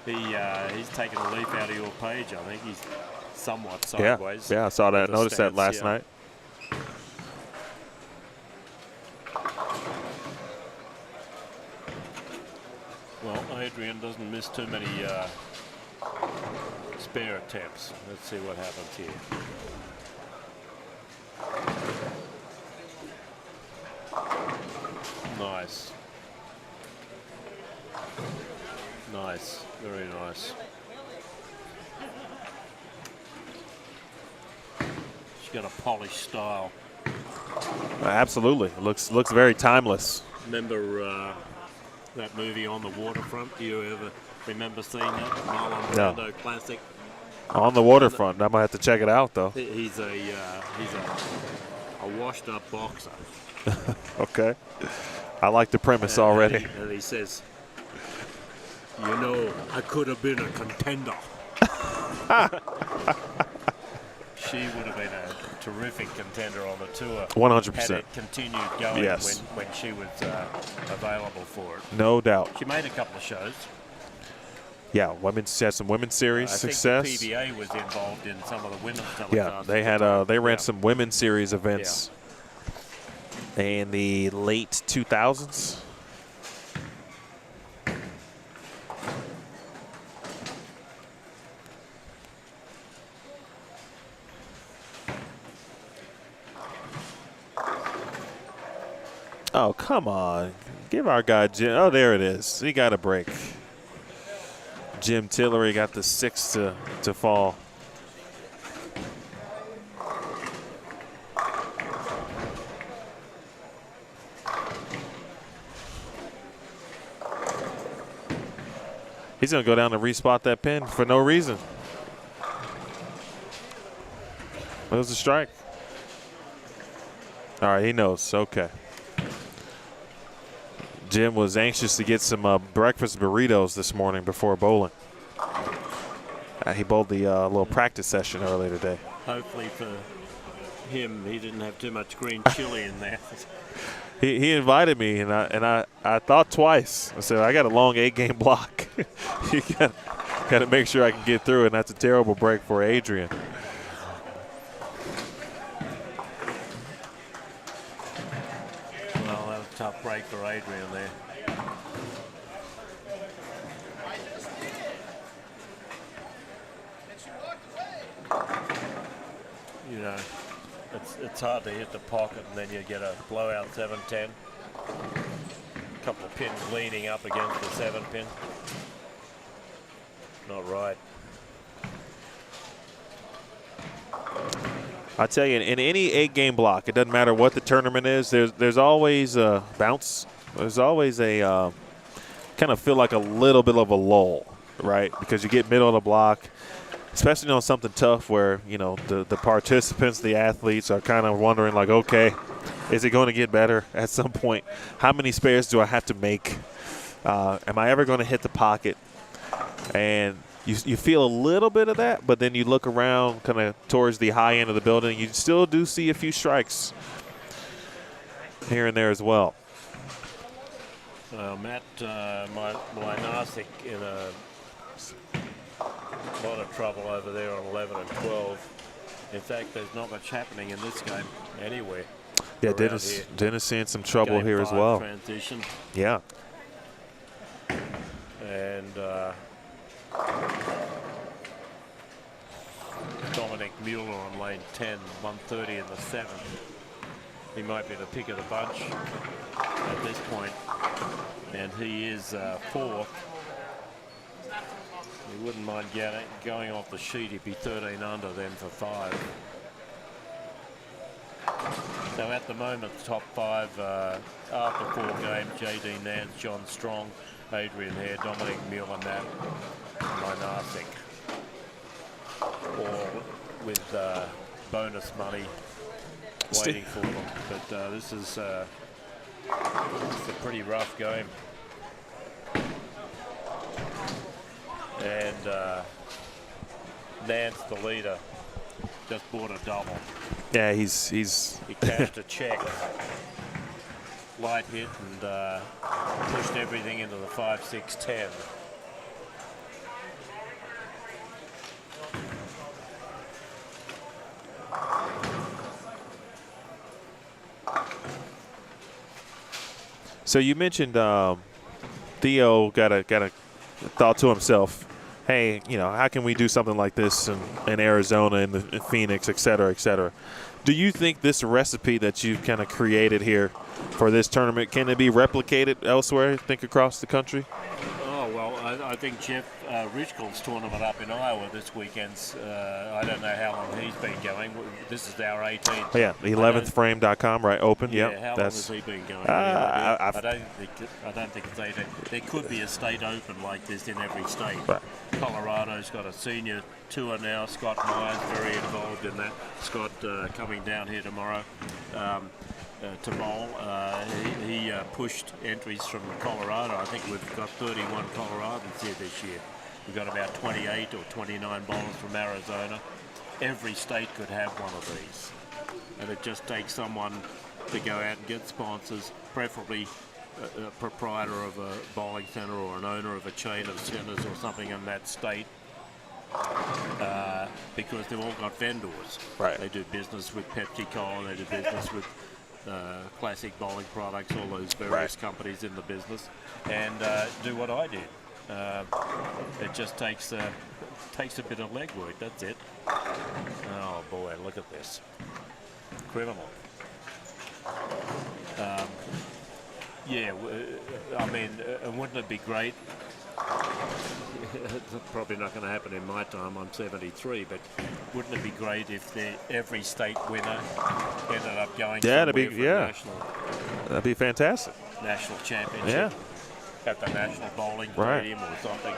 he's taken a leaf out of your page. I think he's somewhat sideways. Yeah, I saw that. Noticed that last yeah. night. Well, Adrian doesn't miss too many spare attempts. Let's see what happens here. Nice. Nice. Very nice. She's got a polished style. Absolutely. Looks very timeless. Remember that movie On the Waterfront? Do you ever remember seeing that? Marlon No. Brando classic. On the waterfront. I might have to check it out, though. He's a washed-up boxer. Okay. I like the premise already. And he says, "You know, I could have been a contender." She would have been a terrific contender on the tour. 100%. Had it continued going Yes. when she was available for it. No doubt. She made a couple of shows. Yeah, she had some women's series success. I think the PBA was involved in some of the women's telecasts. Yeah, they had they ran some women's series events in the late 2000s. Oh, come on. Give our guy Jim. Oh, there it is. He got a break. Jim Tillery got the 6 to fall. He's going to go down and respot that pin for no reason. It was a strike. All right, he knows. Okay. Jim was anxious to get some breakfast burritos this morning before bowling. He bowled the little practice session earlier today. Hopefully for him, he didn't have too much green chili in there. He invited me, and I thought twice. I said, I got a long 8-game block. You got to make sure I can get through it, and that's a terrible break for Adrian. Well, that was a tough break for Adrian there. You know, it's hard to hit the pocket and then you get a blowout 7-10. A couple of pins leaning up against the 7-pin. Not right. I tell you, in any 8-game block, it doesn't matter what the tournament is. There's always a bounce. There's always a kind of feel like a little bit of a lull, right? Because you get middle of the block, especially on something tough where the participants, the athletes are kind of wondering like, okay, is it going to get better at some point? How many spares do I have to make? Am I ever going to hit the pocket? And you feel a little bit of that, but then you look around kind of towards the high end of the building. You still do see a few strikes here and there as well. Matt Mlynarczyk in a lot of trouble over there on 11 and 12. In fact, there's not much happening in this game anywhere. Yeah, Dennis seeing some trouble Game here as 5 well. Transition. Yeah. And Dominic Mueller on lane 10, 130 in the 7th. He might be the pick of the bunch at this point, and he is 4th. He wouldn't mind going off the sheet. He'd be 13 under then for 5. So at the moment, the top 5 after 4 games: J.D. Nance, John Strong, Adrian Hare, Dominic Mueller, Matt Mlynarczyk, all with bonus money waiting for them. But this is a pretty rough game. And Nance, the leader, just bought a double. Yeah, He cashed a check. Light hit and pushed everything into the 5, 6, 10. So you mentioned Theo got a thought to himself, hey, how can we do something like this in Arizona, in Phoenix, et cetera, et cetera. Do you think this recipe that you've kind of created here for this tournament, can it be replicated elsewhere, think across the country? Oh, well, I think Jeff Richkold's tournament up in Iowa this weekend's, I don't know how long he's been going. This is our 18th. Oh, yeah, 11thframe.com, right, open, yeah. Yep. How long has he been going? I don't think it's 18. There could be a state open like this in every state. Right. Colorado's got a senior tour now. Scott Myers very involved in that. Scott coming down here tomorrow to bowl. He pushed entries from Colorado. I think we've got 31 Coloradans here this year. We've got about 28 or 29 bowlers from Arizona. Every state could have one of these. And it just takes someone to go out and get sponsors, preferably a proprietor of a bowling centre or an owner of a chain of centres or something in that state, because they've all got vendors. Right. They do business with Pepsi Cola, they do business with Classic Bowling Products, all those various companies in the business, and do what I did. It just takes a bit of legwork, that's it. Oh boy, look at this. Criminal. Yeah, I mean, wouldn't it be great? It's probably not going to happen in my time, I'm 73, but wouldn't it be great if every state winner ended up going that'd be, national, that'd be fantastic. National championship at the National Bowling Stadium or something.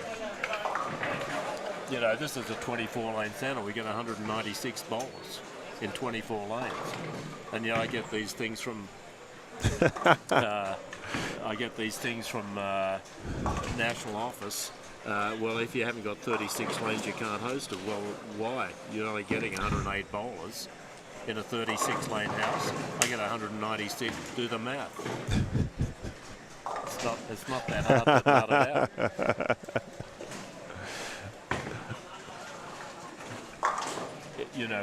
This is a 24-lane centre. We get 196 bowlers in 24 lanes. And I get these things from national office. Well, if you haven't got 36 lanes, you can't host it. Well, why? You're only getting 108 bowlers in a 36-lane house. I get 196. Do the math. It's not that hard to nut it out.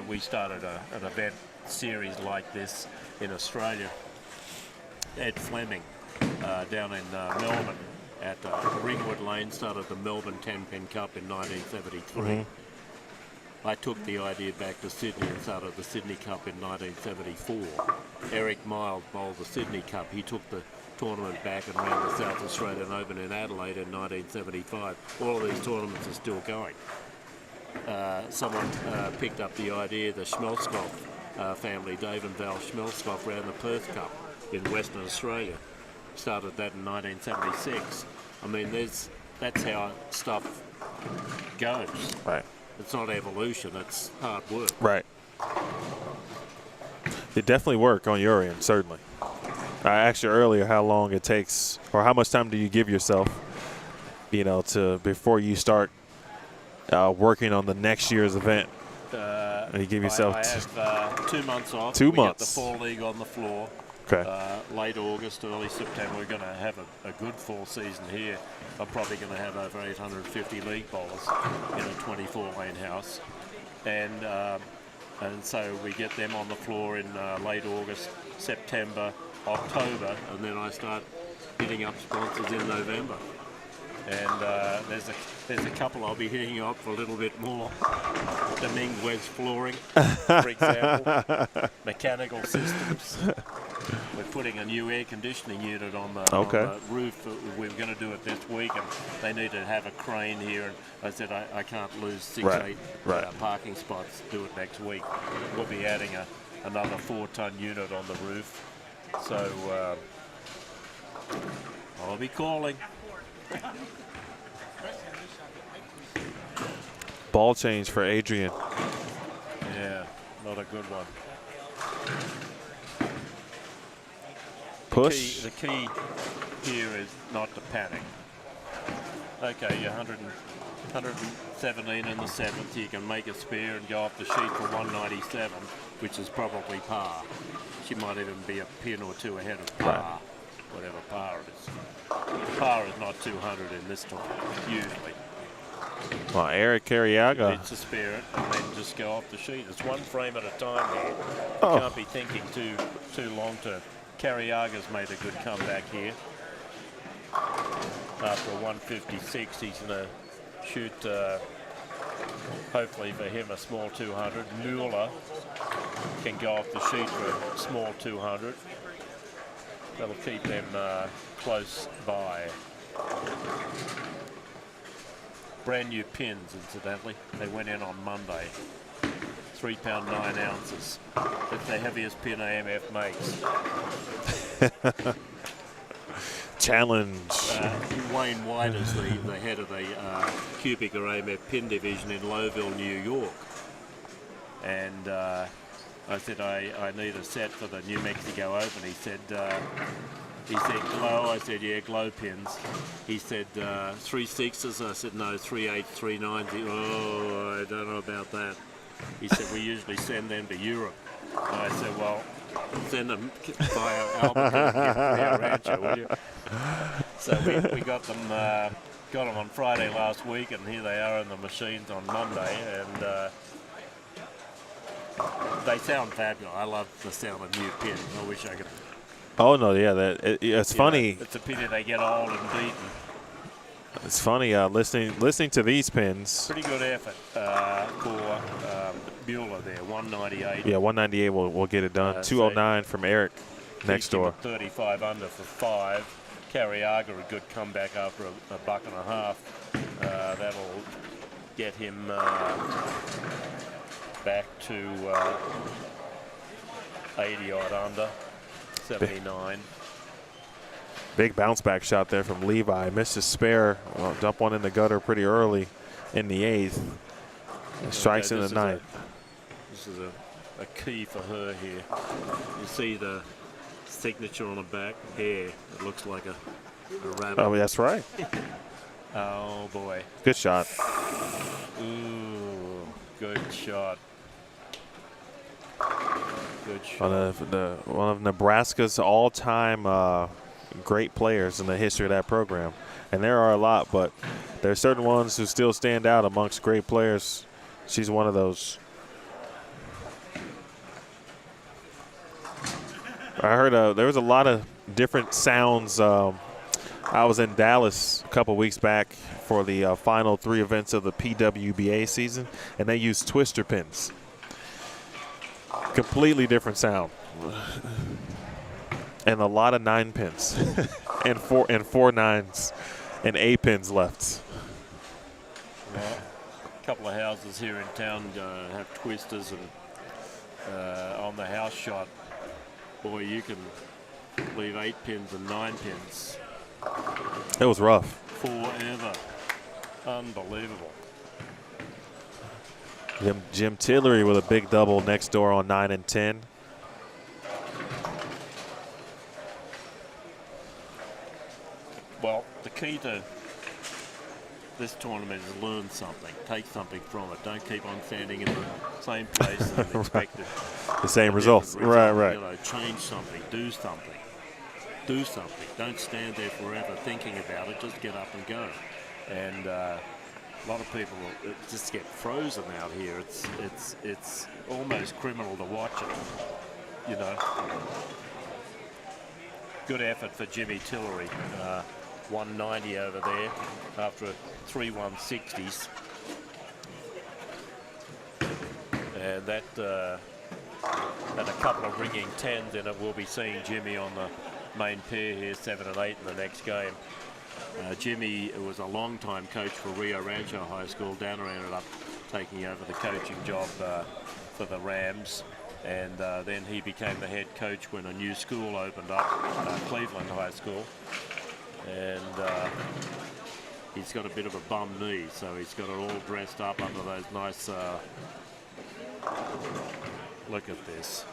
We started an event series like this in Australia. Ed Fleming down in Melbourne at Ringwood Lane started the Melbourne Tenpin Cup in 1973. I took the idea back to Sydney and started the Sydney Cup in 1974. Eric Miles bowled the Sydney Cup. He took the tournament back and ran the South Australian Open in Adelaide in 1975. All of these tournaments are still going. Someone picked up the idea, the Schmelzkopf family, Dave and Val Schmelskoff, ran the Perth Cup in Western Australia. Started that in 1976. I mean, that's how stuff goes. Right. It's not evolution, it's hard work. Right. It definitely work on your end, certainly. I asked you earlier how long it takes, or how much time do you give yourself, you know, to before you start working on the next year's event. And you give yourself I have 2 months off. 2 We months. got the fall league on the floor. Okay. Late August, early September, we're going to have a good fall season here. I'm probably going to have over 850 league bowlers in a 24-lane house. And so we get them on the floor in late August, September, October, and then I start hitting up sponsors in November. And there's a couple I'll be hitting up for a little bit more. The Ming wedge flooring, for example. Mechanical systems. We're putting a new air conditioning unit on the roof. We're going to do it this week, and they need to have a crane here. And I said I can't lose 6-8 parking spots. Do it next week. We'll be adding another 4-ton unit on the roof. So I'll be calling. Ball change for Adrian. Yeah, not a good one. Push. The key here is not to panic. Okay, you're 117 in the 7th. You can make a spare and go off the sheet for 197, which is probably par. She might even be a pin or two ahead of par, whatever par it is. Par is not 200 in this tournament, usually. Well, Eric Carriaga. It's a spare and then just go off the sheet. It's one frame at a time here. Oh. Can't be thinking too long term. Carriaga's made a good comeback here. After a 156, he's going to shoot, hopefully for him, a small 200. Mueller can go off the sheet for a small 200. That'll keep them close by. Brand new pins, incidentally. They went in on Monday. 3 pound 9 ounces. It's the heaviest pin AMF makes. Challenge. Wayne White is the head of the cubic or AMF pin division in Lowville, New York. And I said I need a set for the New Mexico Open. He said glow. I said, yeah, glow pins. He said 3 6s. I said no, 3 8s, 3 9s. Oh, I don't know about that. He said we usually send them to Europe. And I said, well, send them via Albuquerque, Rio Rancho, will you? So we got them on Friday last week, and here they are in the machines on Monday, and they sound fabulous. I love the sound of new pins. I wish I could. Oh no, yeah, it's funny. It's a pity they get old and beaten. It's funny listening to these pins. Pretty good effort for Mueller there, 198. Yeah, 198 will get it done. 209 from Eric next door. 35 under for 5. Carriaga, a good comeback after a buck and a half. That'll get him back to 80 odd under, 79. Big bounce back shot there from Levi. Missed his spare. Well, dump one in the gutter pretty early in the 8th. Strikes in the 9th. This is a key for her here. You see the signature on the back hair. It looks like a rabbit. Oh, that's right. Oh boy. Good shot. Ooh, good shot. Good shot. One of Nebraska's all-time great players in the history of that program. And there are a lot, but there are certain ones who still stand out amongst great players. She's one of those. I heard there was a lot of different sounds. I was in Dallas a couple weeks back for the final 3 events of the PWBA season, and they used twister pins. Completely different sound. And a lot of 9 pins and 4 9s and 8 pins left. Well, a couple of houses here in town have twisters, and on the house shot, boy, you can leave 8 pins and 9 pins It was rough. forever. Unbelievable. Jim Tillery with a big double next door on 9 and 10. Well, the key to this tournament is learn something. Take something from it. Don't keep on standing in the same place and expect The same results. Right, right. You know, change something. Do something. Do something. Don't stand there forever thinking about it. Just get up and go. And a lot of people just get frozen out here. It's almost criminal to watch it. You know. Good effort for Jimmy Tillery. 190 over there after 3 160s. And that and a couple of ringing 10s in it. We'll be seeing Jimmy on the main pair here, 7 and 8 in the next game. Jimmy was a long-time coach for Rio Rancho High School. Downer ended up taking over the coaching job for the Rams. And then he became the head coach when a new school opened up, Cleveland High School. And he's got a bit of a bum knee, so he's got it all dressed up under those nice, look at this.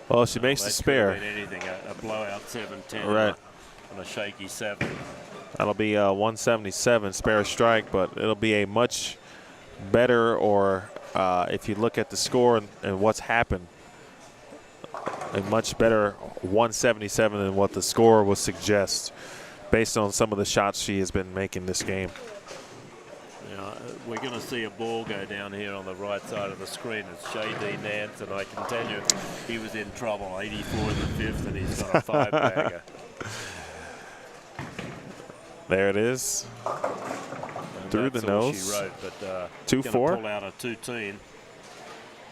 Well, she makes the spare. Anything, a blowout 7-10 Right. and a shaky 7. That'll be 177 spare strike, but it'll be a much better, or if you look at the score and what's happened, a much better 177 than what the score would suggest based on some of the shots she has been making this game. Yeah, we're going to see a ball go down here on the right side of the screen. It's J.D. Nance, and I can tell you he was in trouble. 84 in the 5th, and he's got a 5-bagger. There it is. And Through the that's all nose. she wrote, but 2-4. pull out a 2-10,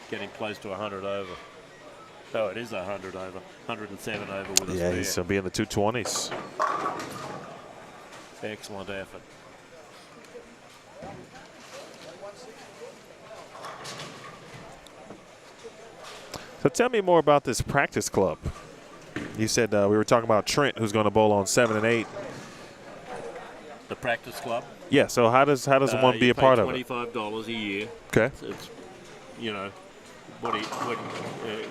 getting close to 100 over. Oh, it is 100 over, 107 over with a Yeah, spare. he's going to be in the 220s. Excellent effort. So tell me more about this practice club. You said we were talking about Trent, who's going to bowl on 7 and 8. The practice club. Yeah. So how does one be a part of it? $25 a year. Okay. It's, you know,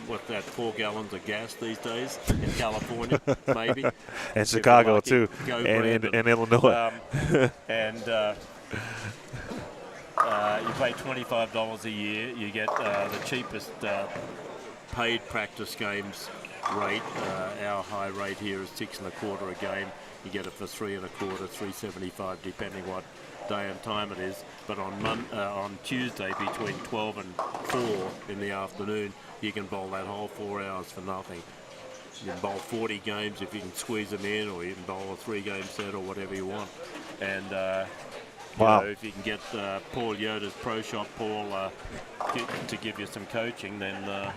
what's that? 4 gallons of gas these days in California, maybe. And Chicago too, Go and Brandon. Illinois. And you pay $25 a year. You get the cheapest paid practice games rate. Our high rate here is 6 1/4 a game. You get it for 3 1/4, 3.75, depending what day and time it is. But on Tuesday between 12 and 4 in the afternoon, you can bowl that whole 4 hours for nothing. You can bowl 40 games if you can squeeze them in, or you can bowl a 3-game set or whatever you want. And Wow. you know, if you can get Paul Yoder's Pro Shop Paul to give you some coaching, then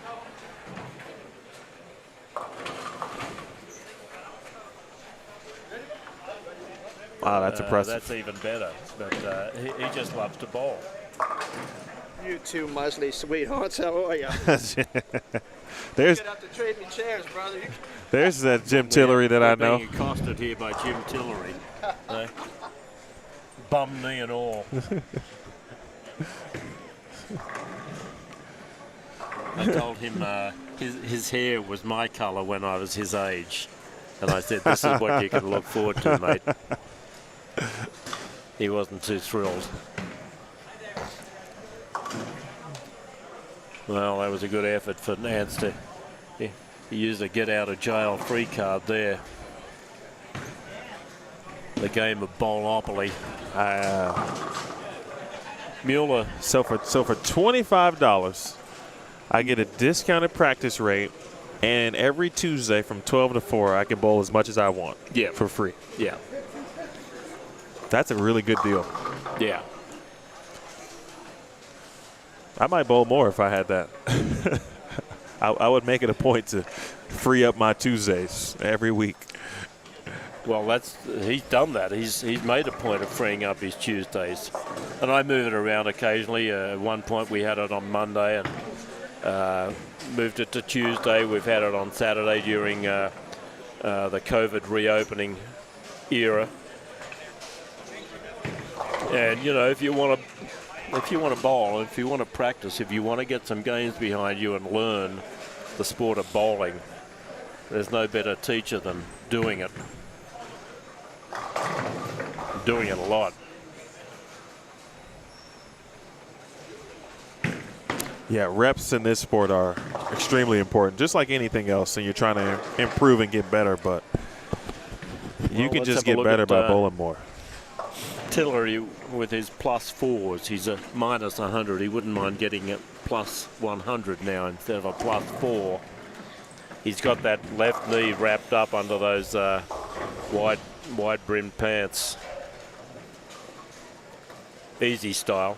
Wow, that's impressive. That's even better. But he just loves to bowl. You two Musley sweethearts, how are you? There's You're gonna have to trade me chairs, brother. there's that Jim Tillery that I know. Being accosted here by Jim Tillery. Bum knee and all. I told him his hair was my colour when I was his age. And I said, this is what you can look forward to, mate. He wasn't too thrilled. Well, that was a good effort for Nance to he used a get-out-of-jail-free card there. The game of bowlopoly. Mueller. So for $25, I get a discounted practice rate, and every Tuesday from 12 to 4, I can bowl as much as I want. Yeah. For free. Yeah. That's a really good deal. Yeah. I might bowl more if I had that. I would make it a point to free up my Tuesdays every week. Well, he's done that. He's made a point of freeing up his Tuesdays, and I move it around occasionally. At one point we had it on Monday and moved it to Tuesday. We've had it on Saturday during the COVID reopening era. And you know, if you want to bowl, if you want to practice, if you want to get some games behind you and learn the sport of bowling, there's no better teacher than doing it. Doing it a lot. Yeah, reps in this sport are extremely important, just like anything else, and you're trying to improve and get better, but you can just get better by bowling more. Tillery with his +4s, he's a -100. He wouldn't mind getting a +100 now instead of a +4. He's got that left knee wrapped up under those wide brimmed pants. Easy style.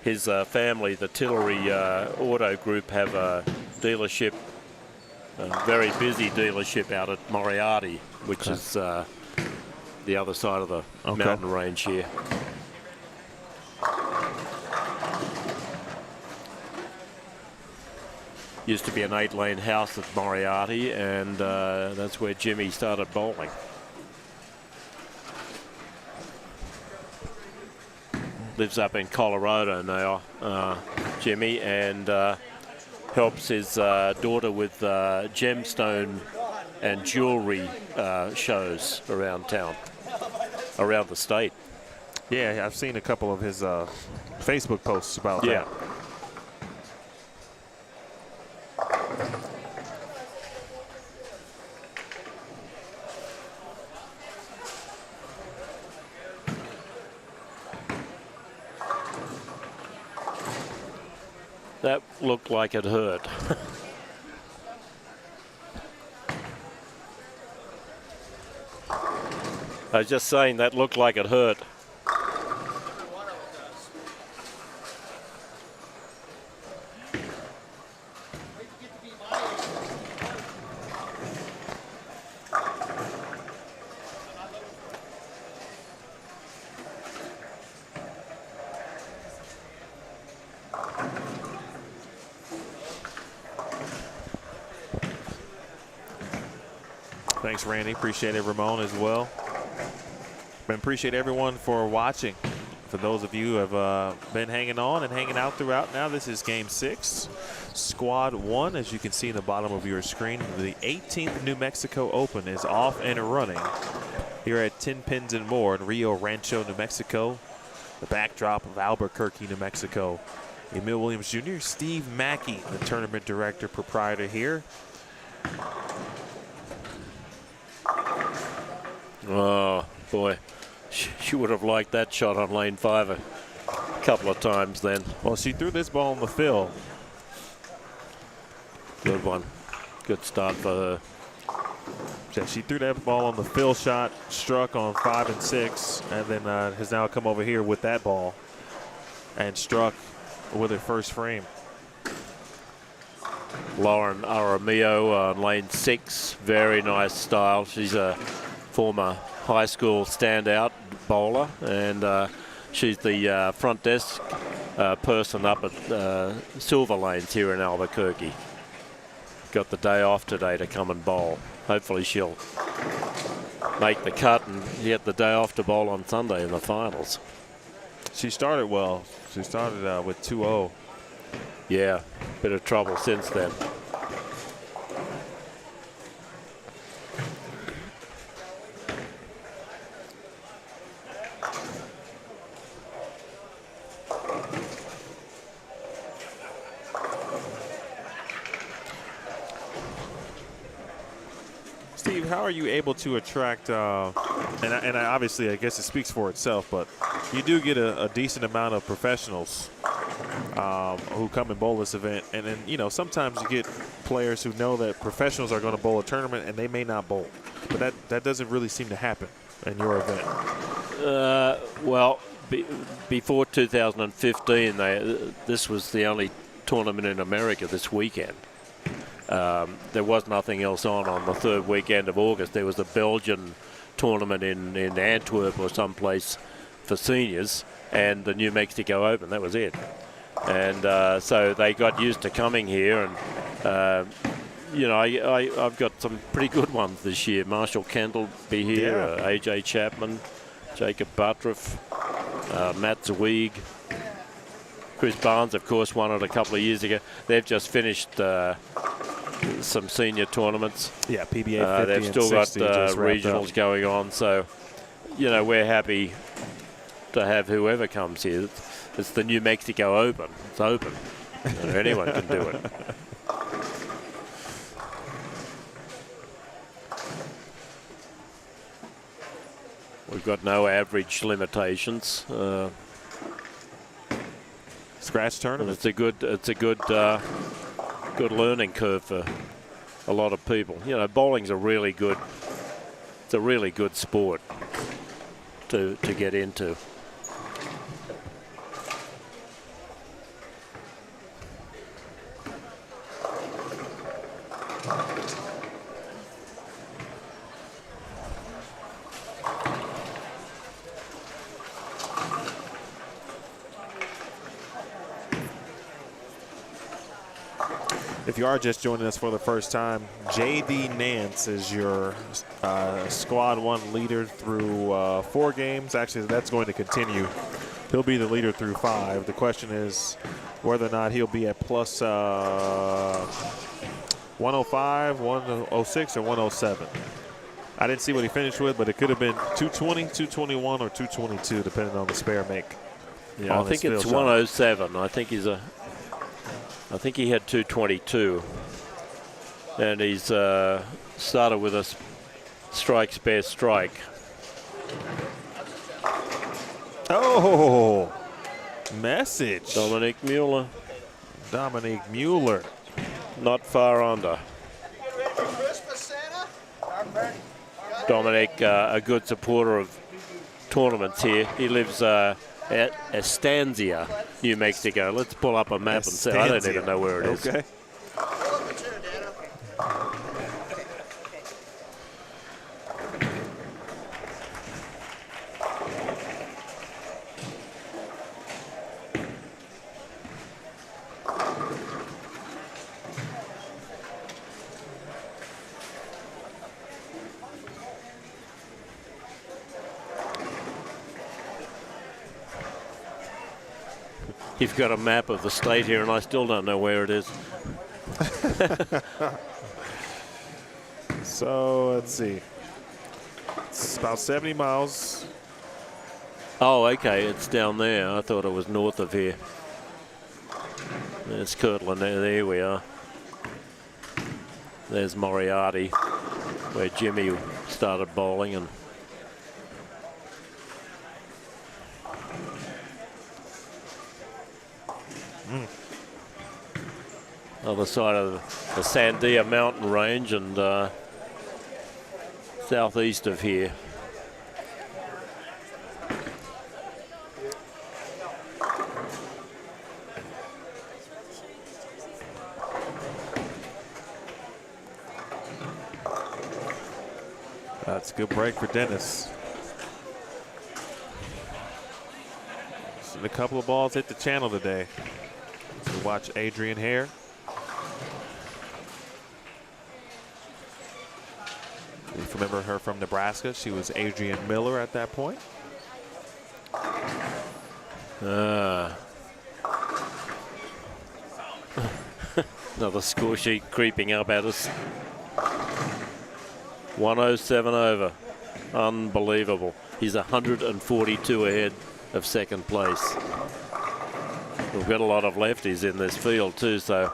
His family, the Tillery Auto Group, have a dealership, a very busy dealership out at Moriarty, which is the other side of the mountain range here. Used to be an 8-lane house at Moriarty, and that's where Jimmy started bowling. Lives up in Colorado now, Jimmy, and helps his daughter with gemstone and jewelry shows around town, around the state. Yeah, I've seen a couple of his Facebook posts about that. That looked like it hurt. I was just saying that looked like it hurt. Thanks, Randy. Appreciate it, Ramon, as well. And appreciate everyone for watching. For those of you who have been hanging on and hanging out throughout now, this is Game 6, Squad 1. As you can see in the bottom of your screen, the 18th New Mexico Open is off and running here at Tenpins More in Rio Rancho, New Mexico. The backdrop of Albuquerque, New Mexico. Emil Williams Jr., Steve Mackey, the tournament director, proprietor here. Oh, boy. She would have liked that shot on lane 5 a couple of times then. Well, she threw this ball in the fill. Good one. Good start for her. Yeah, she threw that ball on the fill shot, struck on 5 and 6, and then has now come over here with that ball and struck with her first frame. Lauren Aramillo on lane 6. Very nice style. She's a former high school standout bowler, and she's the front desk person up at Silver Lanes here in Albuquerque. Got the day off today to come and bowl. Hopefully she'll make the cut and get the day off to bowl on Sunday in the finals. She started well. She started with 2-0. Yeah, bit of trouble since then. Steve, how are you able to attract, and obviously I guess it speaks for itself, but you do get a decent amount of professionals who come and bowl this event, and then, you know, sometimes you get players who know that professionals are going to bowl a tournament and they may not bowl, but that doesn't really seem to happen in your event. Well, before 2015, this was the only tournament in America this weekend. There was nothing else on the third weekend of August. There was a Belgian tournament in Antwerp or someplace for seniors, and the New Mexico Open. That was it. And so they got used to coming here, and you know, I've got some pretty good ones this year. Marshall Kent will be here, Yeah. AJ Chapman, Jacob Buttriff, Matt Zweig, Chris Barnes, of course, won it a couple of years ago. They've just finished some senior tournaments. Yeah, PBA 50 they've and still got 60 just wrapped regionals up. going on, so you know, we're happy to have whoever comes here. It's the New Mexico Open. It's open. You know, anyone can do it. We've got no average limitations. Scratch And tournament. it's a good learning curve for a lot of people. You know, bowling's a really good sport to get into. If you are just joining us for the first time, J.D. Nance is your Squad 1 leader through 4 games. Actually, that's going to continue. He'll be the leader through 5. The question is whether or not he'll be at plus 105, 106, or 107. I didn't see what he finished with, but it could have been 220, 221, or 222, depending on the spare make. Yeah, I think it's 107. I think he had 222, and he's started with a strike spare strike. Oh, message. Dominic Mueller, not far under. Dominic, a good supporter of tournaments here. He lives at Estancia, New Mexico. Let's pull up a map and see. I don't even know where it is. Okay. You've got a map of the state here, and I still don't know where it is. So let's see. It's about 70 miles. Oh, okay, it's down there. I thought it was north of here. There's Kirtland. There we are. There's Moriarty, where Jimmy started bowling, and other side of the Sandia mountain range, and southeast of here. That's a good break for Dennis. A couple of balls hit the channel today. So watch Adrian Hare. If you remember her from Nebraska, she was Adrian Miller at that point. Another score sheet creeping up at us. 107 over. Unbelievable. He's 142 ahead of second place. We've got a lot of lefties in this field too, so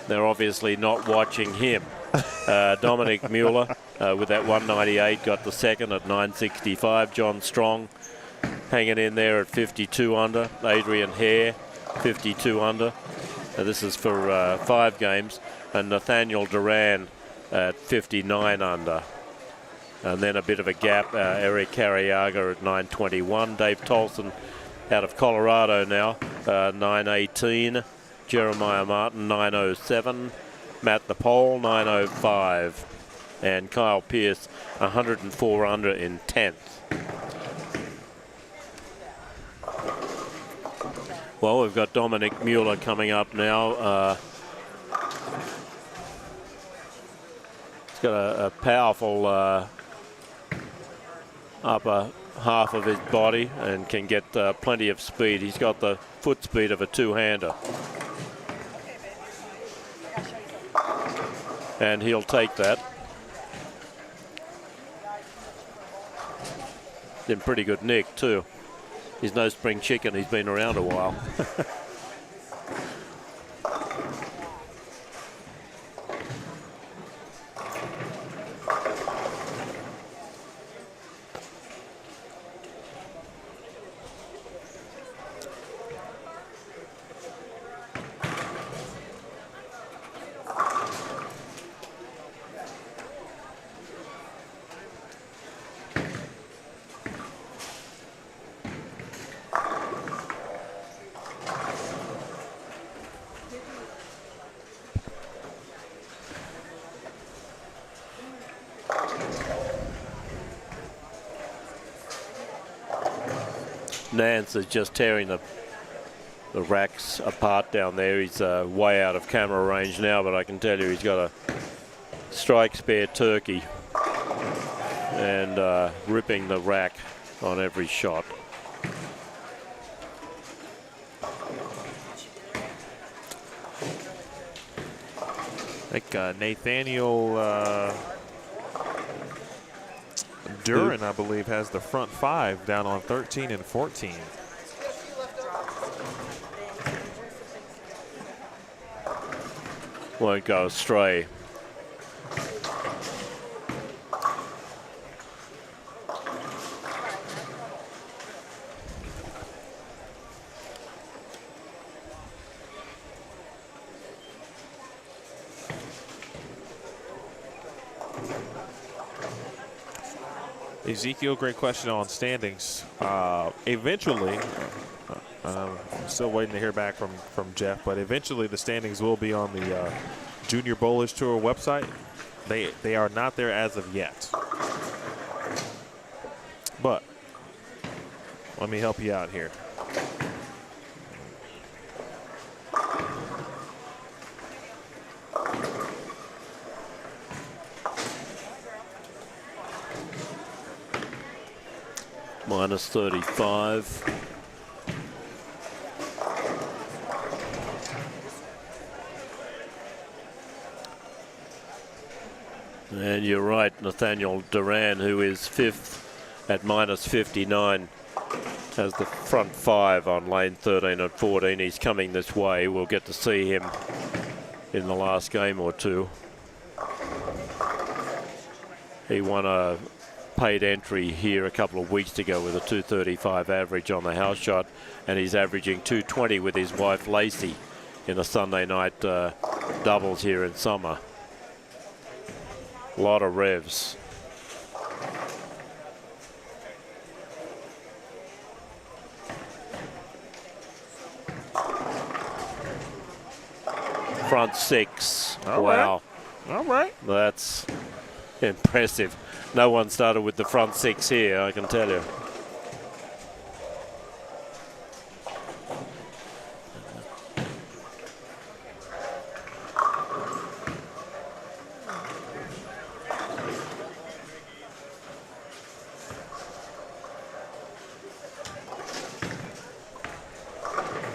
they're obviously not watching him. Dominic Mueller with that 198 got the second at 965. John Strong hanging in there at 52 under. Adrian Hare 52 under. This is for 5 games. And Nathaniel Duran at 59 under. And then a bit of a gap, Eric Carriaga at 921. Dave Tolson out of Colorado now, 918. Jeremiah Martin, 907. Matt the Pole, 905. and Kyle Pearce 104 under in 10th. Well, we've got Dominic Mueller coming up now. He's got a powerful upper half of his body and can get plenty of speed. He's got the foot speed of a two-hander. And he'll take that. In pretty good nick too. He's no spring chicken, he's been around a while. Nance is just tearing the racks apart down there. He's way out of camera range now, but I can tell you he's got a strike spare turkey and ripping the rack on every shot. I think Nathaniel Duran, I believe, has the front five down on 13 and 14. Won't go astray. Ezekiel, great question on standings. Eventually, I'm still waiting to hear back from Jeff, but eventually the standings will be on the Junior Bowlers Tour website. They are not there as of yet. But let me help you out here. Minus 35. And you're right, Nathaniel Duran, who is fifth at minus 59, has the front five on lane 13 and 14. He's coming this way. We'll get to see him in the last game or two. He won a paid entry here a couple of weeks ago with a 235 average on the house shot, and he's averaging 220 with his wife Lacey in a Sunday night doubles here in summer. A lot of revs. Front six. Wow. All right. That's impressive. No one started with the front six here, I can tell you.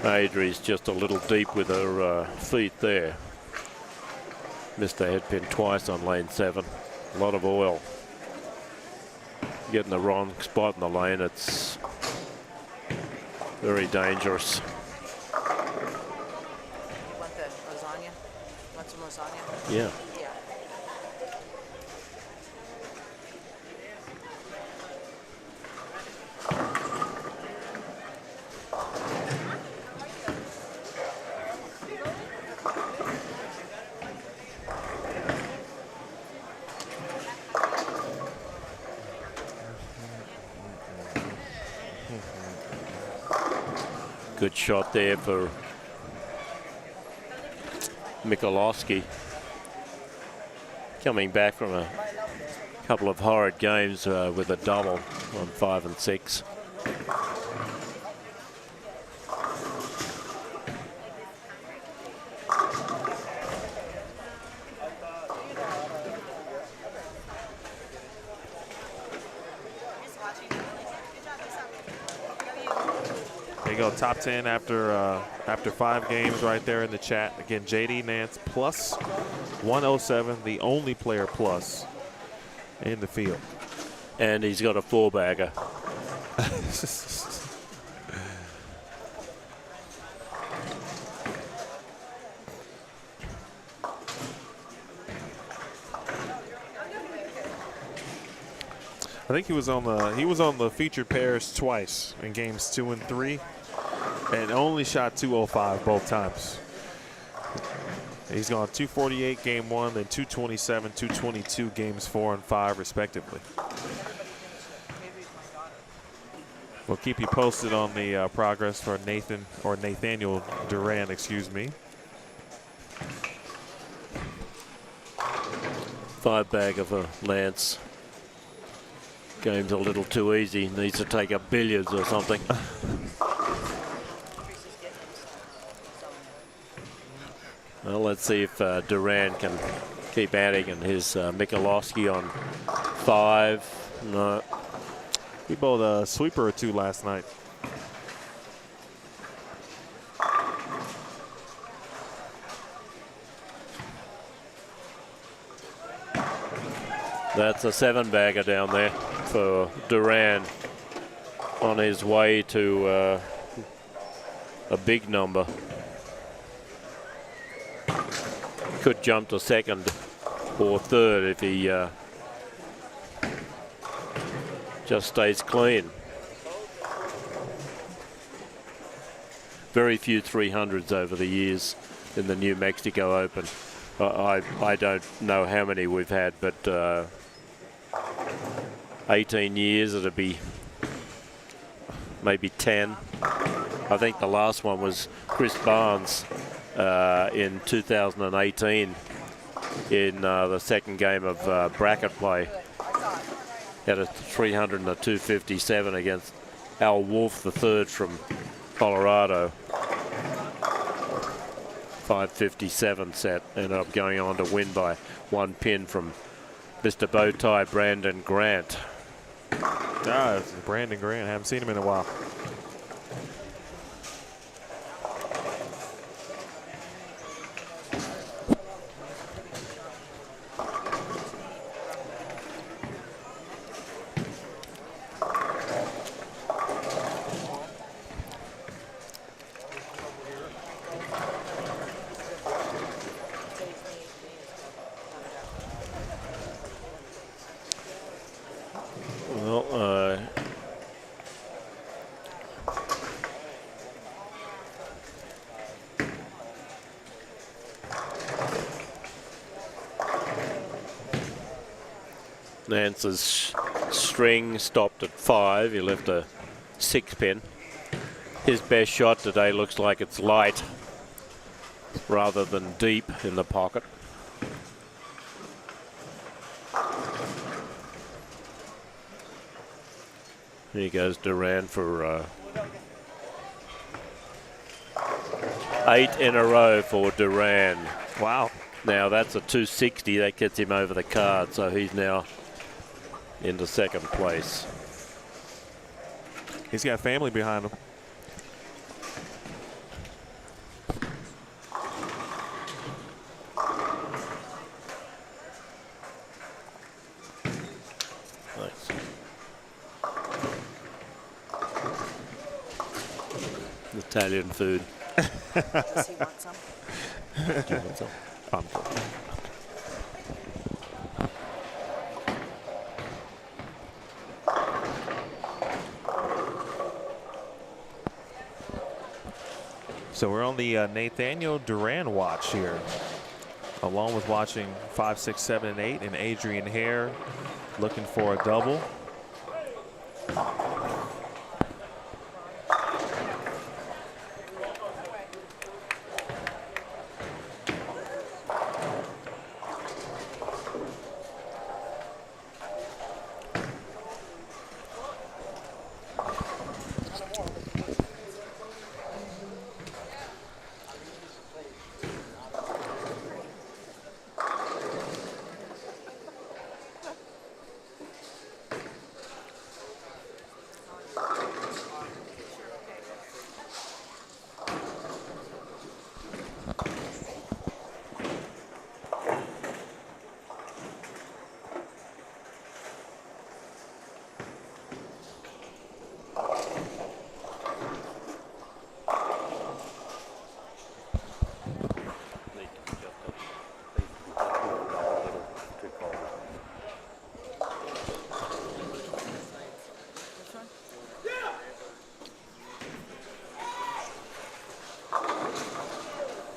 Adri's just a little deep with her feet there. Missed the headpin twice on lane 7. A lot of oil. Getting the wrong spot in the lane, it's very dangerous. You want the lasagna? Want some lasagna? Yeah. Yeah. Good shot there for Mikulowski. Coming back from a Couple of horrid games with a double on 5 and 6. There you go, top 10 after 5 games right there in the chat. Again, JD Nance plus 107, the only player plus in the field. And he's got a 4-bagger. I think he was on the featured pairs twice in games 2 and 3, and only shot 205 both times. He's gone 248 game 1, then 227, 222 games 4 and 5 respectively. We'll keep you posted on the progress for Nathaniel Duran, excuse me. 5-bagger for Lance. Game's a little too easy. Needs to take up billiards or something. Well, let's see if Duran can keep adding, and his Michalowski on 5. No. He bowled a sweeper or 2 last night. That's a 7-bagger down there for Duran on his way to a big number. Could jump to 2nd or 3rd if he just stays clean. Very few 300s over the years in the New Mexico Open. I don't know how many we've had, but 18 years, it'll be maybe 10. I think the last one was Chris Barnes in 2018 in the second game of bracket play. Had a 300 and a 257 against Al Wolf III from Colorado. 557 set, ended up going on to win by 1 pin from Mr. Bowtie Brandon Grant. Ah, it's Brandon Grant. Haven't seen him in a while. Nance's string stopped at 5. He left a 6-pin. His best shot today looks like it's light rather than deep in the pocket. Here goes Duran for 8 in a row for Duran. Wow. Now that's a 260. That gets him over the card, so he's now into 2nd place. He's got family behind him. Nice. Italian food. Does he want some? Do you want some? I'm good. So we're on the Nathaniel Duran watch here, along with watching 5, 6, 7, and 8, and Adrian Hare looking for a double.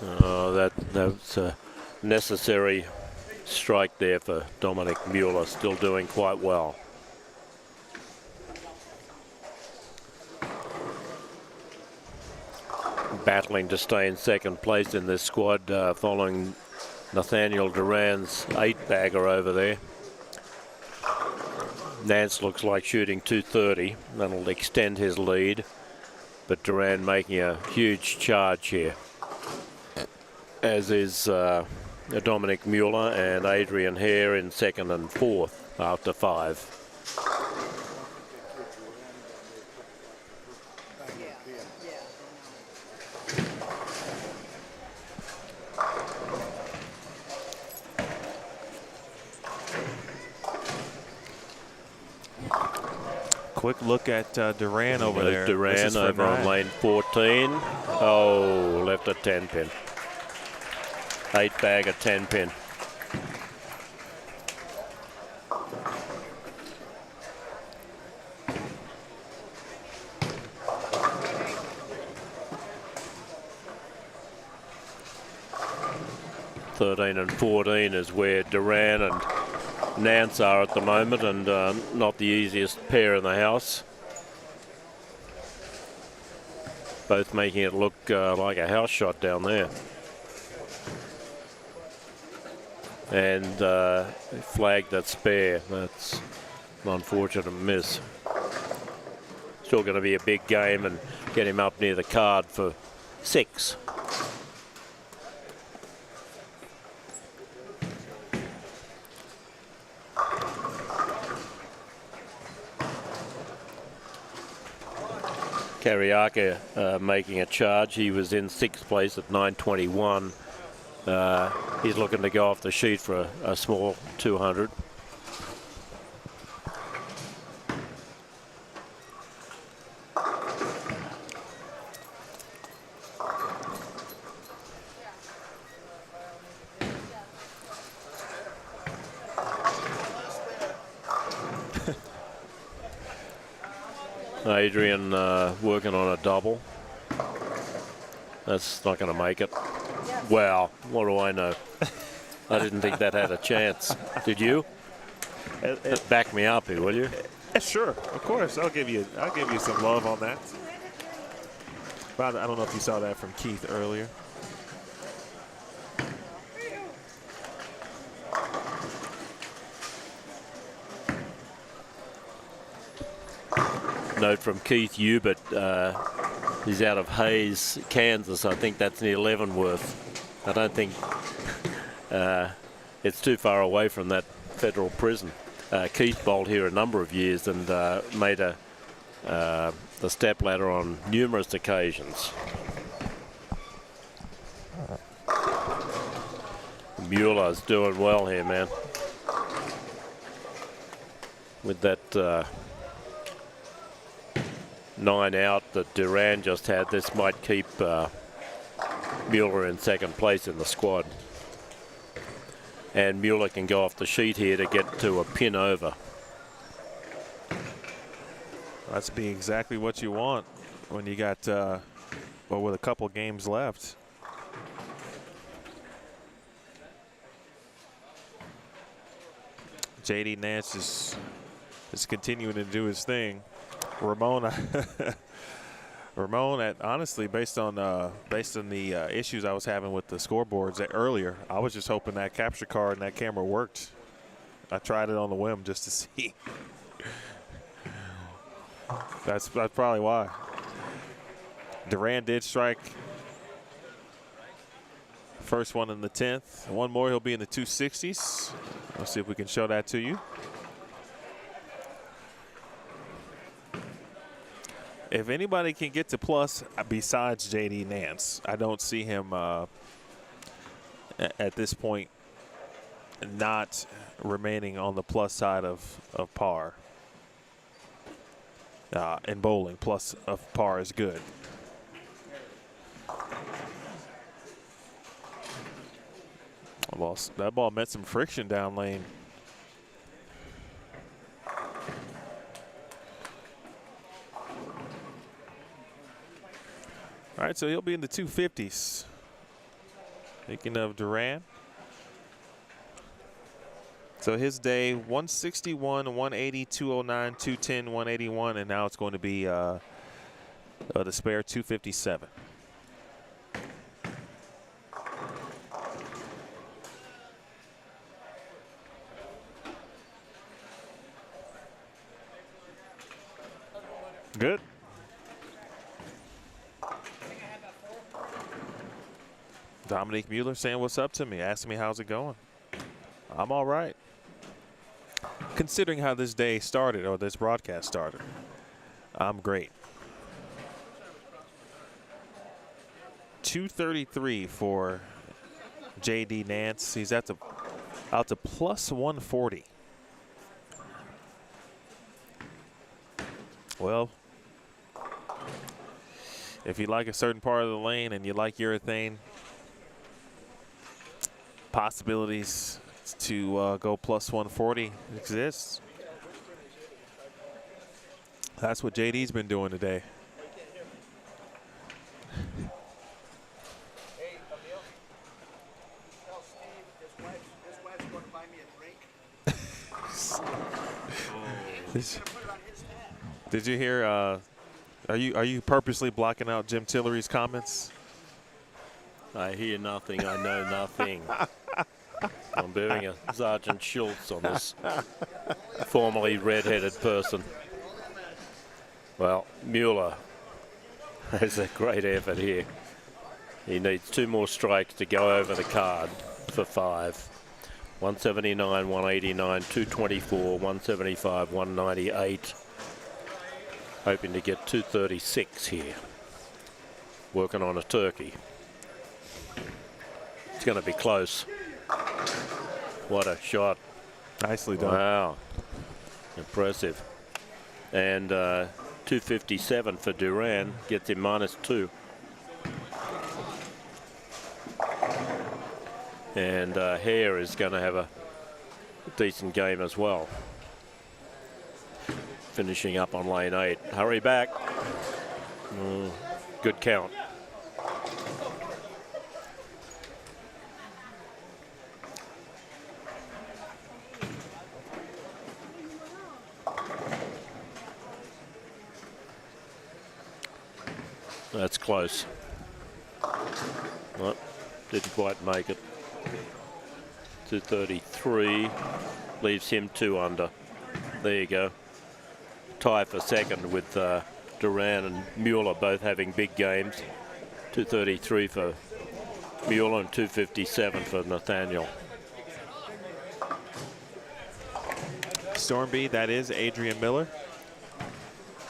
That's a necessary strike there for Dominic Mueller, still doing quite well. Battling to stay in second place in this squad following Nathaniel Duran's 8-bagger over there. Nance looks like shooting 230. That'll extend his lead, but Duran making a huge charge here, as is Dominic Mueller and Adrian Hare in second and fourth after 5. Quick look at Duran over there. Duran over on lane 14. Oh, left a 10-pin. 8-bagger 10-pin. (13 and 14) is where Duran and Nance are at the moment, and not the easiest pair in the house. Both making it look like a house shot down there. And flagged that spare. That's an unfortunate miss. Still going to be a big game and get him up near the card for 6. Kariaka making a charge. He was in 6th place at 921. He's looking to go off the sheet for a small 200. Adrian working on a double. That's not going to make it. Wow, what do I know? I didn't think that had a chance. Did you? Back me up here, will you? Sure, of course. I'll give you some love on that. But I don't know if you saw that from Keith earlier. Note from Keith Hubert, he's out of Hayes, Kansas. I think that's near Leavenworth. I don't think it's too far away from that federal prison. Keith bowled here a number of years and made the step ladder on numerous occasions. Mueller's doing well here, man. With that 9 out that Duran just had, this might keep Mueller in second place in the squad. And Mueller can go off the sheet here to get to a pin over. That's be exactly what you want when you got, well, with a couple games left. JD Nance is continuing to do his thing. Ramon, honestly, based on the issues I was having with the scoreboards earlier, I was just hoping that capture card and that camera worked. I tried it on the whim just to see. That's probably why. Duran did strike. First one in the 10th. One more, he'll be in the 260s. Let's see if we can show that to you. If anybody can get to plus besides JD Nance, I don't see him at this point not remaining on the plus side of par. In bowling, plus of par is good. Well, that ball met some friction down lane. All right, so he'll be in the 250s. Speaking of Duran. So his day, 161, 180, 209, 210, 181, and now it's going to be the spare 257. Good. Dominique Mueller saying what's up to me, asking me how's it going. I'm all right. Considering how this day started, or this broadcast started, I'm great. 233 for JD Nance. He's out to plus 140. Well, if you like a certain part of the lane and you like urethane, possibilities to go plus 140 exists. That's what JD's been doing today. Hey, Emil, tell Steve his wife's going to buy me a drink. He's going to put it on his tab. Did you hear? Are you purposely blocking out Jim Tillery's comments? I hear nothing. I know nothing. I'm doing a Sergeant Schultz on this formerly red-headed person. Well, Mueller has a great effort here. He needs 2 more strikes to go over the card for 5. 179, 189, 224, 175, 198. Hoping to get 236 here. Working on a turkey. It's going to be close. What a shot. Nicely done. Wow. Impressive. And 257 for Duran gets him -2. And Hare is going to have a decent game as well. Finishing up on lane 8. Hurry back. Good count. That's close. Well, didn't quite make it. 233 leaves him 2 under. There you go. Tie for second with Duran and Mueller both having big games. 233 for Mueller and 257 for Nathaniel. Stormby, that is Adrian Miller.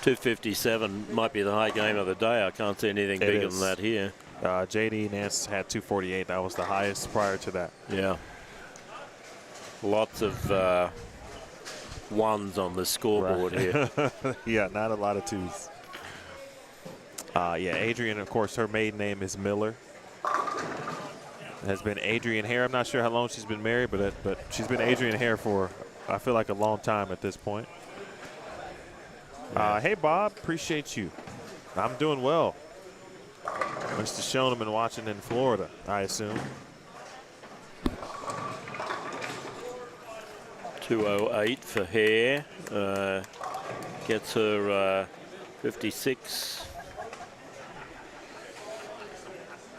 257 might be the high game of the day. I can't see anything bigger than that here. JD Nance had 248. That was the highest prior to that. Yeah. Lots of ones on the scoreboard here. Yeah, not a lot of 2s. Yeah, Adrian, of course, her maiden name is Miller. It has been Adrian Hare. I'm not sure how long she's been married, but she's been Adrian Hare for, I feel like, a long time at this point. Hey, Bob, appreciate you. I'm doing well. Mr. Schoeneman watching in Florida, I assume. 208 for Hare. Gets her 56.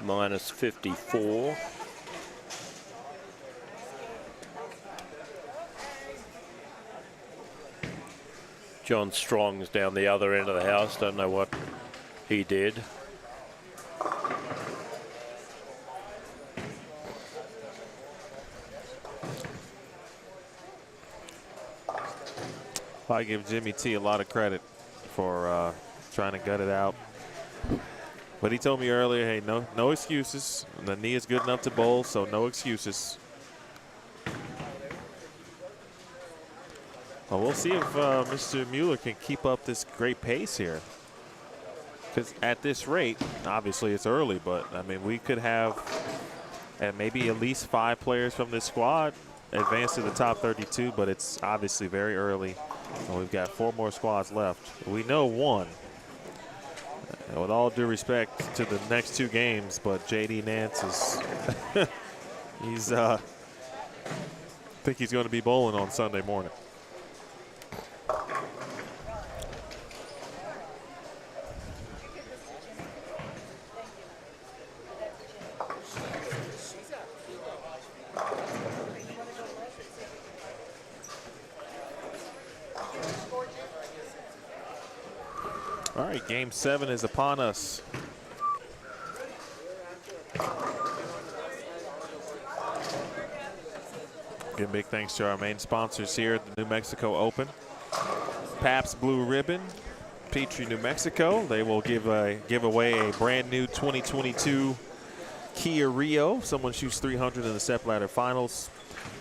-54. John Strong's down the other end of the house. Don't know what he did. I give Jimmy T a lot of credit for trying to gut it out. But he told me earlier, hey, no excuses. The knee is good enough to bowl, so no excuses. Well, we'll see if Mr. Mueller can keep up this great pace here. Because at this rate, obviously it's early, but I mean, we could have maybe at least 5 players from this squad advance to the top 32, but it's obviously very early. And we've got 4 more squads left. We know one With all due respect to the next two games, but JD Nance is he's I think he's going to be bowling on Sunday morning. All right, game 7 is upon us. Give big thanks to our main sponsors here at the New Mexico Open. Pabst Blue Ribbon, Petrie, New Mexico. They will give away a brand new 2022 Kia Rio. Someone shoots 300 in the stepladder finals.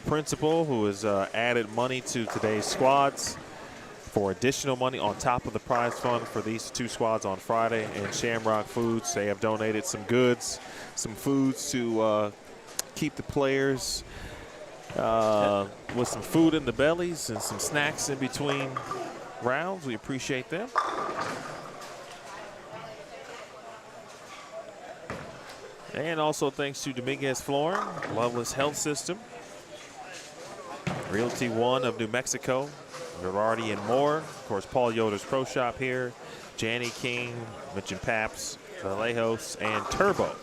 Principal, who has added money to today's squads for additional money on top of the prize fund for these two squads on Friday. And Shamrock Foods, they have donated some goods, some foods to keep the players with some food in the bellies and some snacks in between rounds. We appreciate them. And also thanks to Dominguez Flooring, Loveless Health System, Realty One of New Mexico, Girardi and Moore, of course Paul Yoder's Pro Shop here, Janny King, mentioned Paps, Vallejos, and Turbo.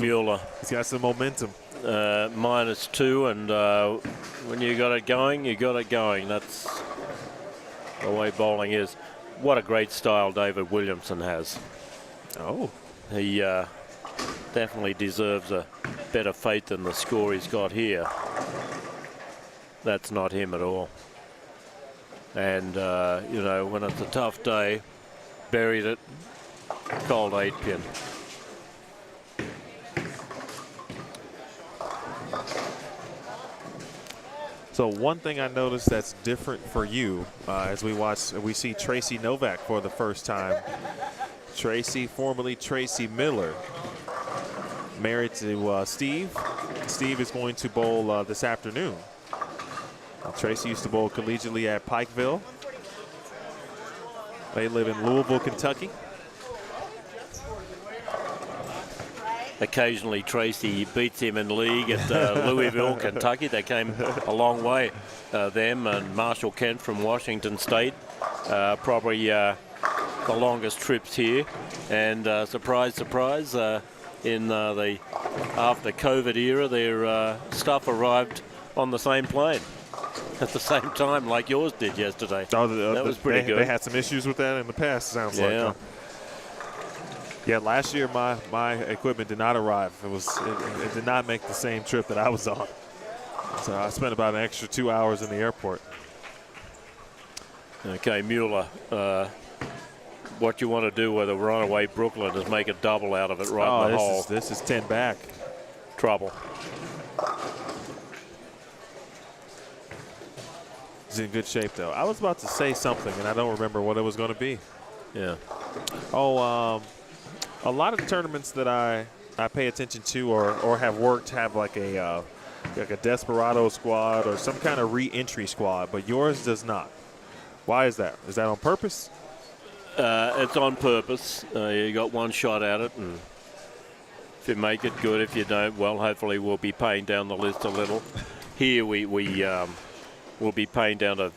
Mueller. He's got some momentum. -2, and when you got it going, you got it going. That's the way bowling is. What a great style David Williamson has. Oh. He definitely deserves a better fate than the score he's got here. That's not him at all. And, you know, when it's a tough day, buried it, cold 8-pin. So one thing I noticed that's different for you as we see Tracy Novak for the first time. Tracy, formerly Tracy Miller, married to Steve. Steve is going to bowl this afternoon. Tracy used to bowl collegiately at Pikeville. They live in Louisville, Kentucky. Occasionally Tracy beats him in league at Louisville, Kentucky. They came a long way, them and Marshall Kent from Washington State. Probably the longest trips here. And surprise, surprise, in the after COVID era, their stuff arrived on the same plane at the same time like yours did yesterday. Oh, that was pretty good. They had some issues with that in the past, sounds like. Huh? Yeah, last year my equipment did not arrive. It did not make the same trip that I was on. So I spent about an extra 2 hours in the airport. Okay, Mueller, what you want to do with a runaway Brooklyn is make a double out of it right in the hole. This is 10 back. Trouble. He's in good shape, though. I was about to say something, and I don't remember what it was going to be. Yeah. Oh, a lot of tournaments that I pay attention to or have worked have like a Desperado squad or some kind of re-entry squad, but yours does not. Why is that? Is that on purpose? It's on purpose. You got one shot at it, and if you make it, good. If you don't, well, hopefully we'll be paying down the list a little. Here we will be paying down to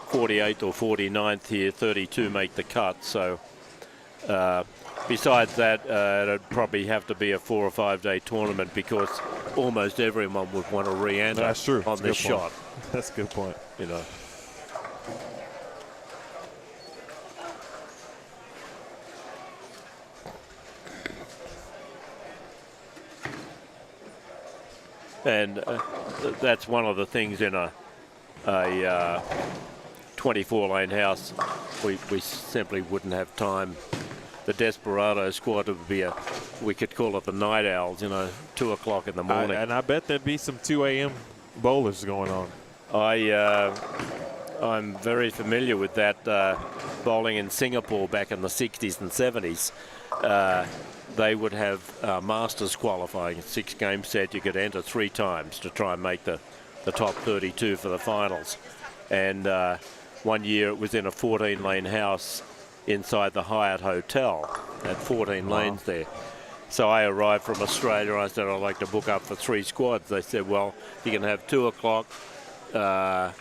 48th or 49th here. 32 make the cut. So besides that, it'd probably have to be a 4 or 5 day tournament because almost everyone would want to re-enter on this shot. That's a good point. You know. And that's one of the things in a 24-lane house. We simply wouldn't have time. The Desperado squad would be we could call it the Night Owls, 2 o'clock in the morning. And I bet there'd be some 2 a.m. bowlers going on. I'm very familiar with that bowling in Singapore back in the 60s and 70s. they would have Masters qualifying, a 6-game set. You could enter 3 times to try and make the top 32 for the finals. And one year it was in a 14-lane house inside the Hyatt Hotel, at 14 lanes there. So I arrived from Australia. I said, I'd like to book up for 3 squads. They said, well, you can have 2 o'clock, 8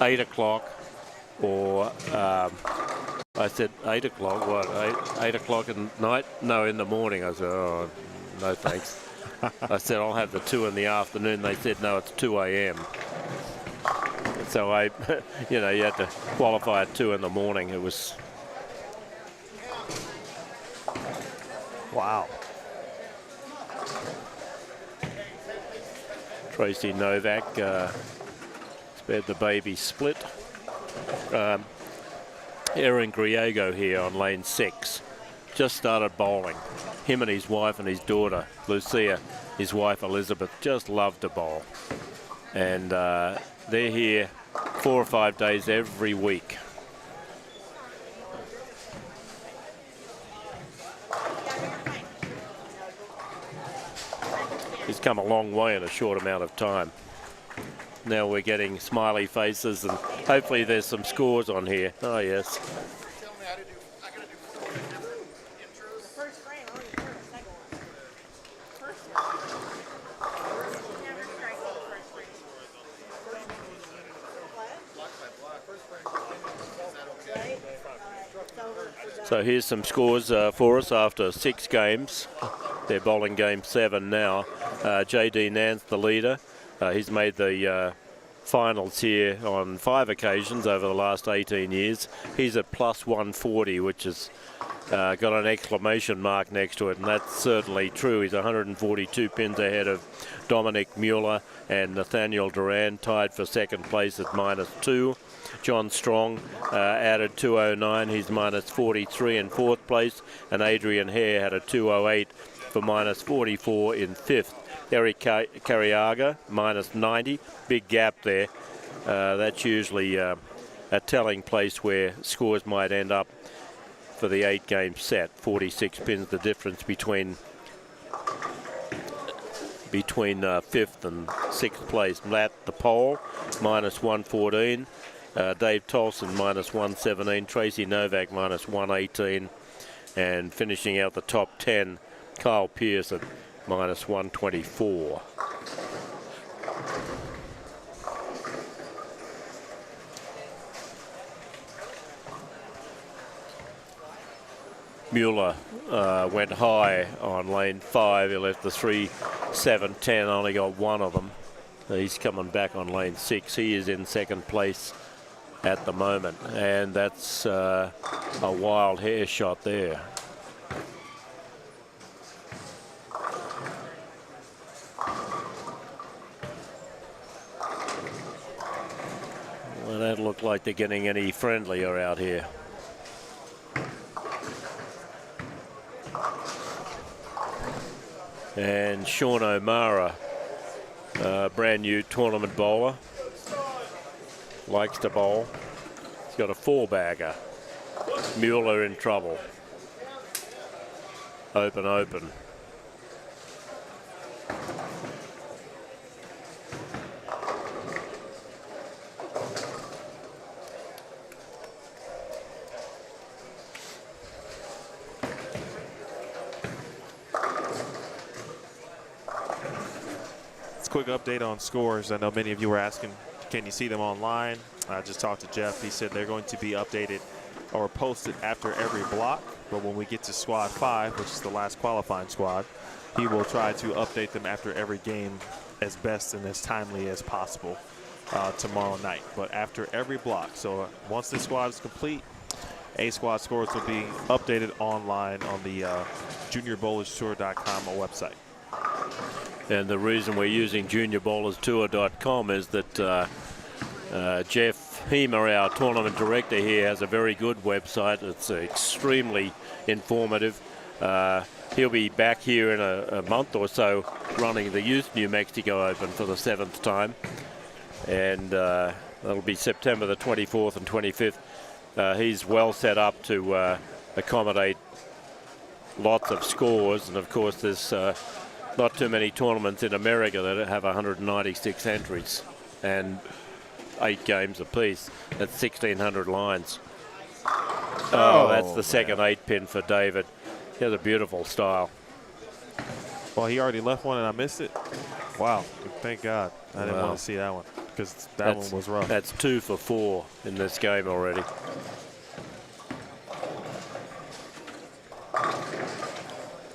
o'clock, or I said, 8 o'clock, what, 8 o'clock at night? No, in the morning. I said, oh, no thanks. I said, I'll have the 2 in the afternoon. They said, no, it's 2 a.m. So I, you know, you had to qualify at 2 in the morning. It was... Wow. Tracy Novak spared the baby split. Aaron Griego here on lane 6. Just started bowling. Him and his wife and his daughter, Lucia, his wife Elizabeth, just love to bowl. And they're here 4 or 5 days every week. He's come a long way in a short amount of time. Now we're getting smiley faces, and hopefully there's some scores on here. Oh, yes. Tell me how to do. I gotta do intros. First frame, only first, second one. First one. Never strike on the first frame. Block by block. First frame. Is that okay? It's over. So here's some scores for us after 6 games. They're bowling game 7 now. J.D. Nance, the leader. He's made the finals here on 5 occasions over the last 18 years. He's at plus 140, which has got an exclamation mark next to it, and that's certainly true. He's 142 pins ahead of Dominic Mueller and Nathaniel Duran, tied for second place at -2. John Strong added 209. He's -43 in 4th place, and Adrian Hare had a 208 for -44 in 5th. Eric Cariaga, -90. Big gap there. That's usually a telling place where scores might end up for the 8-game set. 46 pins, the difference between 5th and 6th place. Matt the pole, -114. Dave Tolson, -117. Tracy Novak, -118. And finishing out the top 10, Kyle Pearce at -124. Mueller went high on lane 5. He left the 3, 7, 10, only got 1 of them. He's coming back on lane 6. He is in second place at the moment, and that's a wild hair shot there. Well, that looked like they're getting any friendlier out here. And Sean O'Mara, brand new tournament bowler, likes to bowl. He's got a 4-bagger. Mueller in trouble. Open, open. Quick update on scores. I know many of you were asking, can you see them online? I just talked to Jeff. He said they're going to be updated or posted after every block. But when we get to squad 5, which is the last qualifying squad, he will try to update them after every game as best and as timely as possible tomorrow night. But after every block. So once this squad is complete, A squad scores will be updated online on the juniorbowlerstour.com website. And the reason we're using juniorbowlerstour.com is that Jeff Heemer, our tournament director here, has a very good website. It's extremely informative. He'll be back here in a month or so running the Youth New Mexico Open for the 7th time. And that'll be September the 24th and 25th. He's well set up to accommodate lots of scores, and of course there's not too many tournaments in America that have 196 entries and 8 games apiece. That's 1,600 lines. Oh, that's the second 8-pin for David. He has a beautiful style. Well, he already left one and I missed it. Wow, thank God. I didn't want to see that one because that one was rough. That's 2 for 4 in this game already.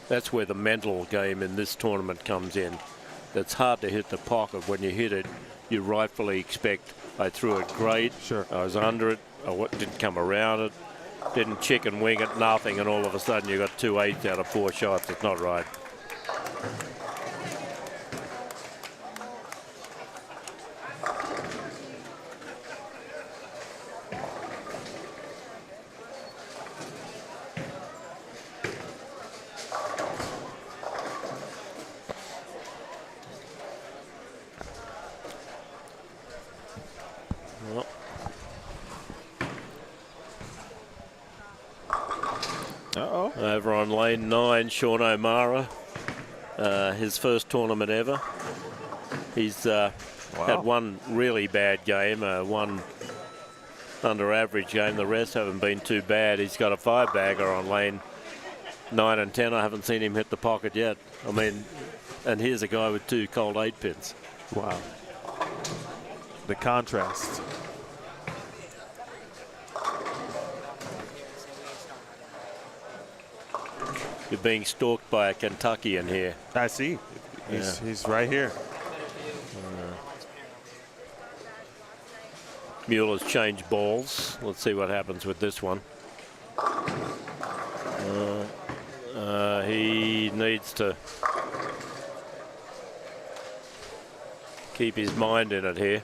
That's where the mental game in this tournament comes in. It's hard to hit the pocket. When you hit it, you rightfully expect, I threw it great, Sure. I was under it, I didn't come around it, didn't chicken wing it, nothing, and all of a sudden you got 2 8s out of 4 shots. It's not right. Over on lane 9, Sean O'Mara, his first tournament ever. He's had one really bad game, one under average game. The rest haven't been too bad. He's got a 5-bagger on lane 9 and 10. I haven't seen him hit the pocket yet. I mean, and here's a guy with 2 cold 8-pins. Wow. The contrast. You're being stalked by a Kentuckian here. I see. He's right here. Mueller's changed balls. Let's see what happens with this one. He needs to keep his mind in it here.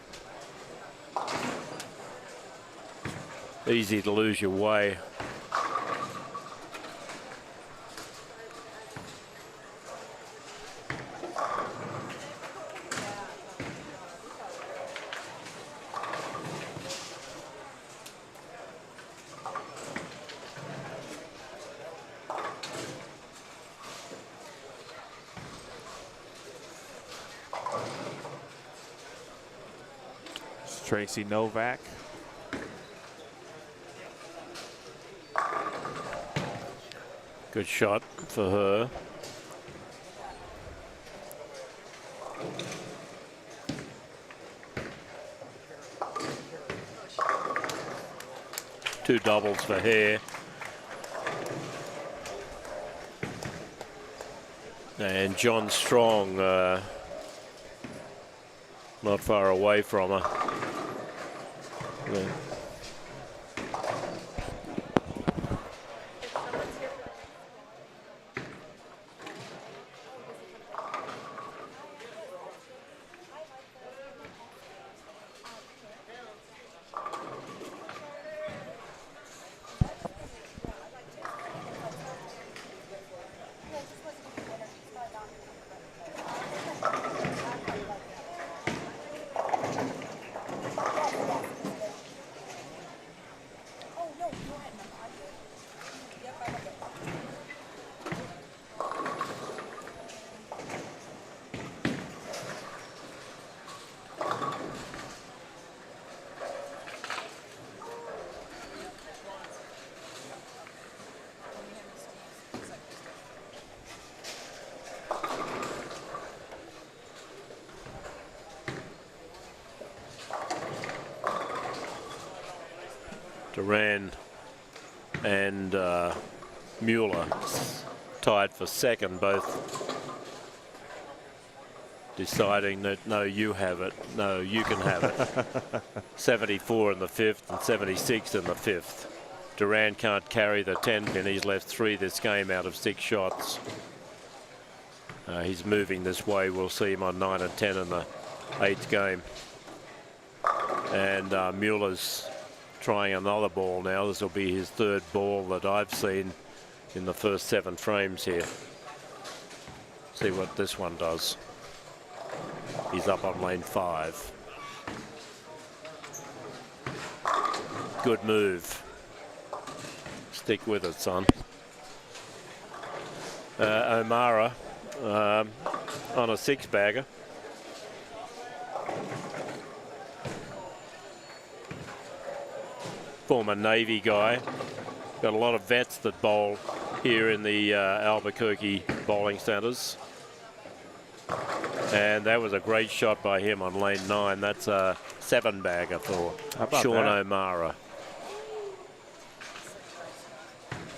Easy to lose your way. Tracy Novak. Good shot for her. Two doubles for Hare. And John Strong not far away from her. Yeah. Duran and Mueller tied for second, both deciding that no, you have it, no, you can have it. 74 in the 5th and 76 in the 5th. Duran can't carry the 10-pin. He's left 3 this game out of 6 shots. He's moving this way. We'll see him on 9 and 10 in the 8th game. And Mueller's trying another ball now. This will be his 3rd ball that I've seen in the first 7 frames here. See what this one does. He's up on lane 5. Good move. Stick with it, son. O'Mara on a 6-bagger. Former Navy guy. Got a lot of vets that bowl here in the Albuquerque bowling centres. And that was a great shot by him on lane 9. That's a 7-bagger for Sean O'Mara.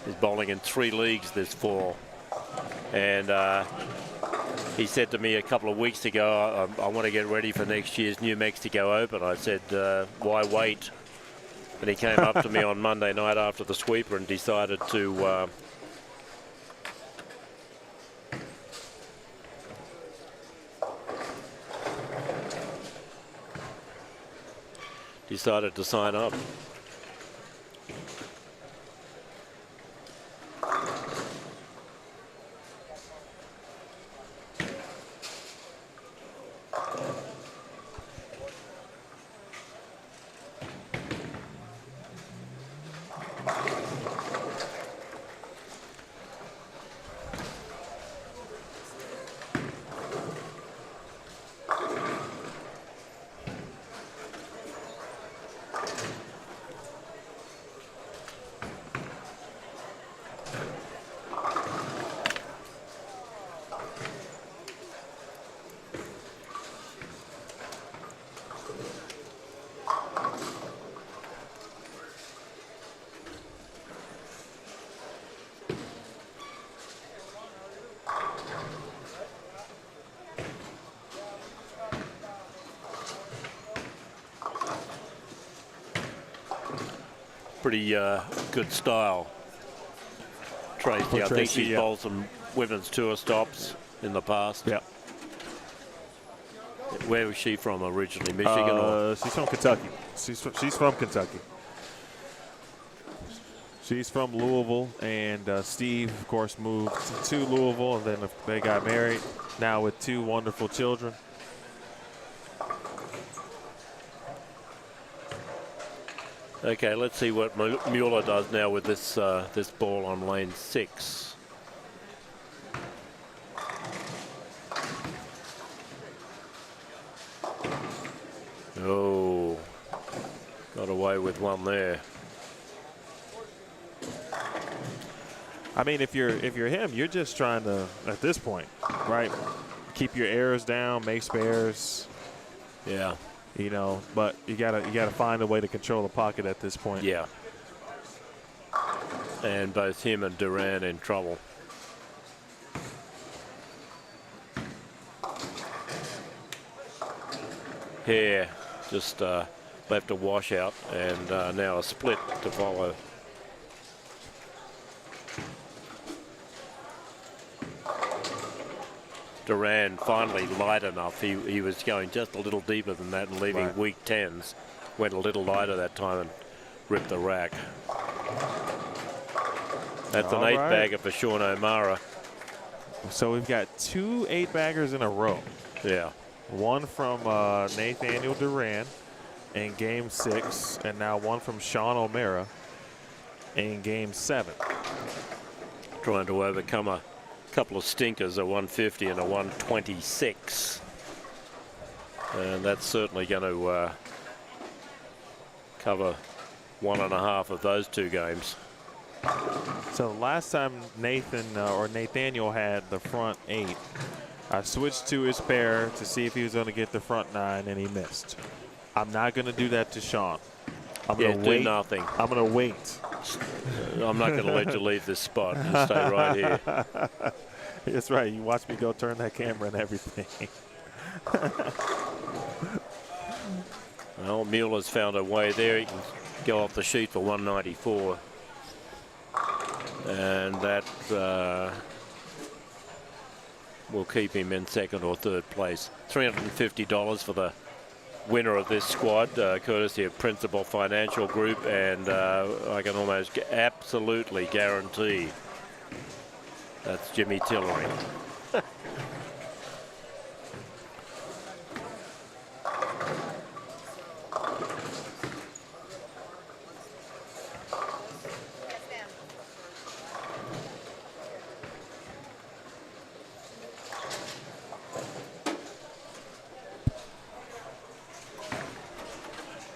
He's bowling in 3 leagues this fall. And he said to me a couple of weeks ago, I want to get ready for next year's New Mexico Open. I said, why wait? And he came up to me on Monday night after the sweeper and decided to sign up. Pretty good style, Tracy. I think she's bowled some women's tour stops in the past. Yeah. Where was she from originally? Michigan? Or? She's from Kentucky. She's from Kentucky. She's from Louisville, and Steve, of course, moved to Louisville, and then they got married. Now with 2 wonderful children. Okay, let's see what Mueller does now with this this ball on lane 6. Oh, got away with one there. I mean, if you're him, you're just trying to, at this point, right, keep your errors down, make spares. Yeah. You know, but you gotta find a way to control the pocket at this point. Yeah. And both him and Duran in trouble. Here, just left a washout, and now a split to follow. Duran finally light enough. He was going just a little deeper than that and leaving weak 10s. Went a little lighter that time and ripped the rack. That's an 8-bagger for Sean O'Mara. So we've got 2 8-baggers in a row. Yeah. One from Nathaniel Duran in game 6, and now one from Sean O'Mara in game 7. Trying to overcome a couple of stinkers, a 150 and a 126. And that's certainly going to cover 1.5 of those 2 games. So last time Nathaniel had the front 8, I switched to his pair to see if he was going to get the front 9, and he missed. I'm not going to do that to Sean. I'm going to wait. Do nothing. I'm going to wait. I'm not going to let you leave this spot. You stay right here. That's right. You watch me go turn that camera and everything. Well, Mueller's found a way there. He can go off the sheet for 194. And that will keep him in 2nd or 3rd place. $350 for the winner of this squad, courtesy of Principal Financial Group, and I can almost absolutely guarantee that's Jimmy Tillery.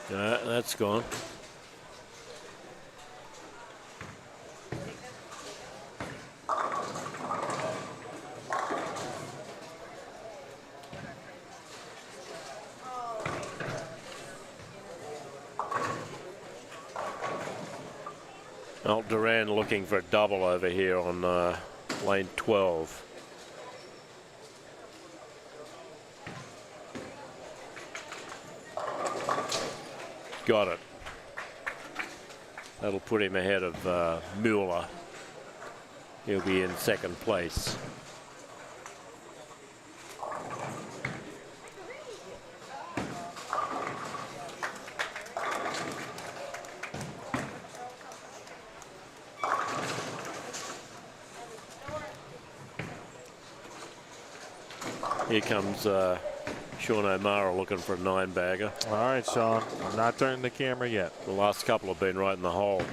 That's gone. Well, Duran looking for a double over here on lane 12. Got it. That'll put him ahead of Mueller. He'll be in second place. Here comes Sean O'Mara looking for a 9-bagger. All right, Sean. I'm not turning the camera yet. The last couple have been right in the hole.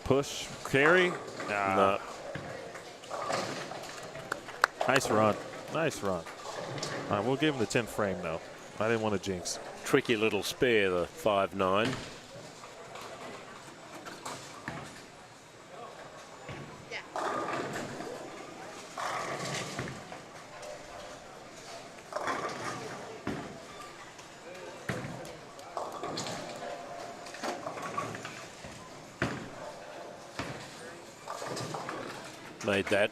Push, carry. No. Nice run. Nice run. All right, we'll give him the 10th frame, though. I didn't want to jinx. Tricky little spare, the 5-9. Made that.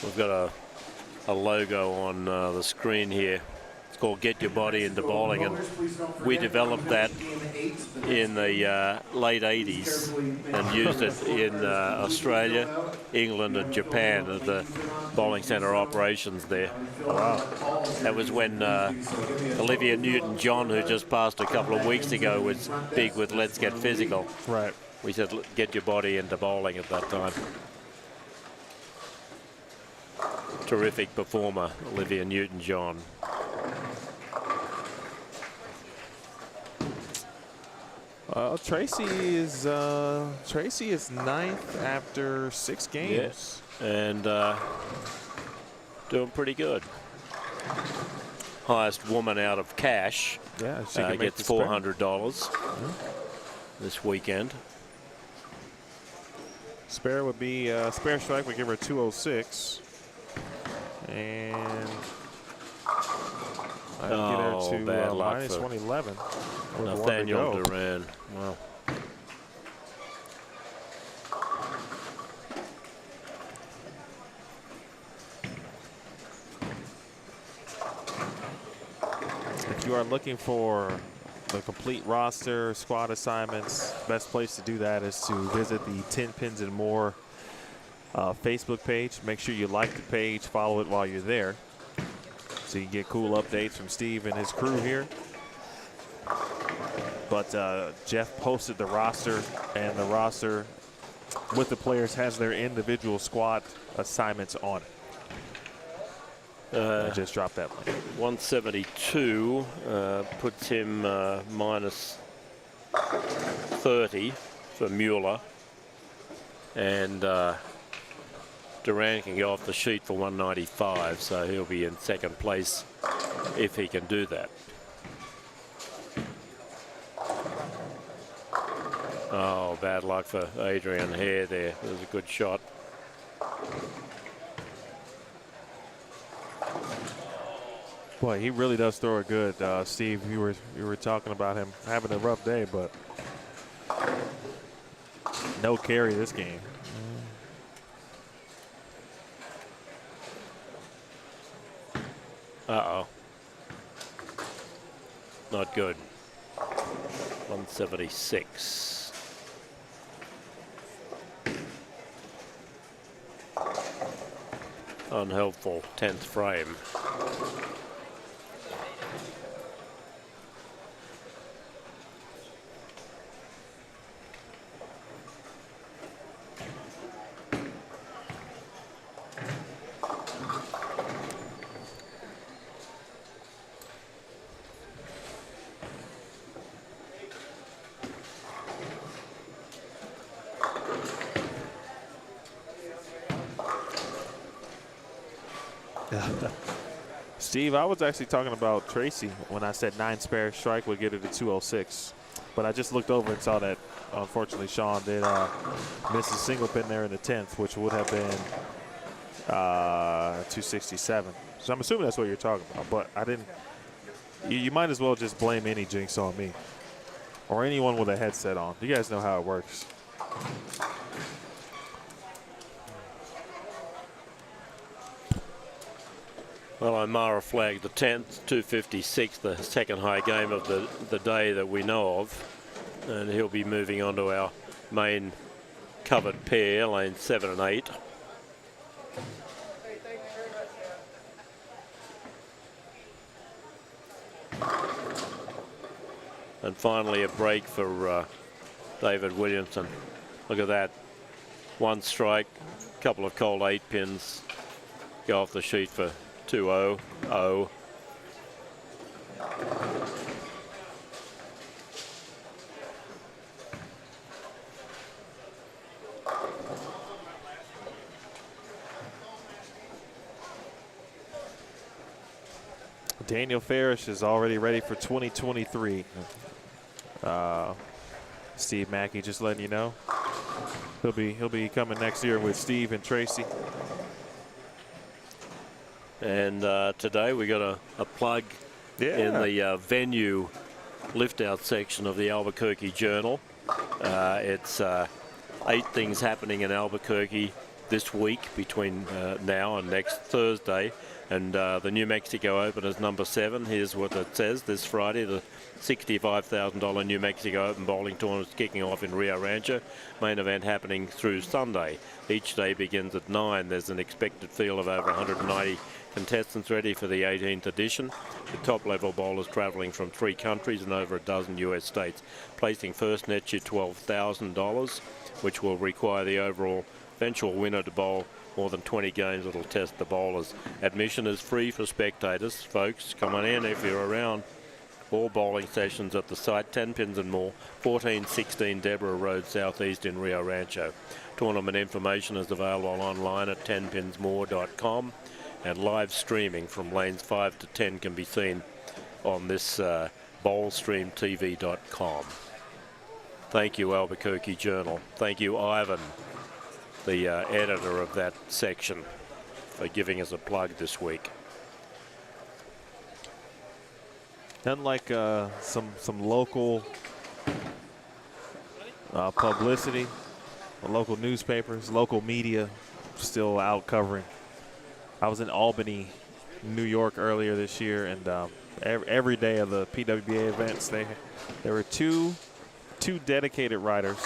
We've got a logo on the screen here. It's called Get Your Body into Bowling, and we developed that in the late 80s and used it in Australia, England and Japan at the bowling centre operations there. Wow. That was when Olivia Newton-John, who just passed a couple of weeks ago, was big with Let's Get Physical. Right. We said get your body into bowling at that time. Terrific performer, Olivia Newton-John. Tracy is ninth after 6 games. Yeah. And doing pretty good. Highest woman out of cash. Yeah, she can make gets the $400 this weekend. Spare would be spare strike would give her 206. And I'd get her to bad luck minus for 111. Nathaniel Duran. Wow. If you are looking for the complete roster, squad assignments, best place to do that is to visit the Tenpins More Facebook page. Make sure you like the page, follow it while you're there, so you can get cool updates from Steve and his crew here. But Jeff posted the roster, and the roster with the players has their individual squad assignments on it. I just dropped that one. 172 puts him minus 30 for Mueller, and Duran can go off the sheet for 195, so he'll be in second place if he can do that. Oh, bad luck for Adrian Hare there. It was a good shot. Boy, he really does throw it good, Steve. You were talking about him having a rough day, but no carry this game. Uh-oh. Not good. 176. Unhelpful 10th frame. Steve, I was actually talking about Tracy when I said 9 spare strike would get her to 206. But I just looked over and saw that, unfortunately, Sean did miss a single pin there in the 10th, which would have been 267. So I'm assuming that's what you're talking about. But I didn't. You might as well just blame any jinx on me or anyone with a headset on. You guys know how it works. Well, O'Mara flagged the 10th, 256, the second high game of the day that we know of. And he'll be moving on to our main covered pair, lanes 7 and 8. And finally a break for David Williamson. Look at that. 1 strike, couple of cold 8 pins. Go off the sheet for 2-0-0. Daniel Farish is already ready for 2023. Steve Mackey just letting you know. He'll be coming next year with Steve and Tracy. And today we got a plug in the venue lift out section of the Albuquerque Journal. It's 8 things happening in Albuquerque this week between now and next Thursday. And the New Mexico Open is number 7. Here's what it says. This Friday, the $65,000 New Mexico Open bowling tournament is kicking off in Rio Rancho. Main event happening through Sunday. Each day begins at 9. There's an expected field of over 190 contestants ready for the 18th edition. The top-level bowlers traveling from 3 countries and over a dozen US states. Placing first nets you $12,000, which will require the overall eventual winner to bowl more than 20 games. It'll test the bowlers. Admission is free for spectators. Folks, come on in if you're around. All bowling sessions at the site, Tenpins More, 1416 Deborah Road, Southeast in Rio Rancho. Tournament information is available online at tenpinsmore.com, and live streaming from lanes 5 to 10 can be seen on this bowlstreamtv.com. Thank you, Albuquerque Journal. Thank you, Ivan, the editor of that section, for giving us a plug this week. Unlike some local publicity, local newspapers, local media still out covering. I was in Albany, New York earlier this year, and every day of the PWBA events, there were two dedicated writers.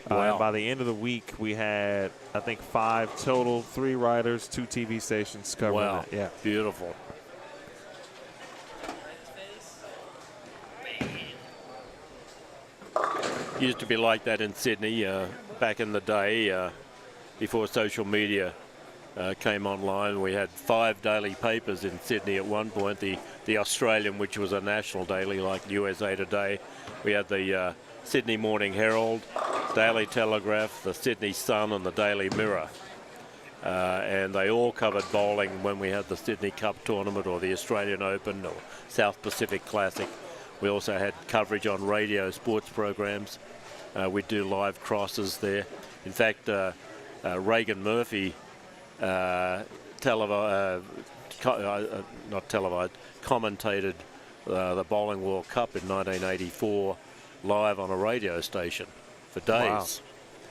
Wow. And by the end of the week, we had, I think, 5 total, 3 writers, 2 TV stations covering Wow. it. Yeah, Beautiful. Used to be like that in Sydney back in the day, before social media came online. We had 5 daily papers in Sydney at one point. The Australian, which was a national daily like USA Today. We had the Sydney Morning Herald, Daily Telegraph, the Sydney Sun, and the Daily Mirror. And they all covered bowling when we had the Sydney Cup tournament or the Australian Open or South Pacific Classic. We also had coverage on radio sports programs. We'd do live crosses there. In fact, Reagan Murphy commentated the Bowling World Cup in 1984 live on a radio station for days.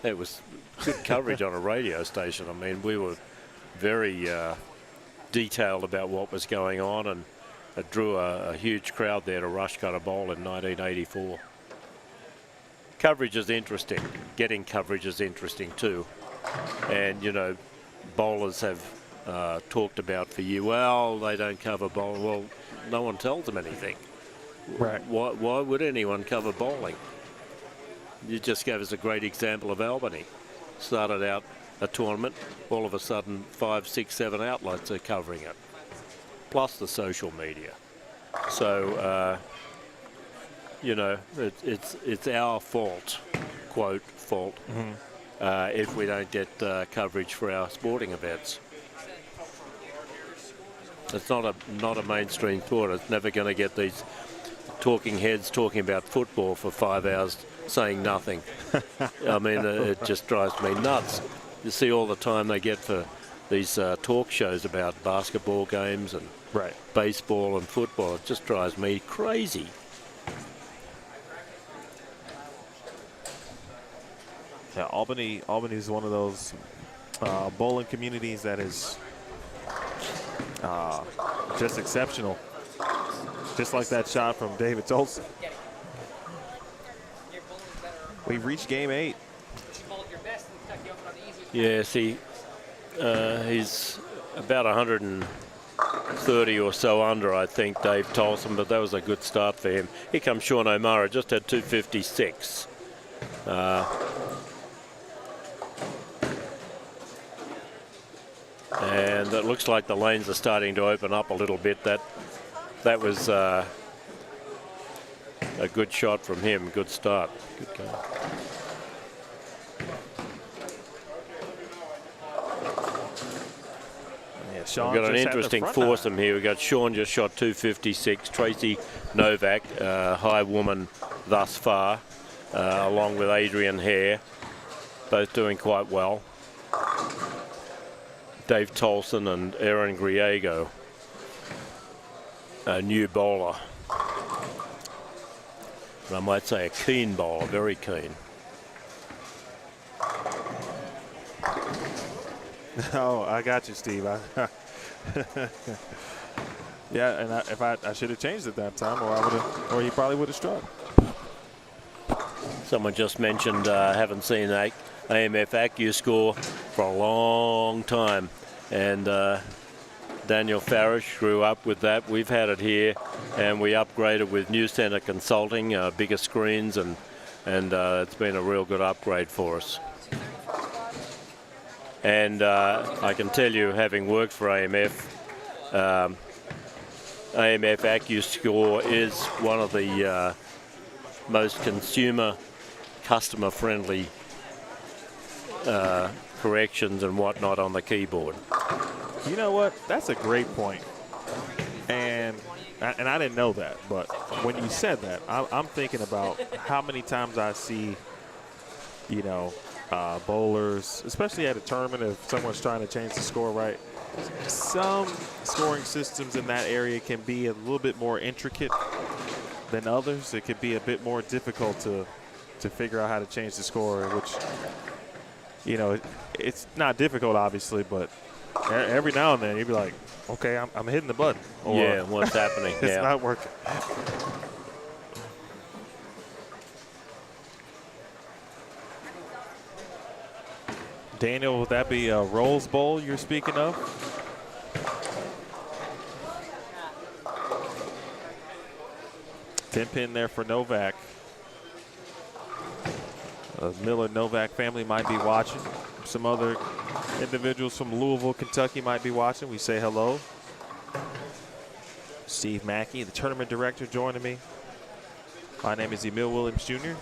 Wow. It was good coverage on a radio station. I mean, we were very detailed about what was going on, and it drew a huge crowd there to Rushcutter Bowl in 1984. Coverage is interesting. Getting coverage is interesting too. And, you know, bowlers have talked about for you, well, they don't cover bowling. Well, no one tells them anything. right. Why would anyone cover bowling? You just gave us a great example of Albany. Started out a tournament, all of a sudden 5, 6, 7 outlets are covering it, plus the social media. So, you know, it's our fault, quote, fault, if we don't get coverage for our sporting events. It's not a mainstream sport. It's never going to get these talking heads talking about football for 5 hours saying nothing. I mean, it just drives me nuts. You see all the time they get for these talk shows about basketball games and Right. baseball and football. It just drives me crazy. Yeah, Albany is one of those bowling communities that is just exceptional. Just like that shot from David Tolson. We've reached game 8. Yeah, see, he's about 130 or so under, I think, Dave Tolson, but that was a good start for him. Here comes Sean O'Mara, just had 256. And it looks like the lanes are starting to open up a little bit. That was a good shot from him. Good start. Good game. Yeah, Sean We've got an just had the interesting front foursome here. We've got Sean just shot 256. Tracy Novak, high woman thus far, along with Adrian Hare, both doing quite well. Dave Tolson and Aaron Griego, a new bowler. And I might say a keen bowler, very keen. Oh, I got you, Steve. Yeah, and I should have changed it that time, or he probably would have struck. Someone just mentioned haven't seen that AMF AccuScore for a long time, and Daniel Farish grew up with that. We've had it here, and we upgraded with News Center Consulting, bigger screens, and it's been a real good upgrade for us. And I can tell you, having worked for AMF, AMF AccuScore is one of the most customer-friendly corrections and whatnot on the keyboard. You know what? That's a great point. And I didn't know that, but when you said that, I'm thinking about how many times I see, you know, bowlers, especially at a tournament, if someone's trying to change the score, right? Some scoring systems in that area can be a little bit more intricate than others. It could be a bit more difficult to figure out how to change the score, which, you know, it's not difficult, obviously, but every now and then you'd be like, okay, I'm hitting the button. Or, yeah, what's happening? it's yeah. not working. Daniel, would that be a Rolls Bowl you're speaking of? 10-pin there for Novak. The Miller-Novak family might be watching. Some other individuals from Louisville, Kentucky might be watching. We say hello. Steve Mackey, the tournament director, joining me. My name is Emil Williams Jr.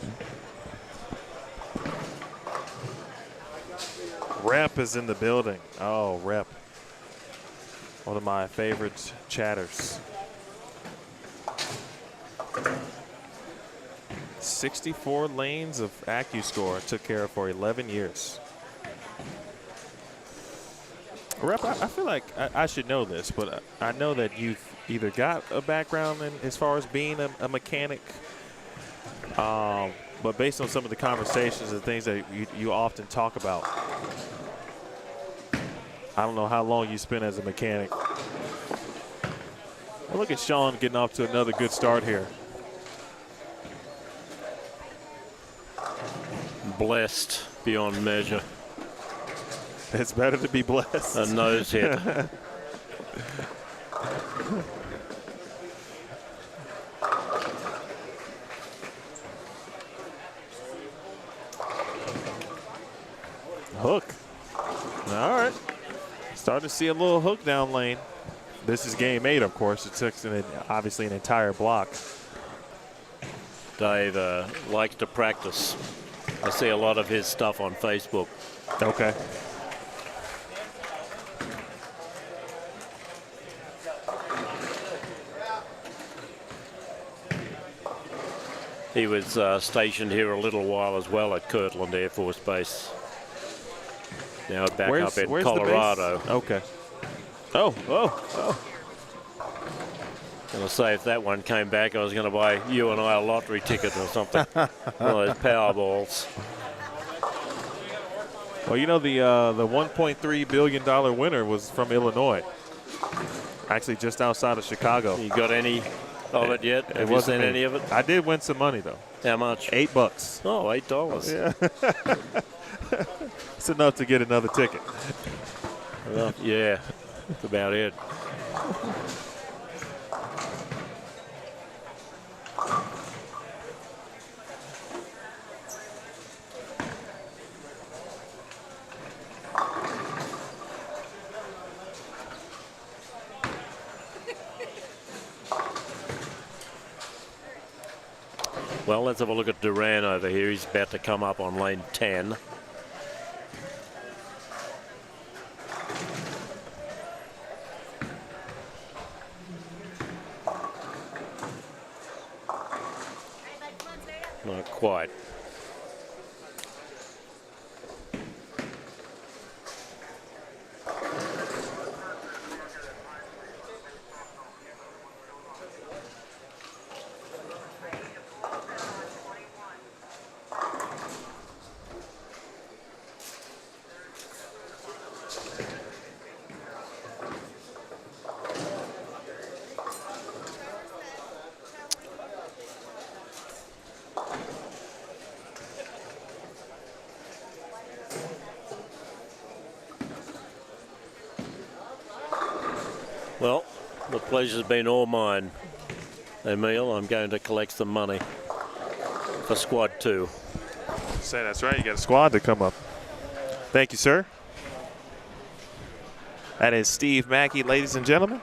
Rep is in the building. Oh, Rep. One of my favorite chatters. 64 lanes of AccuScore took care of for 11 years. Rep, I feel like I should know this, but I know that you've either got a background in as far as being a mechanic, but based on some of the conversations and things that you often talk about, I don't know how long you spent as a mechanic. Well, look at Sean getting off to another good start here. Blessed beyond measure. It's better to be blessed. A nose hit. Hook. All right. Starting to see a little hook down lane. This is game 8, of course. It took obviously an entire block. Dave likes to practice. I see a lot of his stuff on Facebook. Okay. He was stationed here a little while as well at Kirtland Air Force Base. Now back up in Colorado. Okay. Oh. Gonna say if that one came back, I was gonna buy you and I a lottery ticket or something. One of those Powerballs. Well, you know, the $1.3 billion winner was from Illinois. Actually, just outside of Chicago. You got any of it yet? Have you wasn't seen me. any of it? I did win some money, though. How much? $8. Oh, $8. Yeah. It's enough to get another ticket. Well, yeah, that's about it. Well, let's have a look at Duran over here. He's about to come up on lane 10. Not quite. Well, the pleasure's been all mine, Emil. I'm going to collect some money for squad 2. Say that's right. You got a squad to come up. Thank you, sir. That is Steve Mackey, ladies and gentlemen.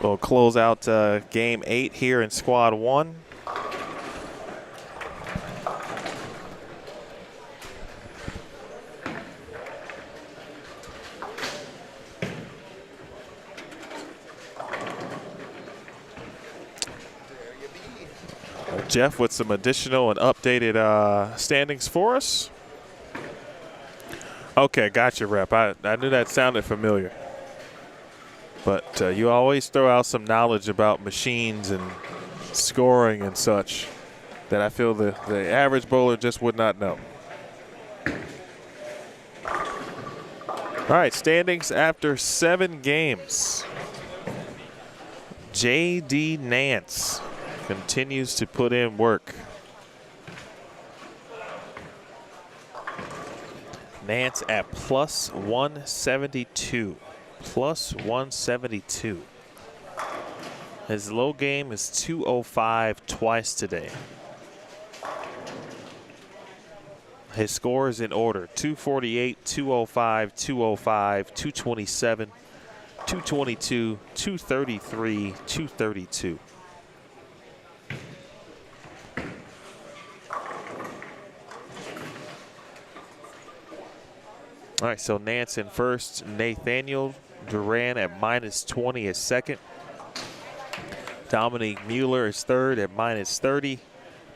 We'll close out game 8 here in squad 1. Jeff with some additional and updated standings for us. Okay, gotcha, Rep. I knew that sounded familiar. But you always throw out some knowledge about machines and scoring and such that I feel the average bowler just would not know. All right, standings after 7 games. J.D. Nance continues to put in work. Nance at plus 172. Plus 172. His low game is 205 twice today. His score is in order: 248, 205, 205, 227, 222, 233, 232. All right, so Nance in first, Nathaniel Duran at minus 20 is second. Dominique Mueller is third at minus 30.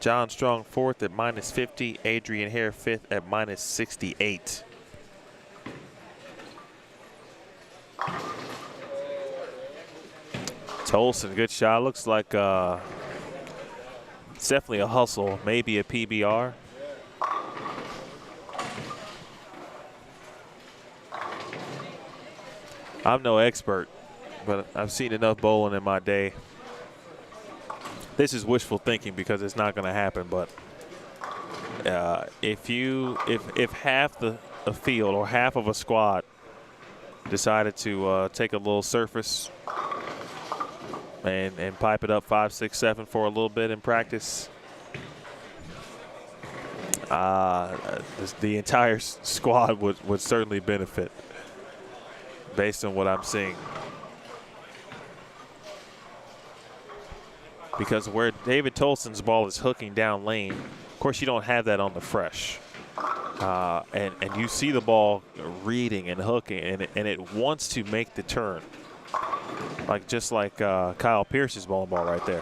John Strong fourth at minus 50. Adrian Hare fifth at minus 68. Tolson, good shot. Looks like it's definitely a hustle, maybe a PBR. I'm no expert, but I've seen enough bowling in my day. This is wishful thinking because it's not going to happen. But if half the field or half of a squad decided to take a little surface and pipe it up 5, 6, 7 for a little bit in practice, the entire squad would certainly benefit, based on what I'm seeing. Because where David Tolson's ball is hooking down lane, of course you don't have that on the fresh. and you see the ball reading and hooking, and it wants to make the turn, just like Kyle Pierce's ball right there.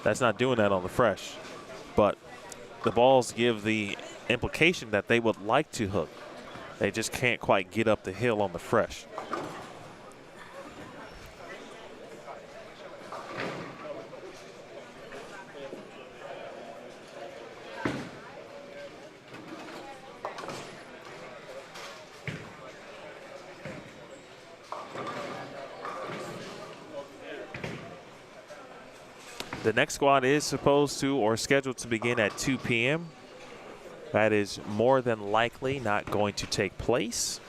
That's not doing that on the fresh, but the balls give the implication that they would like to hook. They just can't quite get up the hill on the fresh. The next squad is supposed to or scheduled to begin at 2 p.m. That is more than likely not going to take place.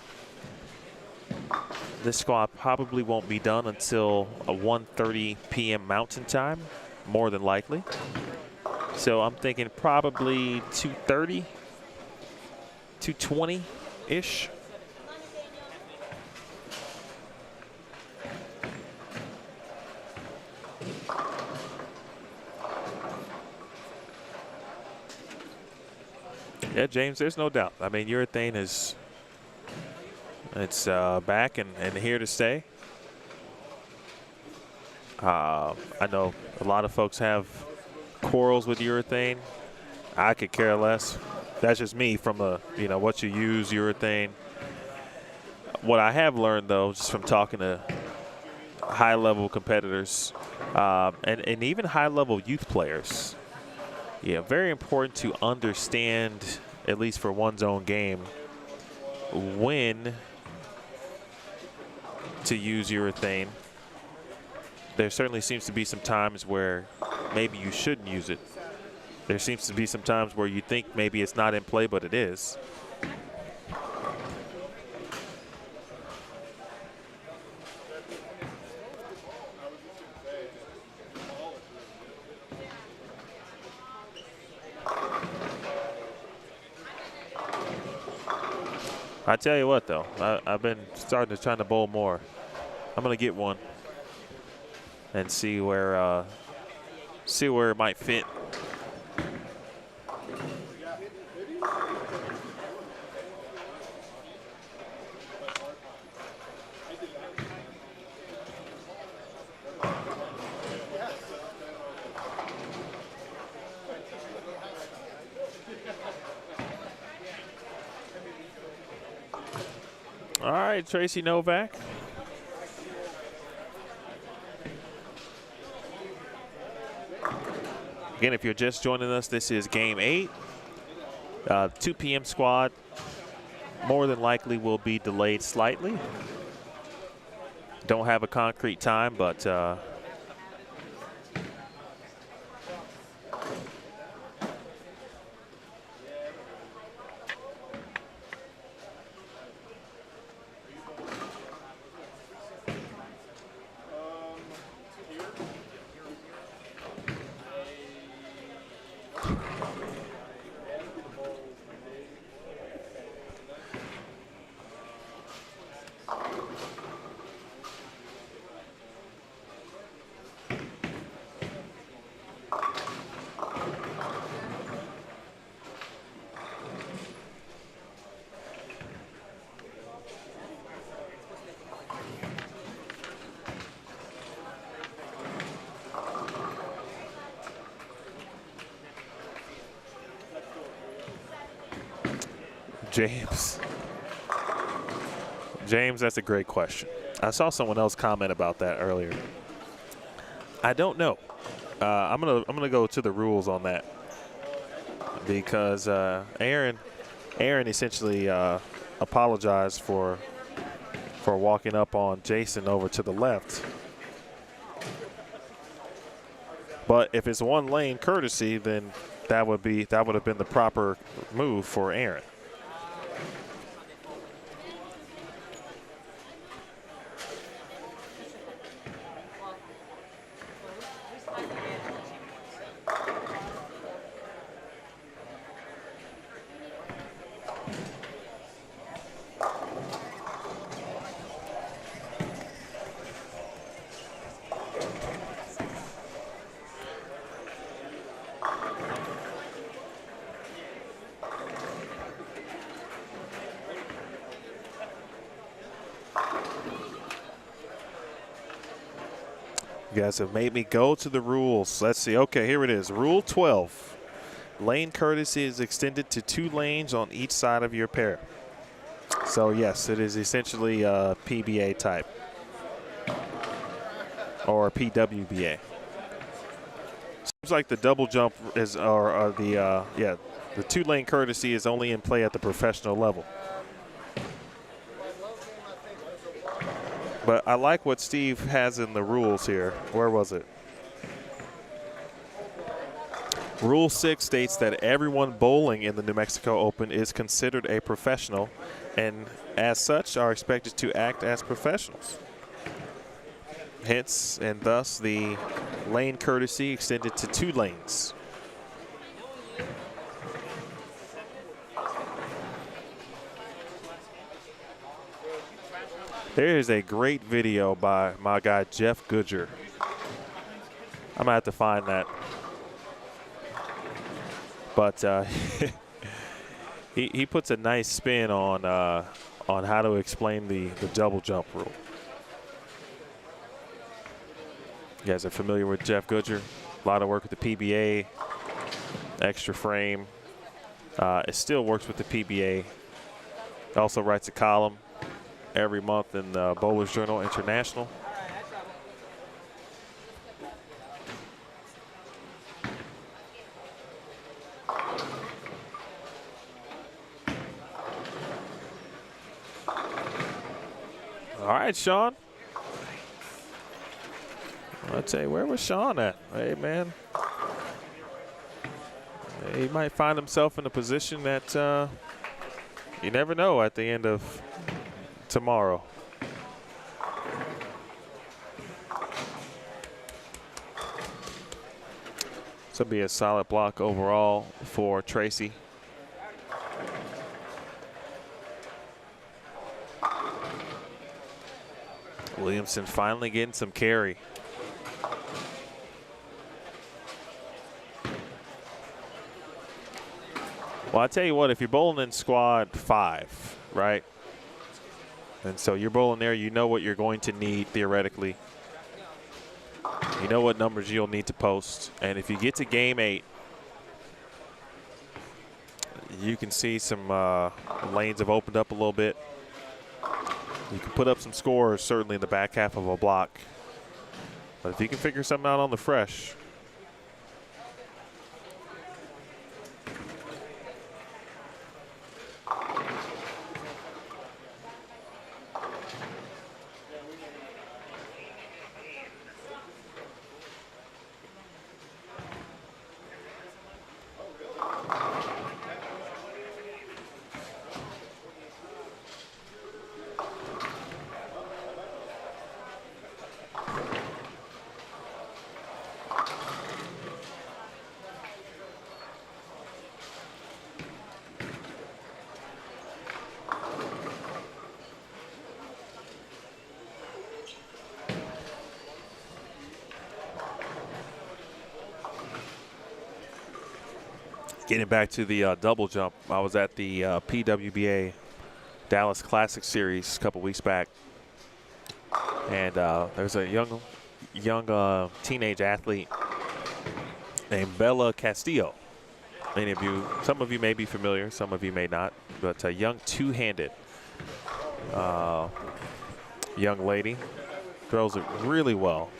This squad probably won't be done until 1:30 p.m. Mountain Time, more than likely. So I'm thinking probably 2:30, 2:20-ish. Yeah, James, there's no doubt. I mean, urethane is back and here to stay. I know a lot of folks have quarrels with urethane. I could care less. That's just me from what you use urethane. What I have learned, though, just from talking to high-level competitors and even high-level youth players, yeah, very important to understand, at least for one's own game, when to use urethane. There certainly seems to be some times where maybe you shouldn't use it. There seems to be some times where you think maybe it's not in play, but it is. I tell you what, though, I've been starting to try to bowl more. I'm going to get one and see where it might fit. All right, Tracy Novak. Again, if you're just joining us, this is Game 8. 2 p.m. squad more than likely will be delayed slightly. Don't have a concrete time, but James, that's a great question. I saw someone else comment about that earlier. I don't know. I'm gonna go to the rules on that because Aaron essentially apologized for walking up on Jason over to the left. But if it's one lane courtesy, then that would have been the proper move for Aaron. You guys have made me go to the rules. Let's see. Okay, here it is. Rule 12. Lane courtesy is extended to 2 lanes on each side of your pair. So, yes, it is essentially a PBA type. Or PWBA. Seems like the double jump is, or the 2-lane courtesy is only in play at the professional level. But I like what Steve has in the rules here. Where was it? Rule 6 states that everyone bowling in the New Mexico Open is considered a professional and as such are expected to act as professionals. Hence, and thus, the lane courtesy extended to 2 lanes. There is a great video by my guy Jeff Goodger. I'm gonna have to find that. But he puts a nice spin on how to explain the double jump rule. You guys are familiar with Jeff Goodger. A lot of work with the PBA, extra frame. It still works with the PBA. Also writes a column every month in the Bowlers Journal International. All right, Sean. I'll tell you, where was Sean at? Hey, man. He might find himself in a position that you never know at the end of tomorrow. This will be a solid block overall for Tracy. Williamson finally getting some carry. Well, I tell you what, if you're bowling in squad 5, right? And so you're bowling there, you know what you're going to need theoretically. You know what numbers you'll need to post. And if you get to game 8, you can see some lanes have opened up a little bit. You can put up some scores certainly in the back half of a block. But if you can figure something out on the fresh, getting back to the double jump, I was at the PWBA Dallas Classic Series a couple weeks back, and there's a young teenage athlete named Bella Castillo. Some of you may be familiar, some of you may not, but a young 2-handed young lady, throws it really well.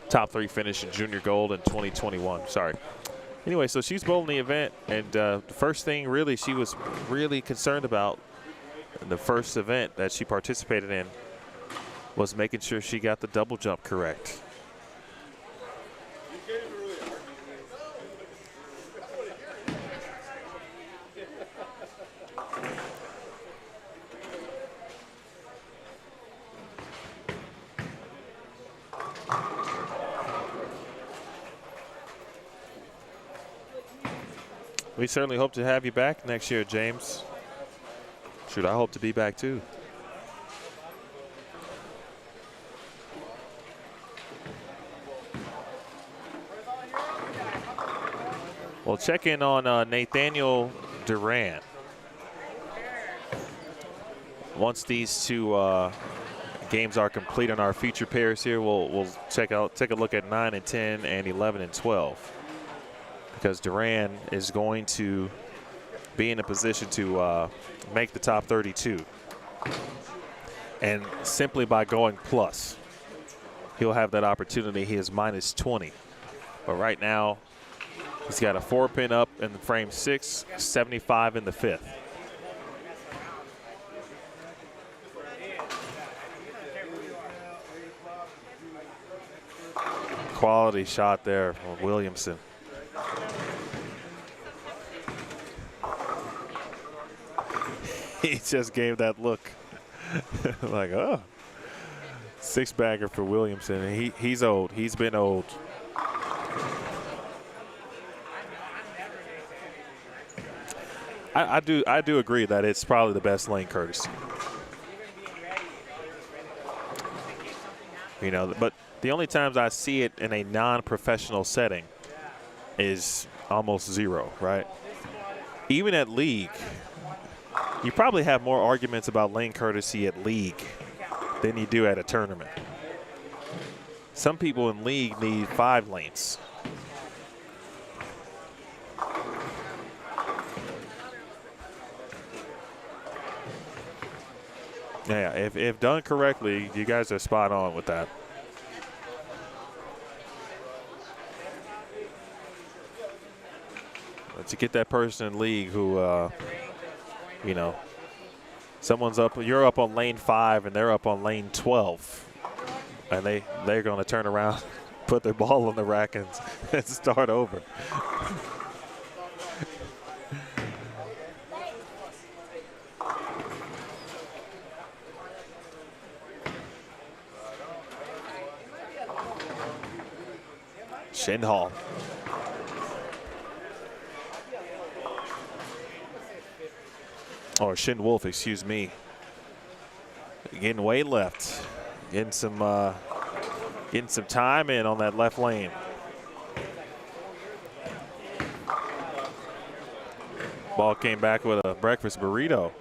Top 3 finish in junior gold in 2021. Sorry. Anyway, so she's bowling the event, and the first thing really she was really concerned about in the first event that she participated in was making sure she got the double jump correct. We certainly hope to have you back next year, James. Shoot, I hope to be back too. We'll check in on Nathaniel Duran. Once these two games are complete on our feature pairs here, we'll take a look at 9 and 10 and 11 and 12, because Duran is going to be in a position to make the top 32, and simply by going plus, he'll have that opportunity. He is minus 20, but right now he's got a 4-pin up in frame 6, 75 in the 5th. Quality shot there from Williamson. He just gave that look like, oh. 6-bagger for Williamson. And he's old. He's been old. I do agree that it's probably the best lane courtesy. You know, but the only times I see it in a non-professional setting is almost zero, right? Even at league, you probably have more arguments about lane courtesy at league than you do at a tournament. Some people in league need 5 lanes. Yeah, if done correctly, you guys are spot on with that. But you get that person in league who, you know, you're up on lane 5 and they're up on lane 12, and they're going to turn around, put their ball on the rack and start over. Shinhall. Or Shin Wolf, excuse me. Getting way left. Getting some time in on that left lane. Ball came back with a breakfast burrito.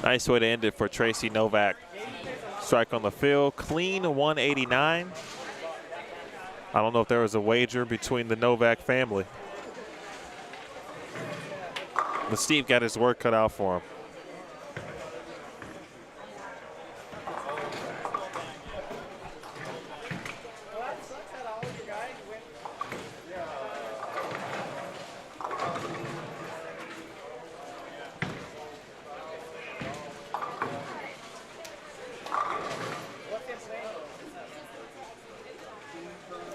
Nice way to end it for Tracy Novak. Strike on the field, clean 189. I don't know if there was a wager between the Novak family. But Steve got his work cut out for him.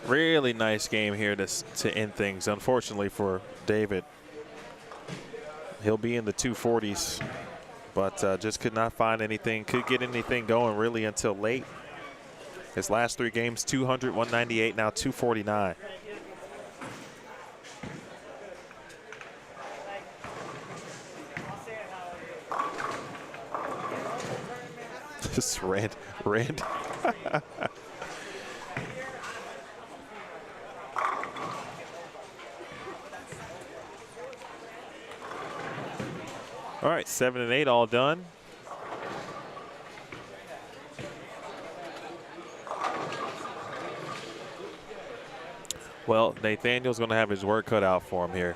Really nice game here to end things. Unfortunately for David, he'll be in the 240s, but just could not find anything, could get anything going really until late. His last 3 games, 200, 198, now 249. Just ran. All right, 7 and 8 all done. Well, Nathaniel's going to have his work cut out for him here.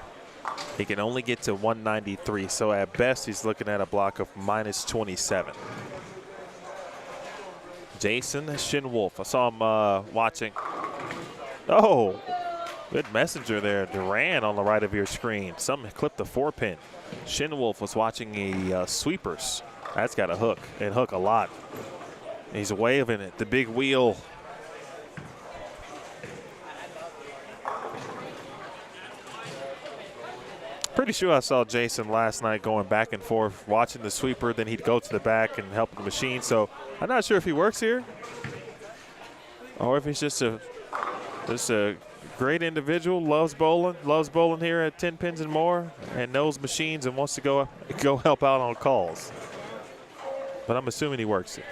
He can only get to 193, so at best he's looking at a block of minus 27. Jason Shinwolf, I saw him watching. Oh, good messenger there. Duran on the right of your screen. Some clipped the 4-pin. Shinwolf was watching a sweepers. That's got a hook and hook a lot. He's waving it, the big wheel. Pretty sure I saw Jason last night going back and forth, watching the sweeper. Then he'd go to the back and help the machine. So I'm not sure if he works here or if he's just a great individual, loves bowling here at Tenpins and More, and knows machines and wants to go help out on calls. But I'm assuming he works here.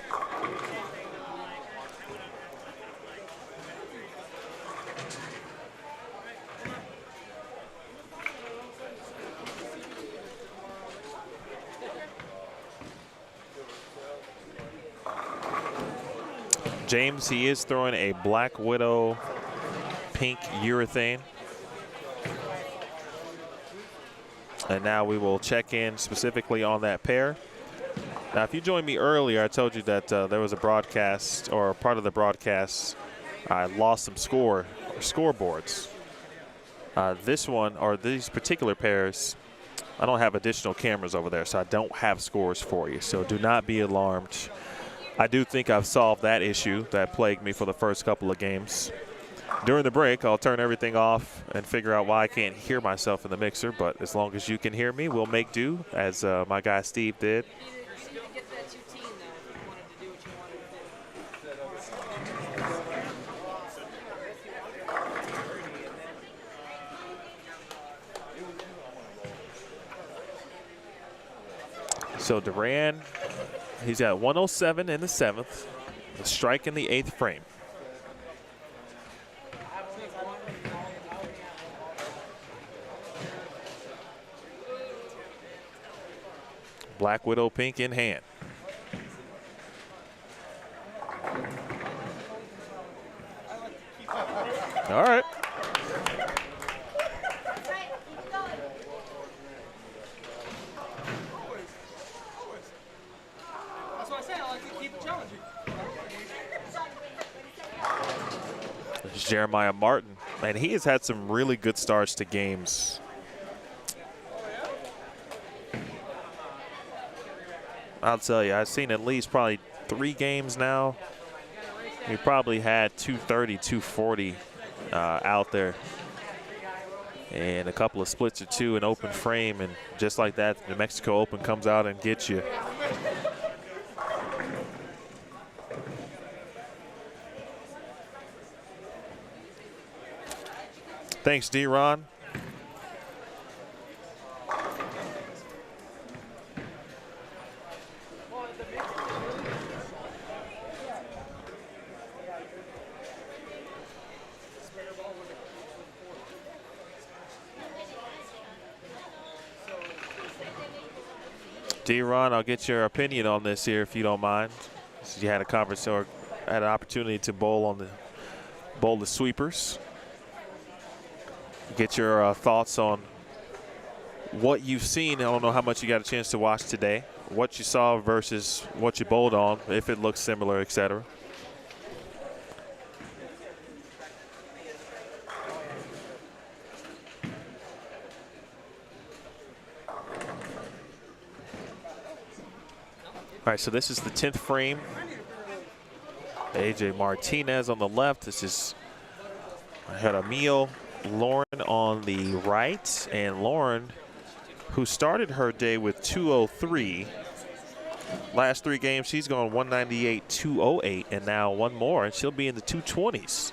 James, he is throwing a Black Widow pink urethane. And now we will check in specifically on that pair. Now, if you joined me earlier, I told you that there was a broadcast, or part of the broadcast, I lost some scoreboards. This one, or these particular pairs, I don't have additional cameras over there, so I don't have scores for you. So do not be alarmed. I do think I've solved that issue that plagued me for the first couple of games. During the break, I'll turn everything off and figure out why I can't hear myself in the mixer. But as long as you can hear me, we'll make do, as my guy Steve did. So Duran, he's got 107 in the 7th, a strike in the 8th frame. Black Widow pink in hand. All right. That's what I say. I like to keep it challenging. This is Jeremiah Martin, and he has had some really good starts to games. I'll tell you, I've seen at least probably 3 games now. He probably had 230, 240 out there. And a couple of splits or 2 in open frame. And just like that, the New Mexico Open comes out and gets you. Thanks, D-Ron. D-Ron, I'll get your opinion on this here if you don't mind. So you had a conversation, or had an opportunity to bowl the sweepers. Get your thoughts on what you've seen. I don't know how much you got a chance to watch today. What you saw versus what you bowled on, if it looks similar, etc. All right, so this is the 10th frame. AJ Martinez on the left. This is, I had Emil, Lauren on the right, and Lauren, who started her day with 203. Last 3 games, she's gone 198, 208, and now one more, and she'll be in the 220s.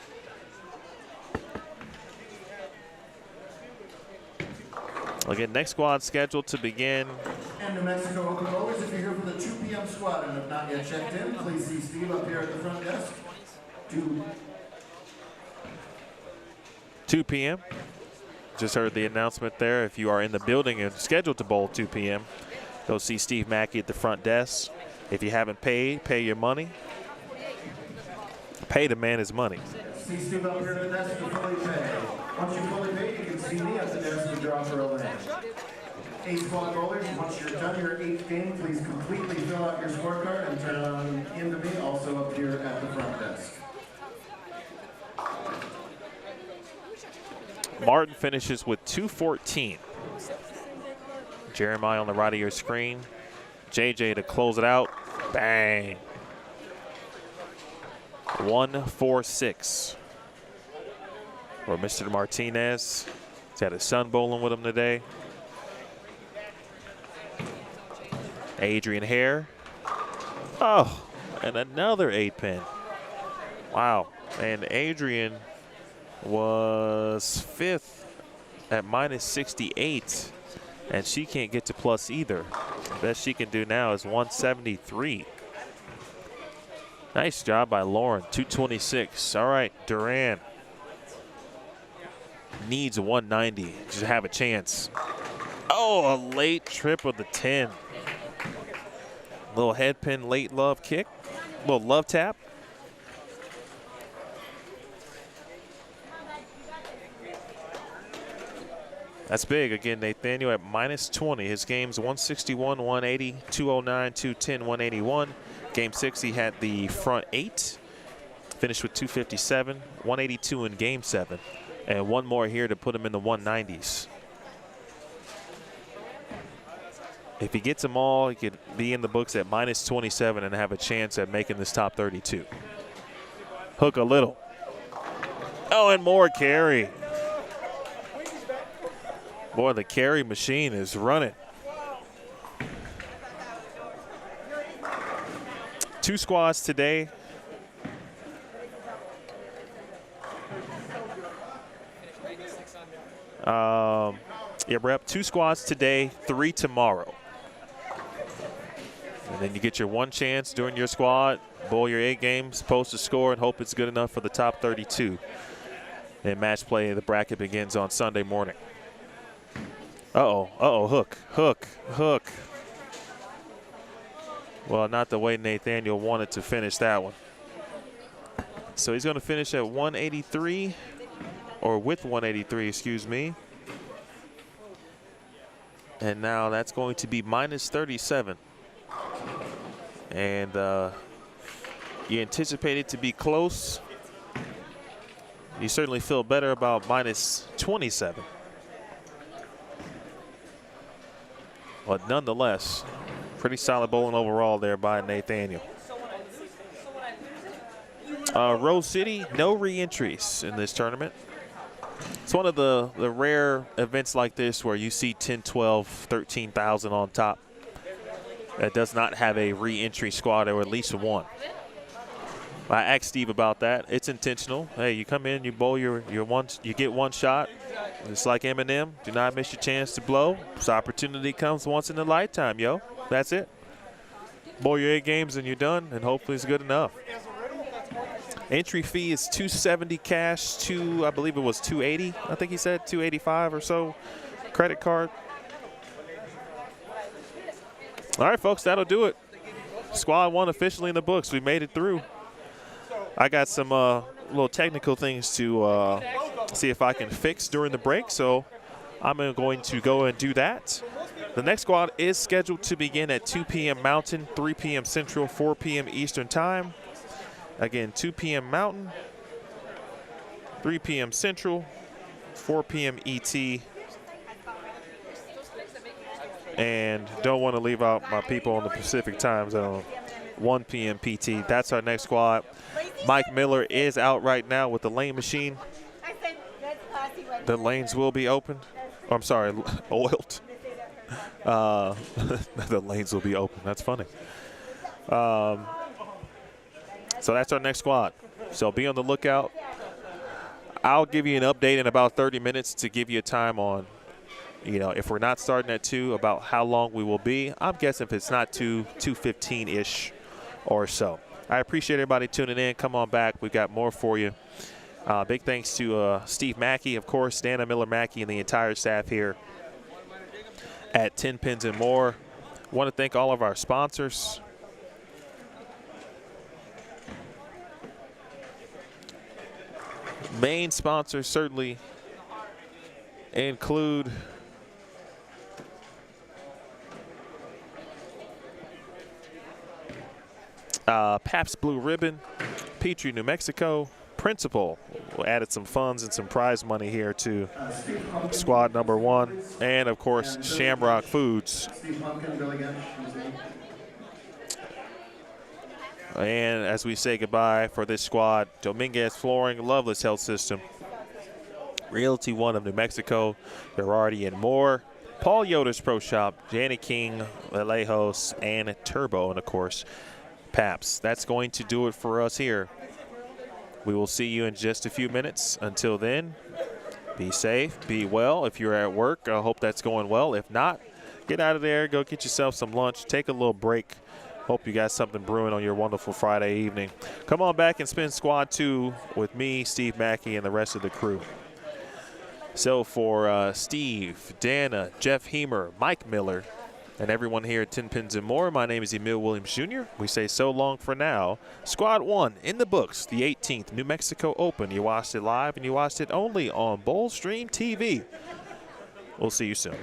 Again, next squad scheduled to begin. And New Mexico Open bowlers, if you're here for the 2 p.m. squad and have not yet checked in, please see Steve up here at the front desk. 2 p.m. Just heard the announcement there. If you are in the building and scheduled to bowl 2 p.m., go see Steve Mackey at the front desk. If you haven't paid, pay your money. Pay the man his money. See Steve up here at the desk to fully pay. Once you fully pay, you can see me at the desk to draw for overhead. 8 squad bowlers, once you're done your 8th game, please completely fill out your scorecard and turn it on into me, also up here at the front desk. Martin finishes with 214. Jeremiah on the right of your screen. JJ to close it out. Bang. 146 for Mr. Martinez. He's had his son bowling with him today. Adrian Hare. Oh, and another 8-pin. Wow. And Adrian was 5th at minus 68, and she can't get to plus either. Best she can do now is 173. Nice job by Lauren, 226. All right, Duran needs 190 to have a chance. Oh, a late trip with the 10. Little head pin, late love kick, little love tap. That's big. Again, Nathaniel at minus 20. His game's 161, 180, 209, 210, 181. Game 6, he had the front 8. Finished with 257, 182 in Game 7. And one more here to put him in the 190s. If he gets them all, he could be in the books at minus 27 and have a chance at making this top 32. Hook a little. Oh, and more carry. Boy, the carry machine is running. 2 squads today. Yeah, we're up 2 squads today, 3 tomorrow. And then you get your 1 chance during your squad, bowl your 8 games, post a score, and hope it's good enough for the top 32. And match play, the bracket begins on Sunday morning. Uh-oh, hook. Well, not the way Nathaniel wanted to finish that one. So he's going to finish at 183, or with 183, excuse me. And now that's going to be minus 37. And you anticipate it to be close. You certainly feel better about minus 27. But nonetheless, pretty solid bowling overall there by Nathaniel. Rose City, no re-entries in this tournament. It's one of the rare events like this where you see 10, 12, 13,000 on top that does not have a re-entry squad, or at least one. I asked Steve about that. It's intentional. Hey, you come in, you bowl your one, you get 1 shot. It's like Eminem. Do not miss your chance to blow. This opportunity comes once in a lifetime, yo. That's it. Bowl your 8 games and you're done, and hopefully it's good enough. Entry fee is $270 cash, I believe it was $280. I think he said $285 or so. Credit card. All right, folks, that'll do it. Squad 1 officially in the books. We made it through. I got some little technical things to see if I can fix during the break, so I'm going to go and do that. The next squad is scheduled to begin at 2 p.m. Mountain, 3 p.m. Central, 4 p.m. Eastern Time. Again, 2 p.m. Mountain, 3 p.m. Central, 4 p.m. ET. And don't want to leave out my people on the Pacific time zone, 1 p.m. PT. That's our next squad. Mike Miller is out right now with the lane machine. The lanes will be opened. Oh, I'm sorry, oiled. The lanes will be open. That's funny. So that's our next squad. So be on the lookout. I'll give you an update in about 30 minutes to give you a time on, if we're not starting at 2, about how long we will be. I'm guessing if it's not 2:15-ish or so. I appreciate everybody tuning in. Come on back. We've got more for you. Big thanks to Steve Mackey, of course, Dana Miller-Mackey, and the entire staff here at Tenpins More. Want to thank all of our sponsors. Main sponsors certainly include Pabst Blue Ribbon, Petrie, New Mexico, Principal. We added some funds and some prize money here to squad number 1. And, of course, Shamrock Foods. And as we say goodbye for this squad, Dominguez Flooring, Loveless Health System, Realty One of New Mexico, Gerardi and Moore, Paul Yoder's Pro Shop, Janny King, Lejos, and Turbo, and of course, Paps. That's going to do it for us here. We will see you in just a few minutes. Until then, be safe, be well. If you're at work, I hope that's going well. If not, get out of there, go get yourself some lunch, take a little break. Hope you got something brewing on your wonderful Friday evening. Come on back and spin Squad 2 with me, Steve Mackey, and the rest of the crew. So for Steve, Dana, Jeff Hemer, Mike Miller, and everyone here at Tenpins and More, my name is Emil Williams Jr. We say so long for now. Squad 1 in the books, the 18th New Mexico Open. You watched it live and you watched it only on Bowl Stream TV. We'll see you soon.